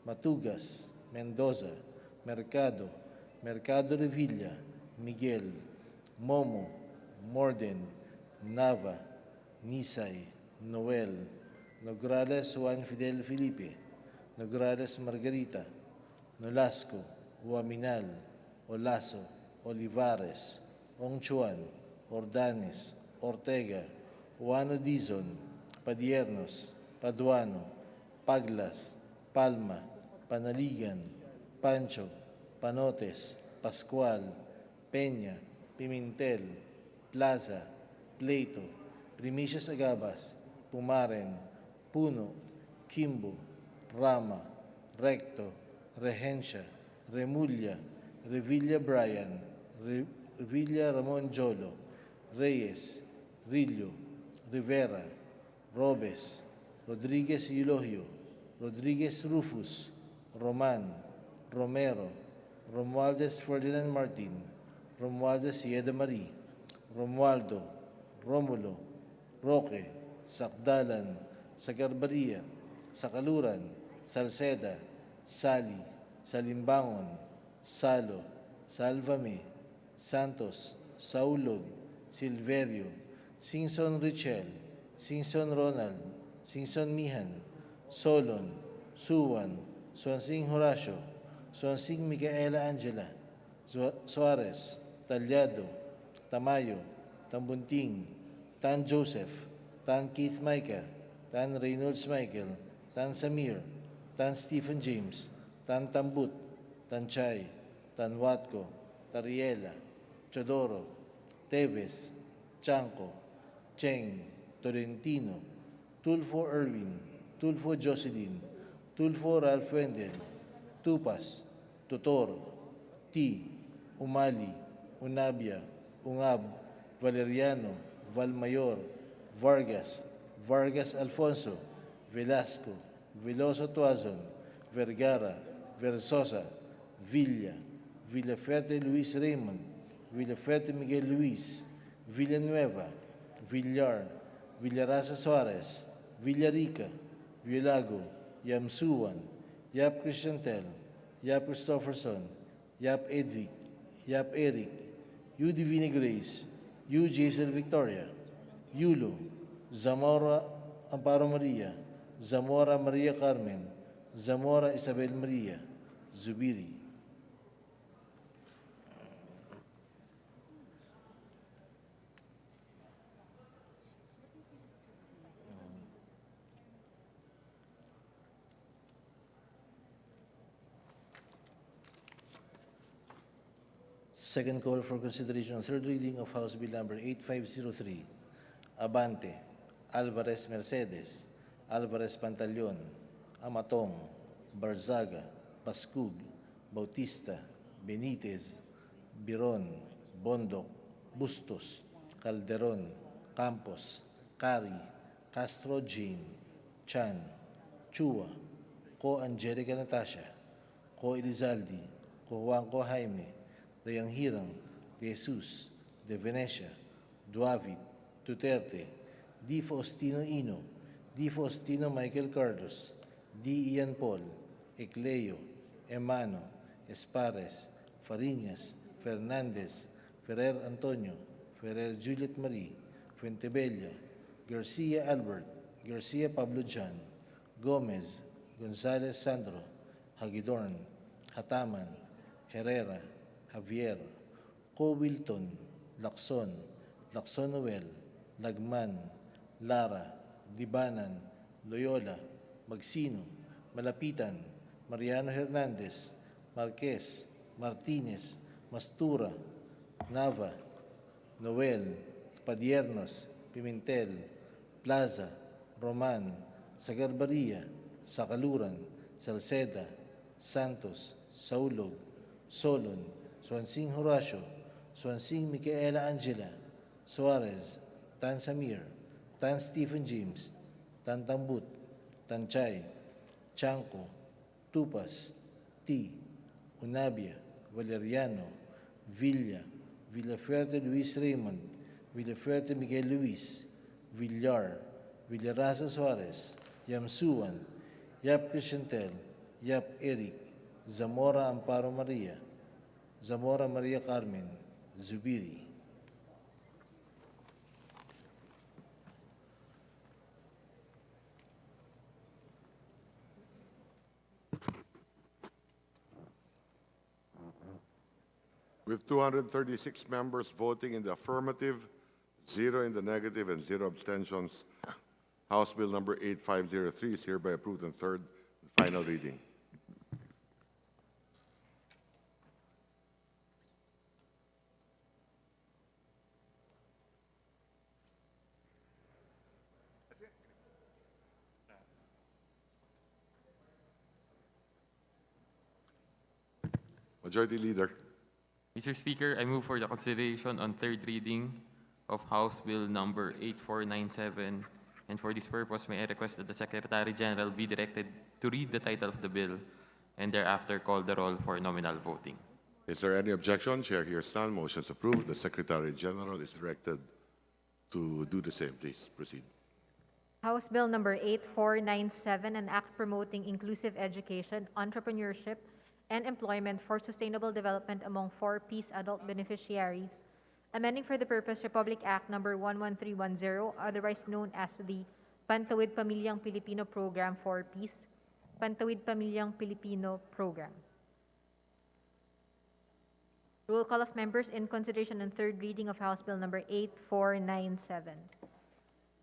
Matugas, Mendoza, Mercado, Mercado Revilla, Miguel, Momo, Morden, Nava, Nisay, Noel, Nograles Juan Fidel Felipe, Nograles Margarita, Nolasco, Huaminal, Olaso, Olivares, Ongchuan, Ordanes, Ortega, Juano Dizon, Padiernos, Paduano, Paglas, Palma, Panaligan, Pancho, Panotes, Pascual, Peña, Pimentel, Plaza, Pleito, Primicias Agabas, Pumaren, Puno, Kimbo, Rama, Recto, Regencia, Remulla, Revilla Brian, Revilla Ramon Jolo, Reyes, Rillo, Rivera, Robes, Rodriguez Eulogio, Rodriguez Rufus, Roman, Romero, Romualdez Ferdinand Martin, Romualdez Sieda Marie, Romualdo, Romulo, Roque, Sakdalan, Sagarbaria, Sakaluran, Salceda, Sali, Salimbangon, Salo, Salvame, Santos, Saulog, Silverio, Singson Richel, Singson Ronald, Singson Mihan, Solon, Suwan, Swansing Horacio, Swansing Micaela Angela, Suarez, Talyado, Tamayo, Tambunting, Tan Joseph, Tan Keith Micah, Tan Reynolds Michael, Tan Samir, Tan Stephen James, Tan Tambut, Tan Chay, Tan Watco, Tariela, Chodoro, Teves, Chanco, Cheng, Tolentino, Tulfo Erwin, Tulfo Jocelyn, Tulfo Ralph Wendel, Tupas, Tutor, T, Umali, Unabia, Ungab, Valeriano, Valmayor, Vargas, Vargas Alfonso, Velasco, Veloso Tuazon, Vergara, Versosa, Villa, Villaferte Luis Raymond, Villaferte Miguel Luis, Villanueva, Villar, Villarasa Suarez, Villarica, Villago, Yamsuan, Yap Christiantel, Yap Christopherson, Yap Edvic, Yap Eric, U Divine Grace, U Jaisel Victoria, Yulo, Zamora Amparo Maria, Zamora Maria Carmen, Zamora Isabel Maria, Zubiri. Second call for consideration on third reading of House Bill number 8503. Abante, Alvarez Mercedes, Alvarez Pantaleon, Amatong, Barzaga, Pascug, Bautista, Benitez, Biron, Bondok, Bustos, Calderon, Campos, Cari, Castro Jean, Chan, Chua, Ko Angelica Natasha, Ko Elizalde, Ko Juanco Jaime, De Yanghirang, De Jesus, De Venecia, Duavit, Duterte, Di Faustino Ino, Di Faustino Michael Carlos, Di Ian Paul, Ecleo, Emano, Espares, Fariñas, Fernandez, Ferrer Antonio, Ferrer Juliet Marie, Fuentebella, Garcia Albert, Garcia Pablo John, Gomez, Gonzalez Sandro, Hagidorn, Hataman, Herrera, Javier, Co Wilton, Lacson, Lacson Noel, Lagman, Lara, Dibanan, Loyola, Magsino, Malapitan, Mariano Hernandez, Marquez, Martinez, Mastura, Nava, Noel, Padiernos, Pimentel, Plaza, Roman, Sagarbaria, Sakaluran, Salceda, Santos, Saulog, Solon, Swansing Horacio, Swansing Micaela Angela, Suarez, Tan Samir, Tan Stephen James, Tan Tambut, Tan Chay, Chanco, Tupas, T, Unabia, Valeriano, Villa, Villafuerte Luis Raymond, Villafuerte Miguel Luis, Villar, Villarasa Suarez, Yamsuan, Yap Christiantel, Yap Eric, Zamora Amparo Maria, Zamora Maria Carmen, Zubiri. With 236 members voting in the affirmative, 0 in the negative, and 0 abstentions, House Bill number 8503 is hereby approved on third and final reading. Majority Leader. Mr. Speaker, I move for the consideration on third reading of House Bill number 8497. And for this purpose, may I request that the Secretary General be directed to read the title of the bill and thereafter call the roll for nominal voting. Is there any objection? Chair hears none. Motion is approved. The Secretary General is directed to do the same. Please proceed. House Bill number 8497, an act promoting inclusive education, entrepreneurship, and employment for sustainable development among 4Ps adult beneficiaries, amending for the purpose Republic Act number 11310, otherwise known as the Pantawid Pamilyang Pilipino Program 4Ps, Pantawid Pamilyang Pilipino Program. Roll call of members in consideration and third reading of House Bill number 8497.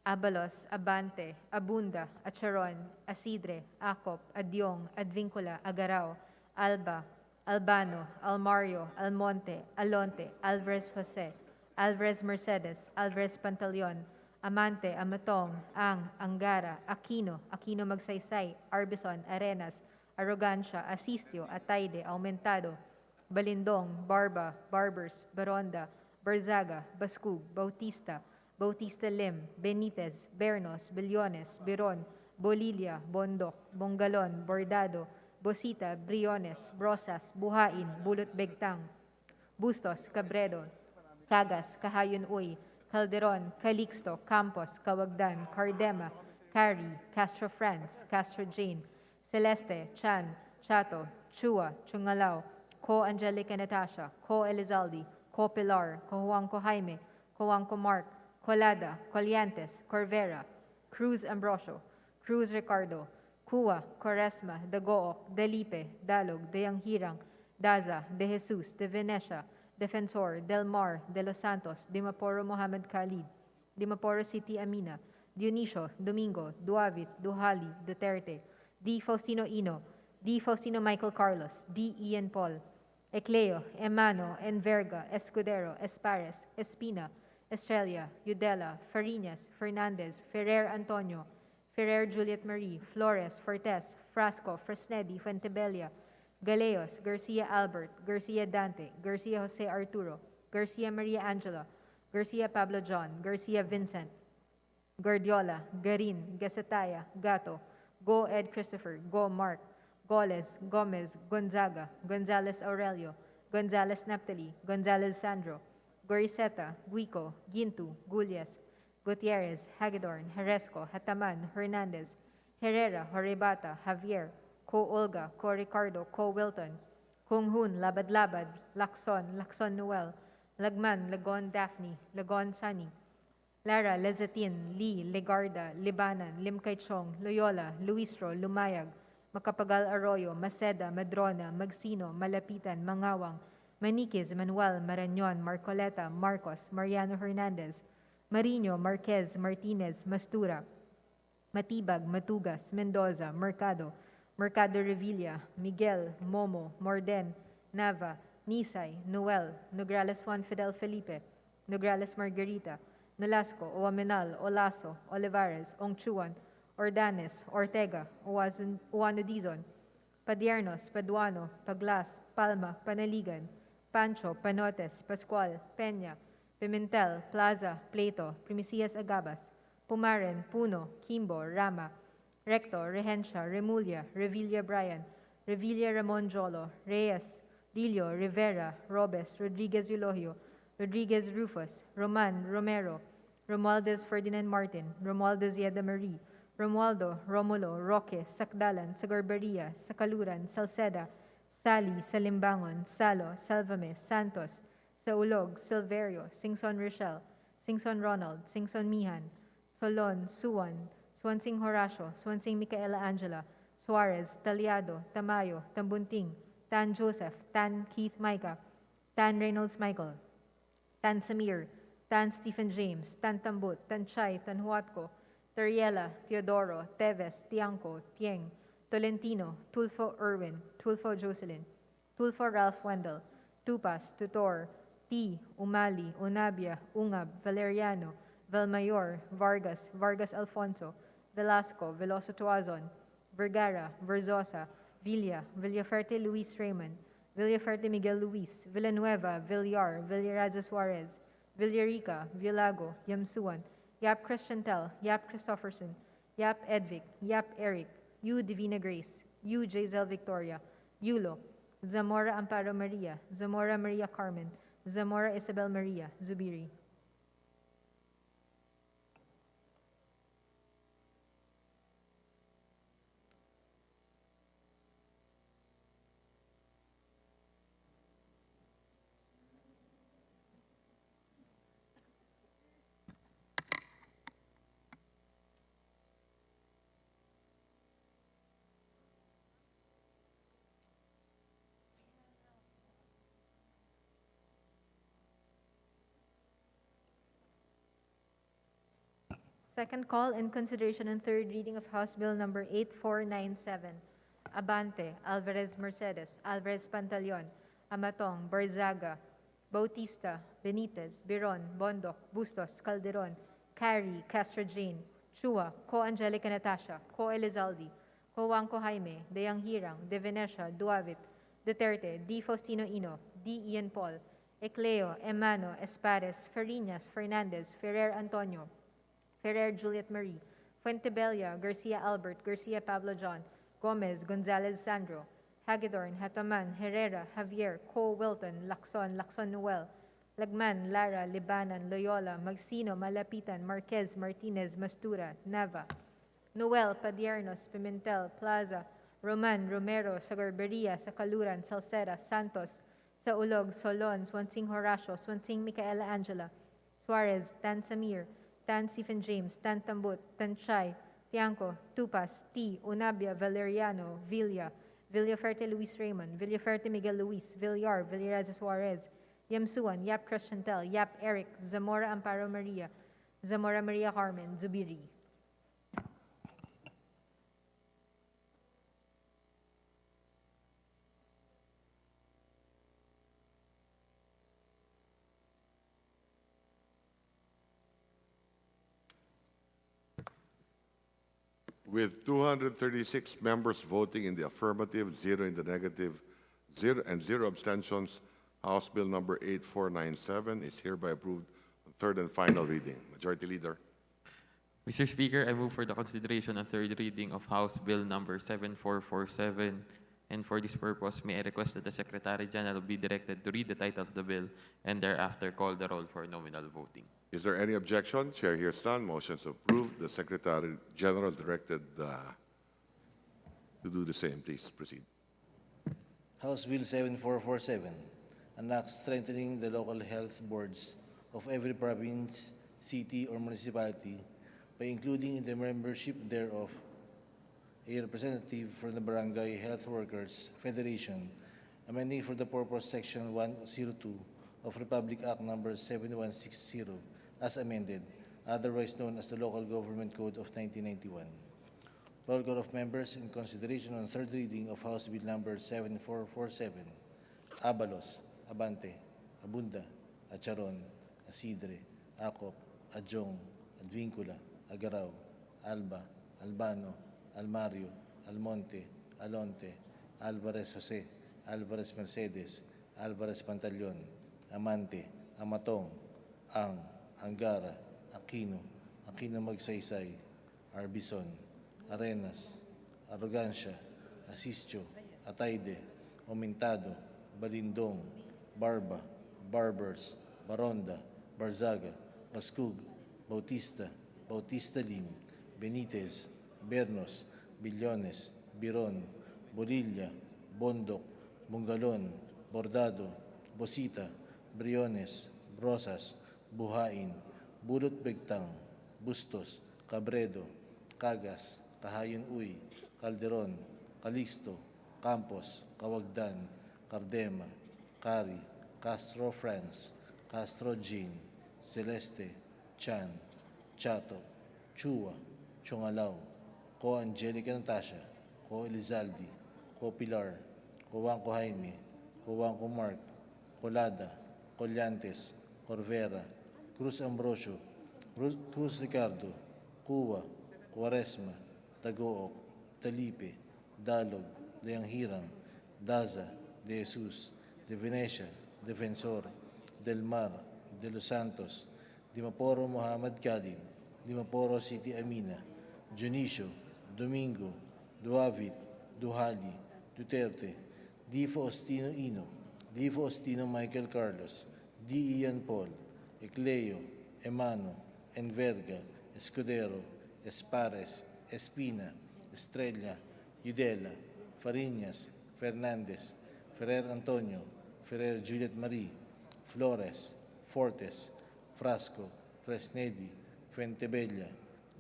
Abalos, Abante, Abunda, Acharon, Asidre, Acop, Adyong, Advincula, Agarao, Alba, Albano, Almario, Almonte, Alonte, Alvarez Jose, Alvarez Mercedes, Alvarez Pantaleon, Amante, Amatong, Ang, Angara, Aquino, Aquino Magsaysay, Arbison, Arenas, Arrogancia, Asistio, Atayde, Aumentado, Balindong, Barba, Barbers, Baronda, Barzaga, Bascug, Bautista, Bautista Lim, Benitez, Bernos, Billones, Biron, Bolilia, Bondok, Bongalon, Bordado, Bosita, Briones, Brosas, Buhain, Bulot Begtang, Bustos, Cabredo, Cagas, Kahayon Uy, Calderon, Calixto, Campos, Cawagdan, Cardema, Cari, Castro Franz, Castro Jane, Celeste, Chan, Chato, Chua, Chungalao, Co Angelica Natasha, Co Elizalde, Co Pilar, Co Juanco Jaime, Co Juanco Mark, Colada, Coliantes, Corvera, Cruz Ambrosio, Cruz Ricardo, Cua, Quaresma, Dagook, Dalipe, Dalog, Deyanghirang, Daza, De Jesus, De Venecia, Defensor, Del Mar, De Los Santos, Dimaporo Mohammed Khalid, Dimaporo City Amina, Dionisio, Domingo, Duavit, Duhali, Duterte, D. Faustino Ino, D. Faustino Michael Carlos, D. Ian Paul, Ecleo, Emano, Enverga, Escudero, Espares, Espina, Estrella, Udela, Farinas, Fernandez, Ferrer Antonio, Ferrer Juliet Marie, Flores, Fortes, Frasco, Fresnedi, Fuentebella, Galeos, Garcia Albert, Garcia Dante, Garcia Jose Arturo, Garcia Maria Angela, Garcia Pablo John, Garcia Vincent, Guardiola, Garin, Gasataya, Gato, Go Ed Christopher, Go Mark, Goles, Gomez, Gonzaga, Gonzalez Aurelio, Gonzalez Naphtali, Gonzalez Sandro, Goriseta, Guico, Gintu, Gullias, Gutierrez, Hagedorn, Heresco, Hataman, Hernandez, Herrera, Horebata, Javier, Co Olga, Co Ricardo, Co Wilton, Kung Hun, Labad Labad, Lacson, Lacson Noel, Lagman, Lagon Daphne, Lagon Sunny, Lara, Lezatin, Lee, Legarda, Libanan, Limkaichong, Loyola, Luistro, Lumayag, Macapagal Arroyo, Maceda, Madrona, Magsino, Malapitan, Mangawang, Maniquez, Manuel, Marañon, Marcoleta, Marcos, Mariano Hernandez, Marino, Marquez, Martinez, Mastura, Matibag, Matugas, Mendoza, Mercado, Mercado Revilla, Miguel, Momo, Morden, Nava, Nisay, Noel, Nograles Juan Fidel Felipe, Nograles Margarita, Nolasco, Oamenal, Olaso, Olivares, Ongchuan, Ordanes, Ortega, Uanodizon, Padiernos, Paduano, Paglas, Palma, Panaligan, Pancho, Panotes, Pascual, Peña, Pimentel, Plaza, Plato, Primicias Agabas, Pumaren, Puno, Kimbo, Rama, Recto, Regencia, Remulla, Revilla Brian, Revilla Ramon Jolo, Reyes, Rillo, Rivera, Robes, Rodriguez Eulogio, Rodriguez Rufus, Roman, Romero, Romualdez Ferdinand Martin, Romualdez Yeda Marie, Romualdo, Romulo, Roque, Sakdalan, Sagarbaria, Sakaluran, Salceda, Sally, Salimbangon, Salo, Salvame, Santos, Saulog, Silverio, Singson Rochelle, Singson Ronald, Singson Mihan, Solon, Suwan, Swansing Horacio, Swansing Micaela Angela, Suarez, Taliado, Tamayo, Tambunting, Tan Joseph, Tan Keith Micah, Tan Reynolds Michael, Tan Samir, Tan Stephen James, Tan Tambut, Tan Chay, Tan Huatco, Teriela, Teodoro, Teves, Tiangco, Tieng, Tolentino, Tulfo Irwin, Tulfo Jocelyn, Tulfo Ralph Wendell, Tupas, Tutor, T, Umali, Unabia, Ungab, Valeriano, Valmayor, Vargas, Vargas Alfonso, Velasco, Veloso Tuazon, Vergara, Verzosa, Villa, Villaferte Luis Raymond, Villaferte Miguel Luis, Villanueva, Villar, Villaraza Suarez, Villarica, Villago, Yamsuan, Yap Christiantel, Yap Christopherson, Yap Edvic, Yap Eric, U Divina Grace, U Jazel Victoria, Yulo, Zamora Amparo Maria, Zamora Maria Carmen, Zamora Isabel Maria, Zubiri. Second call in consideration and third reading of House Bill number 8497. Abante, Alvarez Mercedes, Alvarez Pantaleon, Amatong, Barzaga, Bautista, Benitez, Biron, Bondoc, Bustos, Calderon, Carey, Castro Jane, Chua, Co Angelica Natasha, Co Elizalde, Co Wangco Jaime, Deyang Hirang, De Venecia, Duavit, Duterte, D. Faustino Ino, D. Ian Paul, Ecleo, Emano, Espares, Farinas, Fernandez, Ferrer Antonio, Ferrer Juliet Marie, Fuentebella, Garcia Albert, Garcia Pablo John, Gomez, Gonzalez Sandro, Hagedorn, Hataman, Herrera, Javier, Cole Wilton, Lacson, Lacson Noel, Lagman, Lara, Libanan, Loyola, Magsino, Malapitan, Marquez, Martinez, Mastura, Nava, Noel, Padiernos, Pimentel, Plaza, Roman, Romero, Sagarberia, Sacaluran, Salceda, Santos, Saulog, Solon, Swansing Horacio, Swansing Micaela Angela, Suarez, Tan Samir, Tan Stephen James, Tan Tambut, Tan Chay, Tiangco, Tupas, T. Unabia, Valeriano, Villa, Villaferte Luis Raymond, Villaferte Miguel Luis, Villar, Villaraza Suarez, Yamsuan, Yap Christiantel, Yap Eric, Zamora Amparo Maria, Zamora Maria Carmen, Zubiri. With 236 members voting in the affirmative, 0 in the negative, 0 abstentions, House Bill number 8497 is hereby approved on third and final reading. Majority Leader. Mr. Speaker, I move for the consideration and third reading of House Bill number 7447, and for this purpose, may I request that the Secretary General be directed to read the title of the bill and thereafter call the roll for nominal voting. Is there any objection? Chair hears none. Motion's approved. The Secretary General is directed to do the same. Please proceed. House Bill 7447, an act strengthening the local health boards of every province, city, or municipality by including in the membership thereof a representative from the Barangay Health Workers Federation, amending for the purpose Section 102 of Republic Act Number 7160 as amended, otherwise known as the Local Government Code of 1991. Roll call of members in consideration on third reading of House Bill number 7447. Abalos, Abante, Abunda, Acharon, Asidre, Acop, Adjong, Advincula, Agaraw, Alba, Albano, Almario, Almonte, Alonte, Alvarez Jose, Alvarez Mercedes, Alvarez Pantaleon, Amante, Amatong, Ang, Angara, Aquino, Aquino Magsaysay, Arbison, Arenas, Arrogancia, Asistio, Atayde, Omentado, Balindong, Barba, Barbers, Baronda, Barzaga, Bascug, Bautista, Bautista Lim, Benitez, Bernos, Billones, Biron, Borilla, Bondoc, Bungalon, Bordado, Bosita, Briones, Brosas, Buhain, Bulot Begtang, Bustos, Cabredo, Cagas, Kahayon Uy, Calderon, Calixto, Campos, Kawagdan, Cardema, Cari, Castro France, Castro Jean, Celeste, Chan, Chato, Chua, Chongalaw, Ko Angelica Natasha, Ko Elizalde, Ko Pilar, Ko Wangco Jaime, Ko Wangco Mark, Colada, Collantes, Corvera, Cruz Ambrosio, Cruz Ricardo, Cuba, Quaresma, Tagook, Talipe, Dalog, Dayanghirang, Daza, De Jesus, De Venecia, Defensor, Del Mar, De Los Santos, Dimaporo Muhammad Khalid, Dimaporo City Amina, Dionisio, Domingo, Duavit, Duhali, Duterte, D. Faustino Ino, D. Faustino Michael Carlos, D. Ian Paul, Ecleo, Emano, Enverga, Escudero, Espares, Espina, Estrella, Yudela, Fariñas, Fernandez, Ferrer Antonio, Ferrer Juliet Marie, Flores, Fortes, Frasco, Fresnedi, Fuentebella,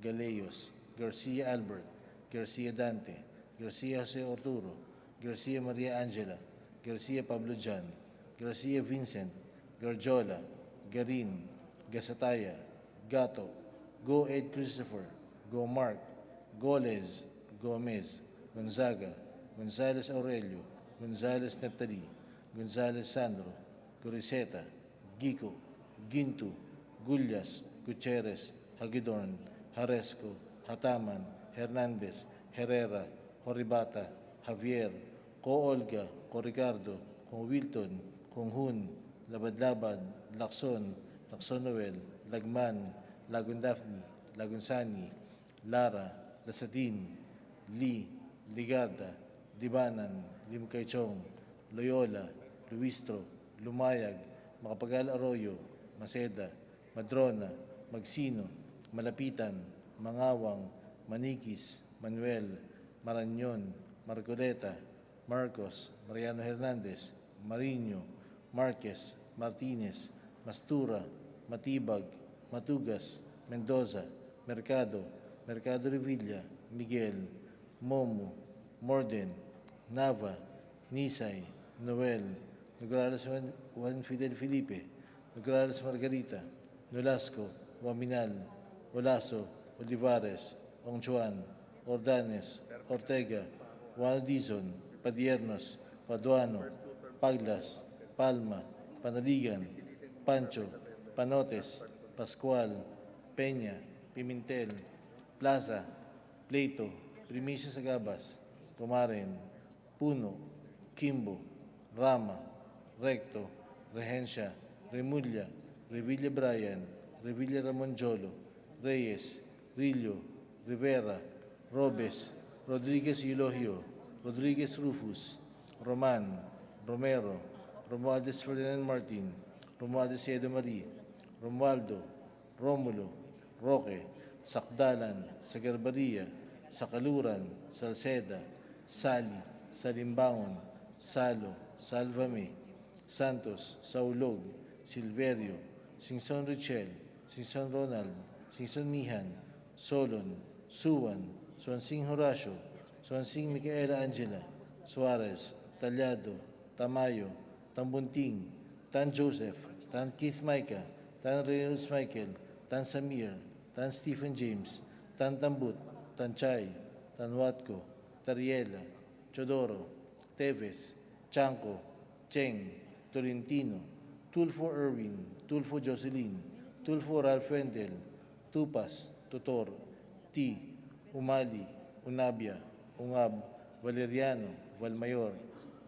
Galeos, Garcia Albert, Garcia Dante, Garcia Jose Arturo, Garcia Maria Angela, Garcia Pablo Jan, Garcia Vincent, Garjola, Garin, Gasataya, Gato, Go Ed Christopher, Go Mark, Goles, Gomez, Gonzaga, Gonzales Aurelio, Gonzales Neptali, Gonzales Sandro, Coriseta, Gico, Gintu, Gullas, Gutierrez, Hagidorn, Haresco, Hataman, Hernandez, Herrera, Horibata, Javier, Ko Olga, Ko Ricardo, Ko Wilton, Kong Hun, Labad-Labad, Lacson, Lacson Noel, Lagman, Lagun Daphne, Lagun Sani, Lara, Lasatin, Lee, Ligarda, Dibanan, Limkaychong, Loyola, Luistro, Lumayag, Makapagal Arroyo, Maceda, Madrona, Magsino, Malapitan, Mangawang, Manikis, Manuel, Maranyon, Marcoleta, Marcos, Mariano Hernandez, Marino, Marquez, Martinez, Mastura, Matibag, Matugas, Mendoza, Mercado, Mercado Revilla, Miguel, Momo, Morden, Nava, Nisay, Noel, Nograles Juan Fidel Felipe, Nograles Margarita, Nolasco, Waminal, Olaso, Olivares, Ongchuan, Ordanes, Ortega, Juan Dizon, Padiernos, Paduano, Paglas, Palma, Panaligan, Pancho, Panotes, Pascual, Peña, Pimentel, Plaza, Pleito, Primicia Sagabas, Comaren, Puno, Kimbo, Rama, Recto, Regencia, Remulla, Revilla Brian, Revilla Ramonjolo, Reyes, Rillo, Rivera, Robes, Rodriguez Eulogio, Rodriguez Rufus, Roman, Romero, Romualdez Ferdinand Martin, Romualdez Edo Marie, Romualdo, Romulo, Roque, Sakdalan, Sagarbaria, Sakaluran, Salceda, Sali, Salimbangon, Salo, Salvame, Santos, Saulog, Silverio, Singson Richel, Singson Ronald, Singson Mihan, Solon, Suwan, Swansing Horacio, Swansing Micaela Angela, Suarez, Talyado, Tamayo, Tambunting, Tan Joseph, Tan Keith Micah, Tan Reynolds Michael, Tan Samir, Tan Stephen James, Tan Tambut, Tan Chay, Tan Watco, Tariela, Chodoro, Teves, Chanco, Cheng, Tolentino, Tulfo Erwin, Tulfo Jocelyn, Tulfo Ralph Wendel, Tupas, Tutor, T, Umali, Unabia, Ungab, Valeriano, Valmayor,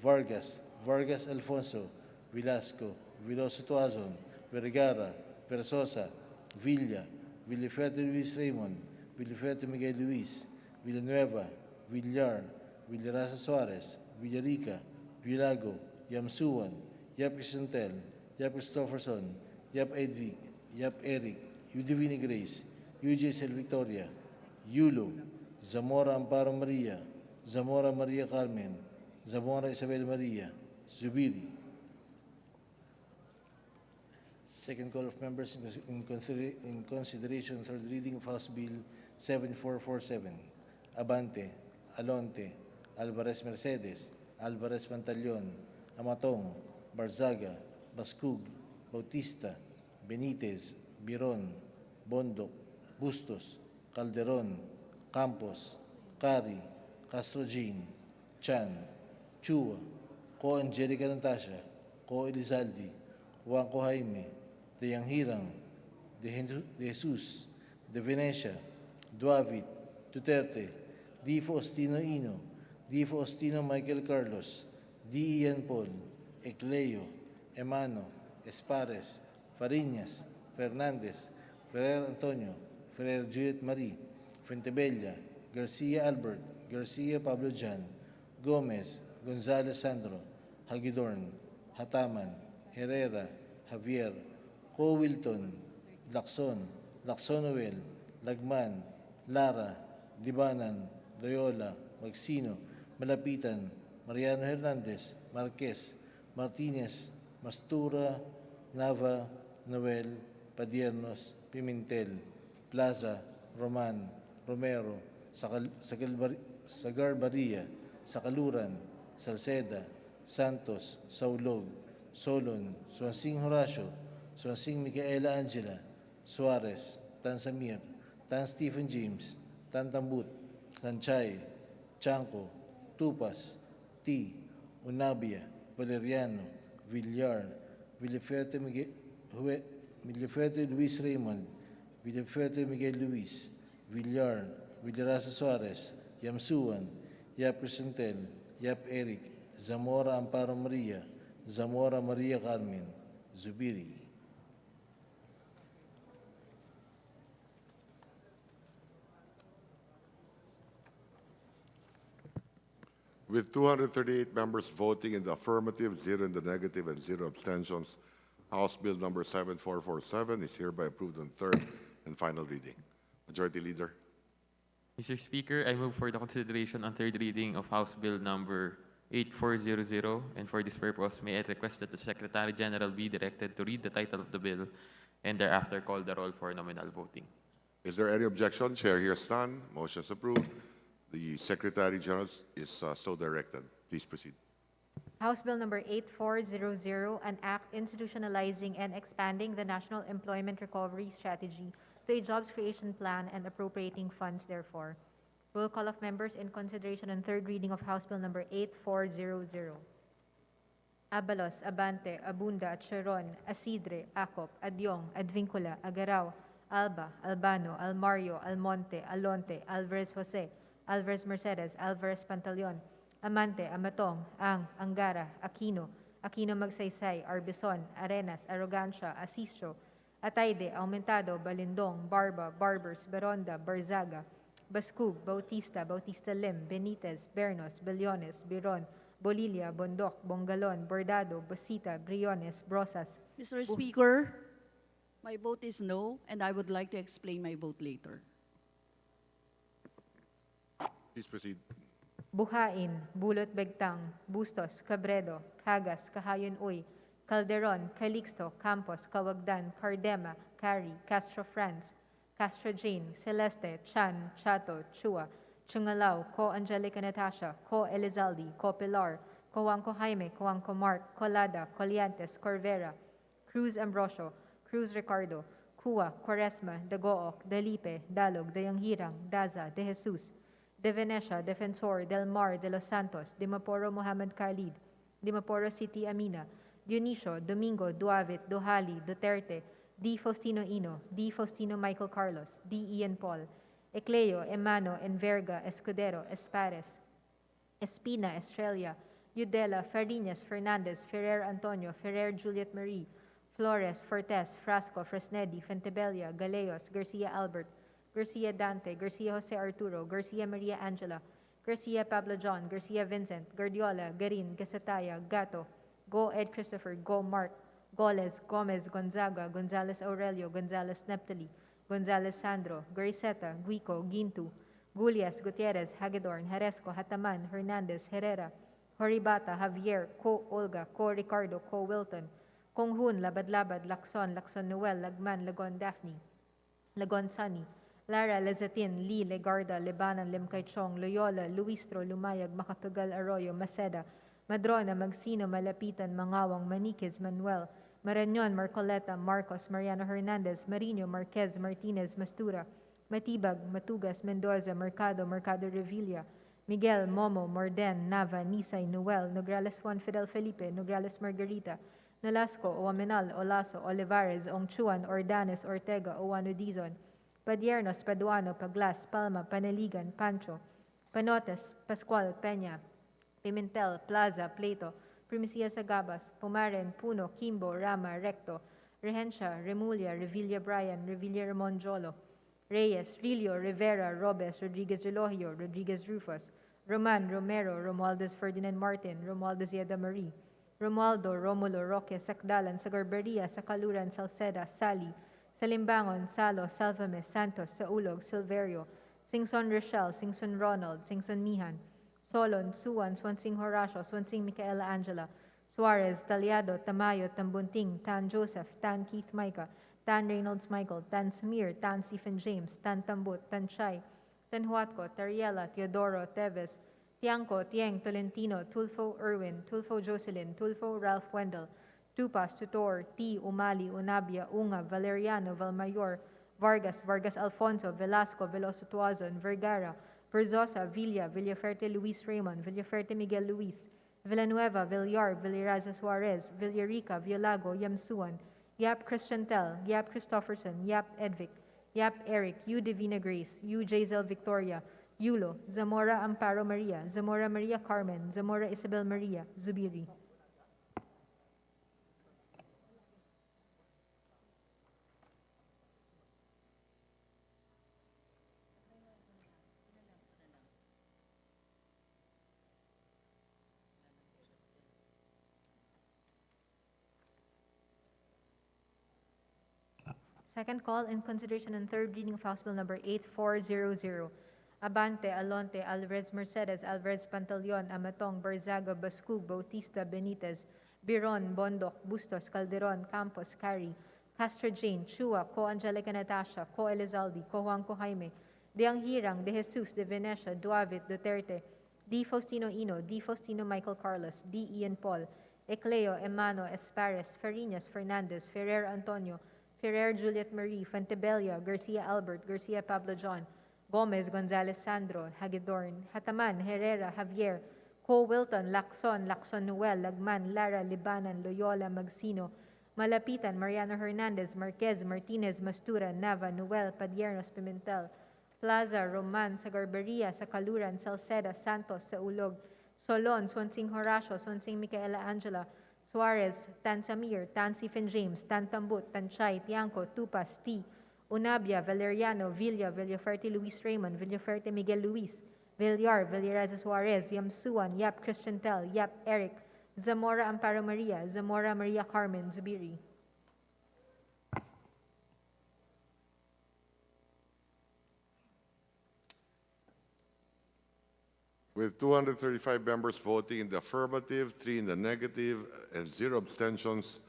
Vargas, Vargas Alfonso, Velasco, Veloso Tuazon, Vergara, Versosa, Villa, Villaferte Luis Raymond, Villaferte Miguel Luis, Villanueva, Villar, Villarasa Suarez, Villarica, Villago, Yamsuan, Yap Crisantel, Yap Christopherson, Yap Edric, Yap Eric, Udivini Grace, UJ Sel Victoria, Yulo, Zamora Amparo Maria, Zamora Maria Carmen, Zamora Isabel Maria, Zubiri. Second call of members in consideration, third reading of House Bill 7447. Abante, Alonte, Alvarez Mercedes, Alvarez Pantaleon, Amatong, Barzaga, Bascug, Bautista, Benitez, Biron, Bondok, Bustos, Calderon, Campos, Cari, Castro Jean, Chan, Chua, Ko Angelica Natasha, Ko Elizalde, Juanco Jaime, De Yanghirang, De Jesus, De Venecia, Duavit, Duterte, D. Faustino Ino, D. Faustino Michael Carlos, D. Ian Paul, Ecleo, Emano, Espares, Fariñas, Fernandez, Ferrer Antonio, Ferrer Juliet Marie, Fuentebella, Garcia Albert, Garcia Pablo Jan, Gomez, Gonzalez Sandro, Hagidorn, Hataman, Herrera, Javier, Co Wilton, Lacson, Lacson Noel, Lagman, Lara, Libanan, Loyola, Magsino, Malapitan, Mariano Hernandez, Marquez, Martinez, Mastura, Nava, Noel, Padiernos, Pimentel, Plaza, Roman, Romero, Sagarbaria, Sakaluran, Salceda, Santos, Saulog, Solon, Swansing Horacio, Swansing Micaela Angela, Suarez, Tan Samir, Tan Stephen James, Tan Tambut, Tanchay, Chanco, Tupas, T, Unabia, Valeriano, Villar, Villaferte Luis Raymond, Villaferte Miguel Luis, Villar, Villarasa Suarez, Yamsuan, Yap Crisantel, Yap Eric, Zamora Amparo Maria, Zamora Maria Carmen, Zubiri. With 238 members voting in the affirmative, 0 in the negative, and 0 abstentions, House Bill number 7447 is hereby approved on third and final reading. Majority Leader. Mr. Speaker, I move for the consideration on third reading of House Bill number 8400, and for this purpose, may I request that the Secretary General be directed to read the title of the bill and thereafter call the roll for nominal voting. Is there any objection? Chair hears none. Motion is approved. The Secretary General is so directed. Please proceed. House Bill number 8400, an act institutionalizing and expanding the National Employment Recovery Strategy to a jobs creation plan and appropriating funds therefore. Roll call of members in consideration on third reading of House Bill number 8400. Abalos, Abante, Abunda, Cheron, Asidre, Acop, Adyong, Advincula, Agaraw, Alba, Albano, Almario, Almonte, Alonte, Alvarez Jose, Alvarez Mercedes, Alvarez Pantaleon, Amante, Amatong, Ang, Angara, Aquino, Aquino Magsaysay, Arbison, Arenas, Arrogancia, Asisio, Atayde, Aumentado, Balindong, Barba, Barbers, Baronda, Barzaga, Bascug, Bautista, Bautista Lim, Benitez, Bernos, Bellones, Biron, Bolilia, Bondoc, Bongalon, Bordado, Bosita, Briones, Brosas. Mr. Speaker, my vote is no, and I would like to explain my vote later. Please proceed. Buhain, Bulot Begtang, Bustos, Cabredo, Cagas, Kahayon Uy, Calderon, Calixto, Campos, Kawagdan, Cardema, Cari, Castro France, Castro Jane, Celeste, Chan, Chato, Chua, Chungalao, Co Angelica Natasha, Co Elizalde, Co Pilar, Coanco Jaime, Coanco Mark, Colada, Coliantes, Corvera, Cruz Ambrosio, Cruz Ricardo, Cua, Quaresma, Dagook, Dalipe, Dalog, Dayanghirang, Daza, De Jesus, De Venecia, Defensor, Del Mar, De Los Santos, Dimaporo Mohammed Khalid, Dimaporo City Amina, Dionisio, Domingo, Duavit, Dohali, Duterte, D. Faustino Ino, D. Faustino Michael Carlos, D. Ian Paul, Ecleo, Emano, Enverga, Escudero, Espares, Espina, Estrella, Udela, Fariñas, Fernandez, Ferrer Antonio, Ferrer Juliet Marie, Flores, Fortes, Frasco, Fresnedi, Fentebella, Galeos, Garcia Albert, Garcia Dante, Garcia Jose Arturo, Garcia Maria Angela, Garcia Pablo John, Garcia Vincent, Guardiola, Garin, Gasataya, Gato, Go Ed Christopher, Go Mark, Goles, Gomez, Gonzaga, Gonzales Aurelio, Gonzales Neptali, Gonzales Sandro, Gariseta, Guico, Gintu, Gulias, Gutierrez, Hagedorn, Haresco, Hataman, Hernandez, Herrera, Horibata, Javier, Co Olga, Co Ricardo, Co Wilton, Konghun, Labad-Labad, Lacson, Lacson Noel, Lagman, Lagon Daphne, Lagon Sunny, Lara, Lezatin, Lee, Legarda, Lebanon, Limcaychong, Loyola, Luistro, Lumayag, Macapagal, Arroyo, Maceda, Madrona, Magsino, Malapitan, Mangawang, Maniquez, Manuel, Marañon, Marcoleta, Marcos, Mariano Hernandez, Marino, Marquez, Martinez, Mastura, Matibag, Matugas, Mendoza, Mercado, Mercado Revilla, Miguel, Momo, Morden, Nava, Nisay, Noel, Nograles Juan Fidel Felipe, Nograles Margarita, Nolasco, Oamenal, Olaso, Olivares, Ongchuan, Ordanes, Ortega, Owano Dizon, Padiernos, Paduano, Paglas, Palma, Panaligan, Pancho, Panotes, Pascual, Peña, Pimentel, Plaza, Plato, Primicia Sagabas, Pumaren, Puno, Kimbo, Rama, Recto, Regencia, Remulla, Revilla Bryan, Revilla Ramon Jolo, Reyes, Rilio, Rivera, Robes, Rodriguez Elohio, Rodriguez Rufus, Roman, Romero, Romualdez Ferdinand Martin, Romualdez Yeda Marie, Romualdo, Romulo, Roque, Sakdalan, Sagarberia, Sakaluran, Salceda, Sali, Salimbangon, Salo, Salvames, Santos, Saulog, Silverio, Singson Rochelle, Singson Ronald, Singson Mihan, Solon, Suwan, Swansing Horacio, Swansing Micaela Angela, Suarez, Taliado, Tamayo, Tambunting, Tan Joseph, Tan Keith Micah, Tan Reynolds Michael, Tan Samir, Tan Stephen James, Tan Tambut, Tan Chai, Tan Huatco, Tariela, Teodoro, Teves, Tiangco, Tieng, Tolentino, Tulfo Irwin, Tulfo Jocelyn, Tulfo Ralph Wendell, Tupas, Tutor, T. Umali, Unabia, Unga, Valeriano, Valmayor, Vargas, Vargas Alfonso, Velasco, Veloso Tuazon, Vergara, Verzosa, Villa, Villaferte Luis Raymond, Villaferte Miguel Luis, Villanueva, Villar, Villaraza Suarez, Villarica, Villago, Yamsuan, Yap Christiantel, Yap Christopherson, Yap Edvic, Yap Eric, U Divina Grace, U Jazel Victoria, Yulo, Zamora Amparo Maria, Zamora Maria Carmen, Zamora Isabel Maria, Zubiri. Second call in consideration and third reading of House Bill number 8400. Abante, Alonte, Alvarez Mercedes, Alvarez Pantaleon, Amatong, Barzaga, Bascug, Bautista, Benitez, Biron, Bondoc, Bustos, Calderon, Campos, Cari, Castro Jane, Chua, Co Angelica Natasha, Co Elizalde, Co Juanco Jaime, De Anghirang, De Jesus, De Venecia, Duavit, Duterte, D. Faustino Ino, D. Faustino Michael Carlos, D. Ian Paul, Ecleo, Emano, Espares, Farinas, Fernandez, Ferrer Antonio, Ferrer Juliet Marie, Fontebella, Garcia Albert, Garcia Pablo John, Gomez, Gonzalez Sandro, Hagedorn, Hataman, Herrera, Javier, Co Wilton, Lacson, Lacson Noel, Lagman, Lara, Libanan, Loyola, Magsino, Malapitan, Mariano Hernandez, Marquez, Martinez, Mastura, Nava, Noel, Padiernos, Pimentel, Plaza, Roman, Sagarberia, Sakaluran, Salceda, Santos, Saulog, Solon, Swansing Horacio, Swansing Micaela Angela, Suarez, Tan Samir, Tan Stephen James, Tan Tambut, Tan Chay, Tiangco, Tupas, T. Unabia, Valeriano, Villa, Villaferte Luis Raymond, Villaferte Miguel Luis, Villar, Villaraza Suarez, Yamsuan, Yap Christiantel, Yap Eric, Zamora Amparo Maria, Zamora Maria Carmen, Zubiri. With 235 members voting in the affirmative, 3 in the negative, and 0 abstentions,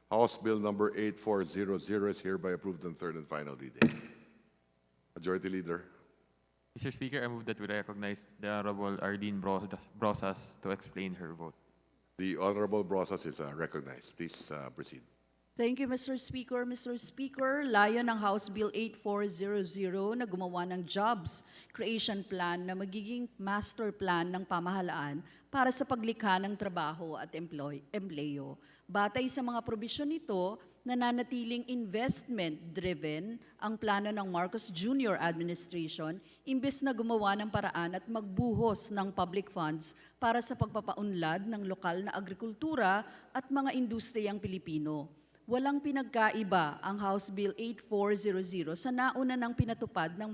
House Bill number 8400 is hereby approved on third and final reading. Majority Leader. Mr. Speaker, I move that we recognize the Honorable Arlene Brosas to explain her vote. The Honorable Brosas is recognized. Please proceed. Thank you, Mr. Speaker. Mr. Speaker, layon ng House Bill 8400 na gumawa ng Jobs Creation Plan na magiging master plan ng pamahalaan para sa paglikha ng trabaho at empleyo. Batay sa mga probisyon nito, nananatiling investment-driven ang plano ng Marcos Jr. Administration imbes na gumawa ng paraan at magbuhos ng public funds para sa pagpapaunlad ng lokal na agrikultura at mga industriyang Pilipino. Walang pinagkaiba ang House Bill 8400 sa nauna ng pinatupad ng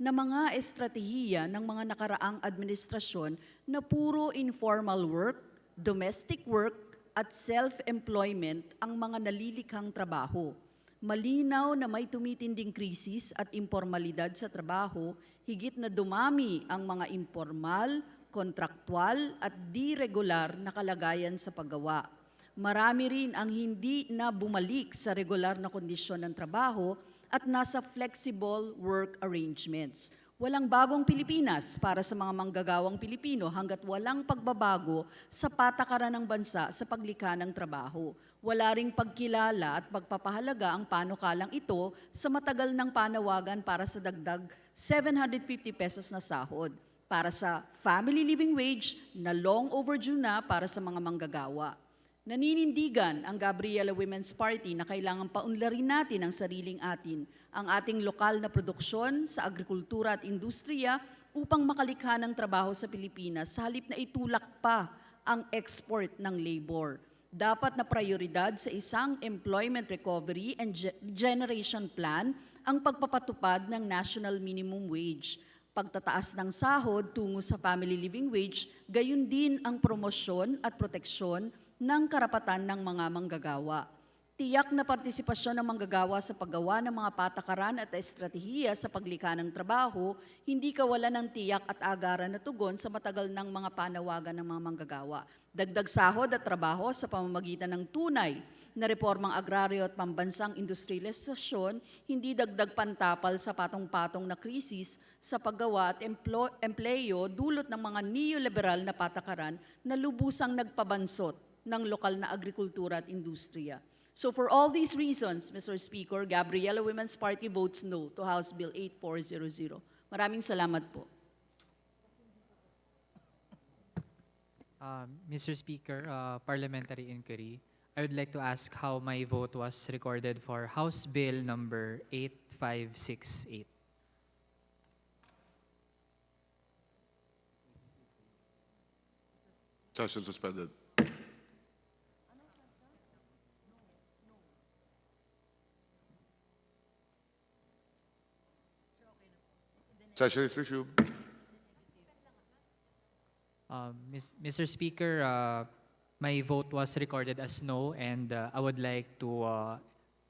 mga estratehiya ng mga nakaraang administrasyon na puro informal work, domestic work, at self-employment ang mga nalilikhang trabaho. Malinaw na may tumitinding krisis at impormalidad sa trabaho, higit na dumami ang mga informal, kontraktual at di-regular na kalagayan sa paggawa. Marami rin ang hindi na bumalik sa regular na kondisyon ng trabaho at nasa flexible work arrangements. Walang bagong Pilipinas para sa mga manggagawang Pilipino hanggat walang pagbabago sa patakaran ng bansa sa paglikha ng trabaho. Wala ring pagkilala at pagpapahalaga ang panukalang ito sa matagal ng panawagan para sa dagdag 750 pesos na sahod, para sa family living wage na long overdue na para sa mga manggagawa. Naninindigan ang Gabriela Women's Party na kailangan paunlarin natin ang sariling atin, ang ating lokal na produksyon sa agrikultura at industriya upang makalikha ng trabaho sa Pilipinas sa halip na itulak pa ang export ng labor. Dapat na prioridad sa isang employment recovery and generation plan ang pagpapatupad ng national minimum wage, pagtataas ng sahod tungo sa family living wage, gayon din ang promosyon at proteksyon ng karapatan ng mga manggagawa. Tiyak na partisipasyon ng manggagawa sa paggawa ng mga patakaran at estratehiya sa paglikha ng trabaho, hindi kawalan ng tiyak at agaran na tugon sa matagal ng mga panawagan ng mga manggagawa. Dagdag sahod at trabaho sa pamamagitan ng tunay na reformang agraryo at pambansang industrialisasyon, hindi dagdag pantapal sa patong-patong na krisis sa paggawa at empleyo dulot ng mga neoliberal na patakaran na lubusang nagpabansot ng lokal na agrikultura at industriya. So for all these reasons, Mr. Speaker, Gabriela Women's Party votes no to House Bill 8400. Maraming salamat po. Mr. Speaker, parliamentary inquiry. I would like to ask how my vote was recorded for House Bill number 8568. Session suspended. Session is resumed. Mr. Speaker, my vote was recorded as no, and I would like to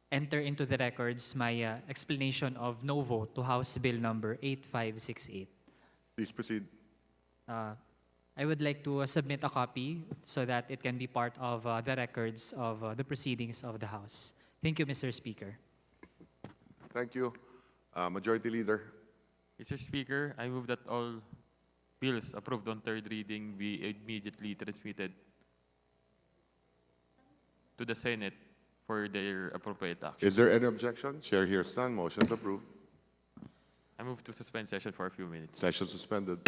enter into the records my explanation of no vote to House Bill number 8568. Please proceed. I would like to submit a copy so that it can be part of the records of the proceedings of the House. Thank you, Mr. Speaker. Thank you. Majority Leader. Mr. Speaker, I move that all bills approved on third reading be immediately transmitted to the Senate for their appropriate action. Is there any objection? Chair hears none. Motion is approved. I move to suspend session for a few minutes. Session suspended.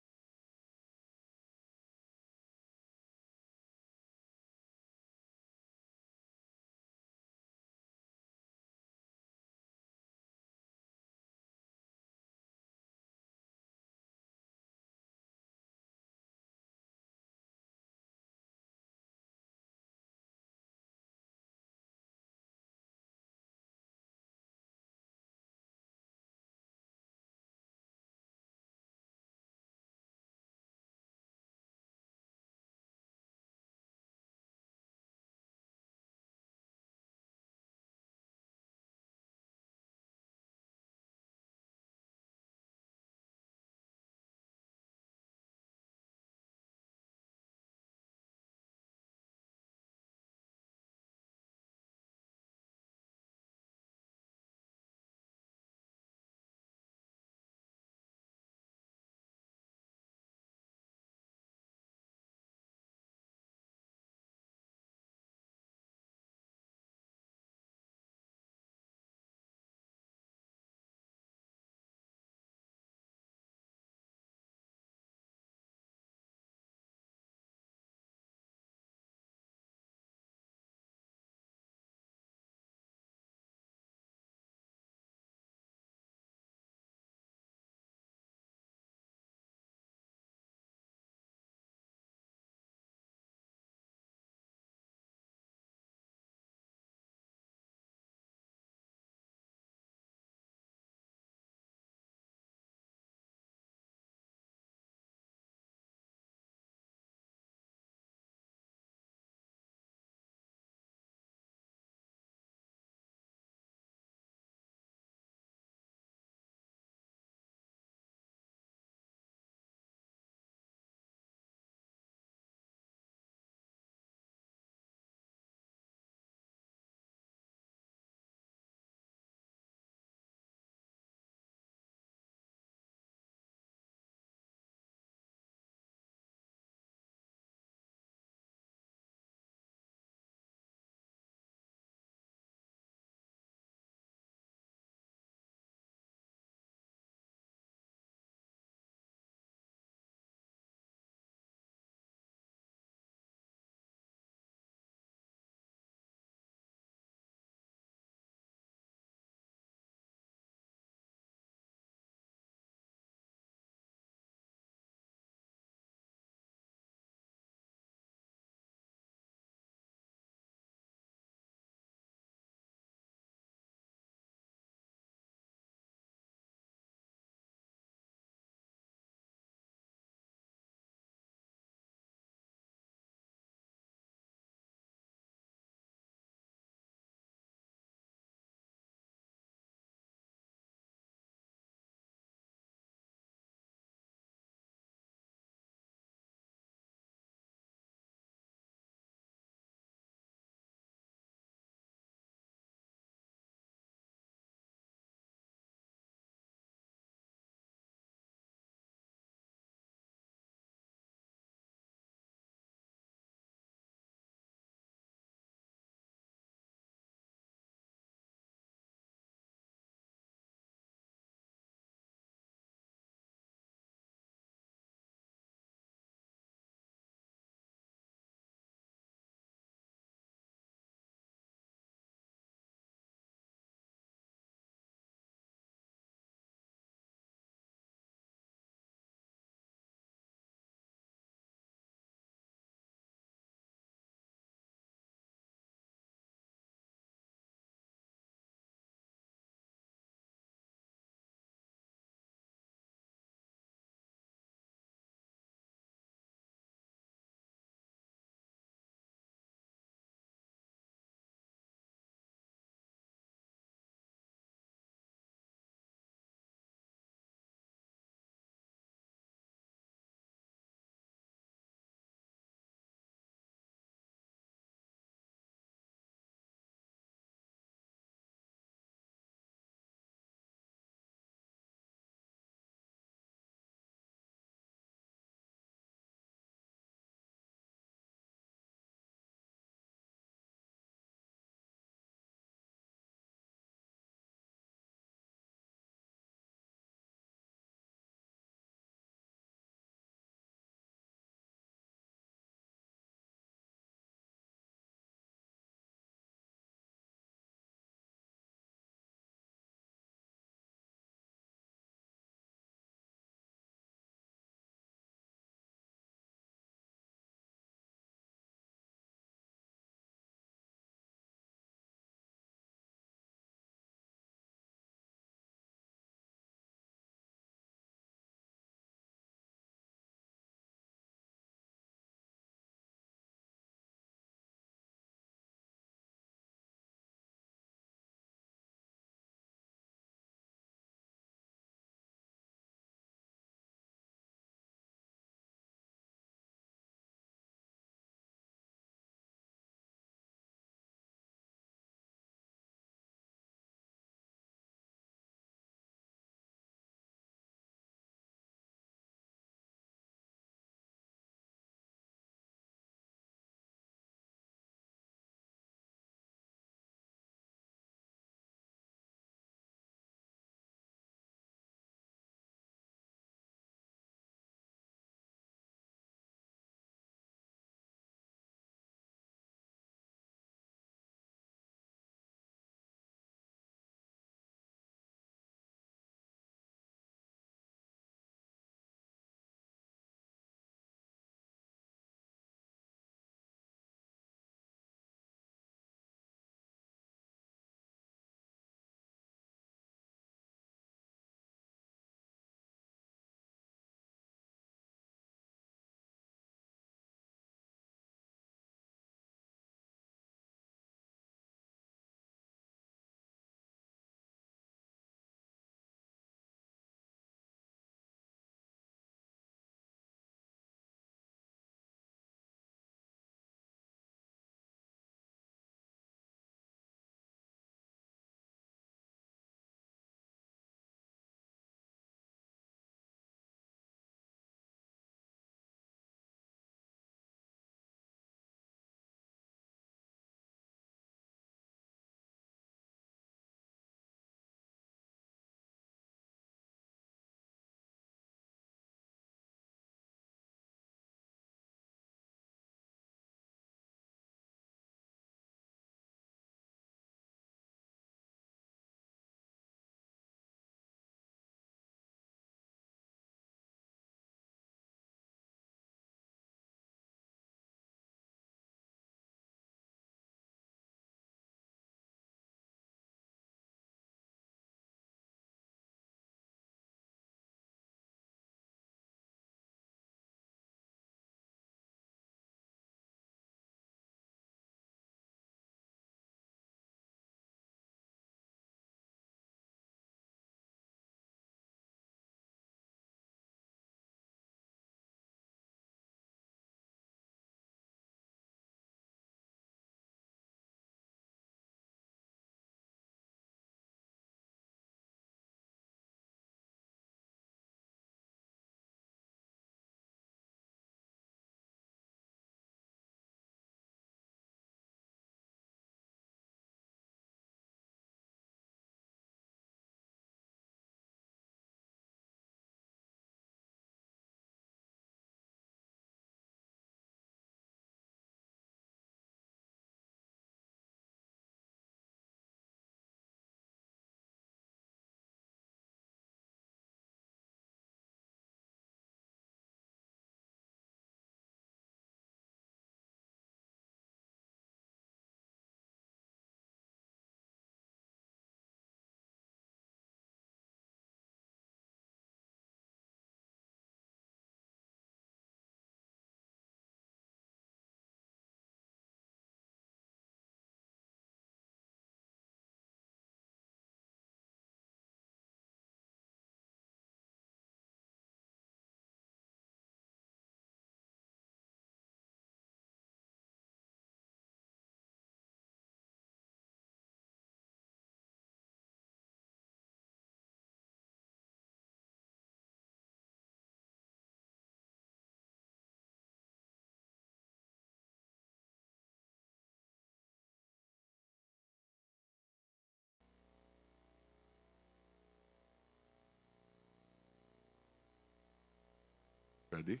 ready.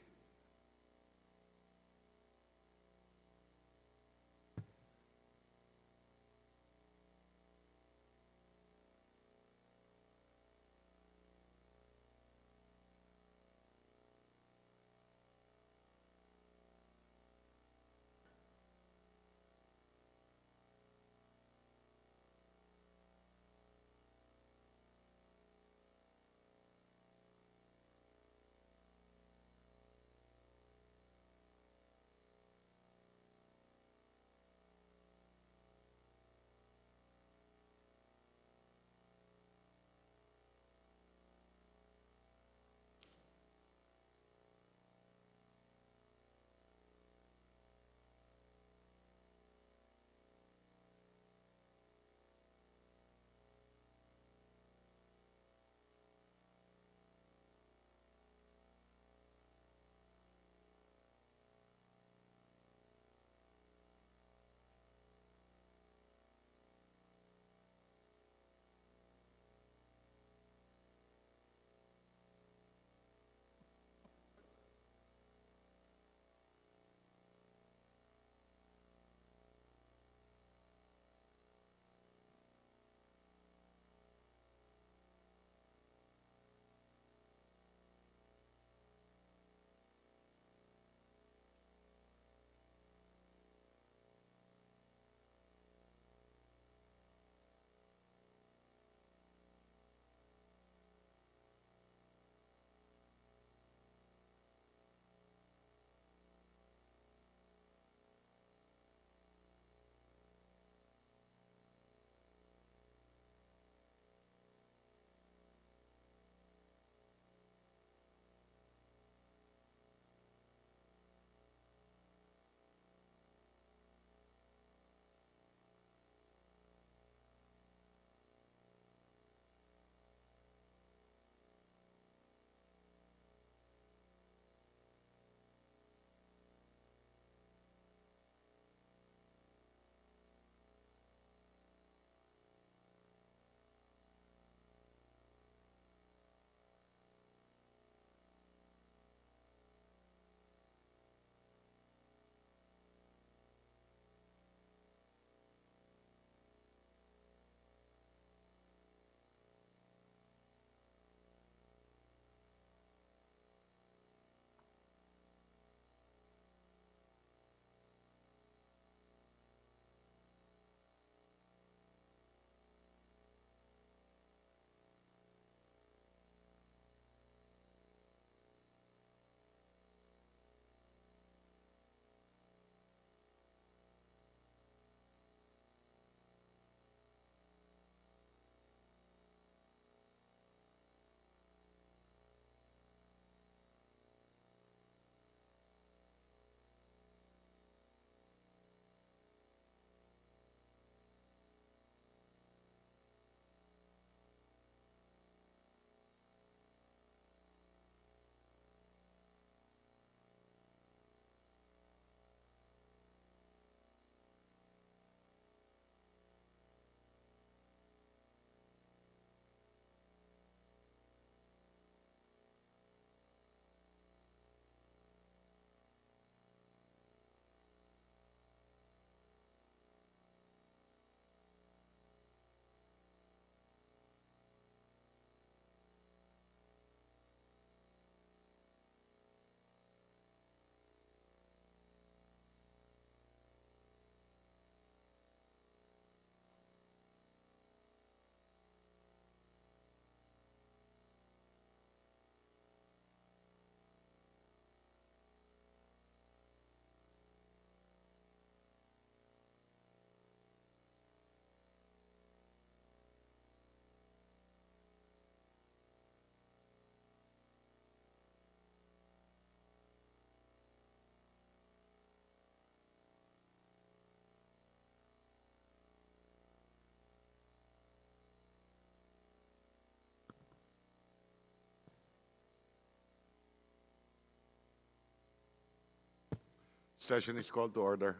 Session is called to order.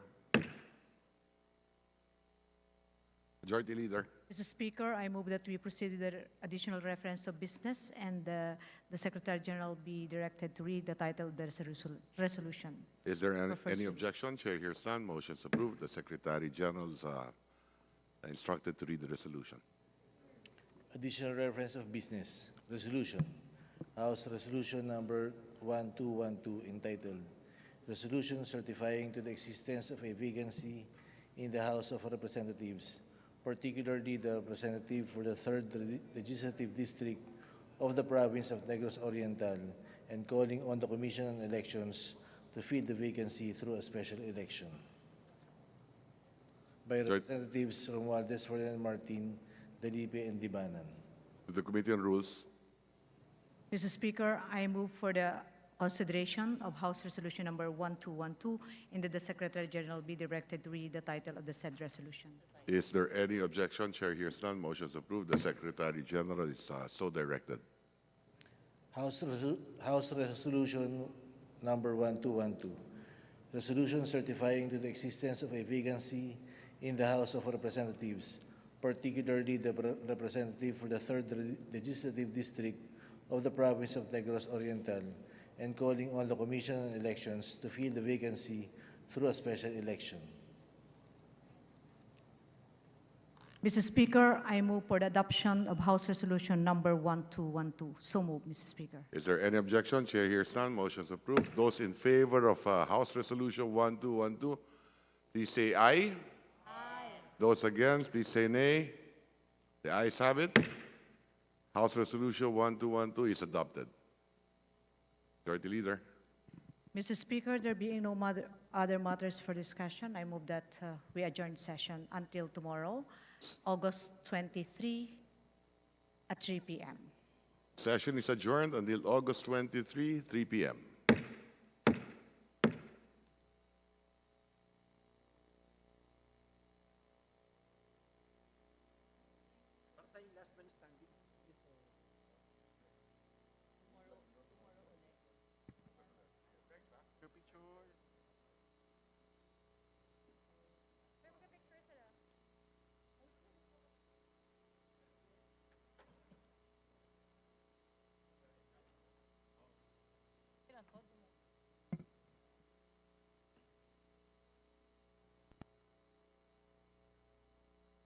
Majority Leader. Mr. Speaker, I move that we proceed with the additional reference of business and the Secretary General be directed to read the title of the resolution. Is there For first any reading. objection? Chair hears none. Motion is approved. The Secretary General is instructed to read the resolution. Additional reference of business. Resolution. House Resolution Number 1212 entitled Resolution Certifying to the Existence of a Vacancy in the House of Representatives, particularly the representative for the 3rd Legislative District of the Province of Negros Oriental, and calling on the Commission on Elections to fill the vacancy through a special election. By Representatives Romualdez, Ferdinand Martin, Delipe, and Libanan. To the Committee on Rules. Mr. Speaker, I move for the consideration of House Resolution Number 1212 and that the Secretary General be directed to read the title of the said resolution. Is there any objection? Chair hears none. Motion is approved. The Secretary General is so directed. House Resolution Number 1212. Resolution certifying to the existence of a vacancy in the House of Representatives, particularly the representative for the 3rd Legislative District of the Province of Negros Oriental, and calling on the Commission on Elections to fill the vacancy through a special election. Mr. Speaker, I move for the adoption of House Resolution Number 1212. So move, Mr. Speaker. Is there any objection? Chair hears none. Motion is approved. Those in favor of House Resolution 1212, please say aye. Aye. Those against, please say nay. The ayes have it. House Resolution 1212 is adopted. Majority Leader. Mr. Speaker, there being no other matters for discussion, I move that we adjourn session until tomorrow, August 23 at 3 p.m. Session is adjourned until August 23, 3 p.m.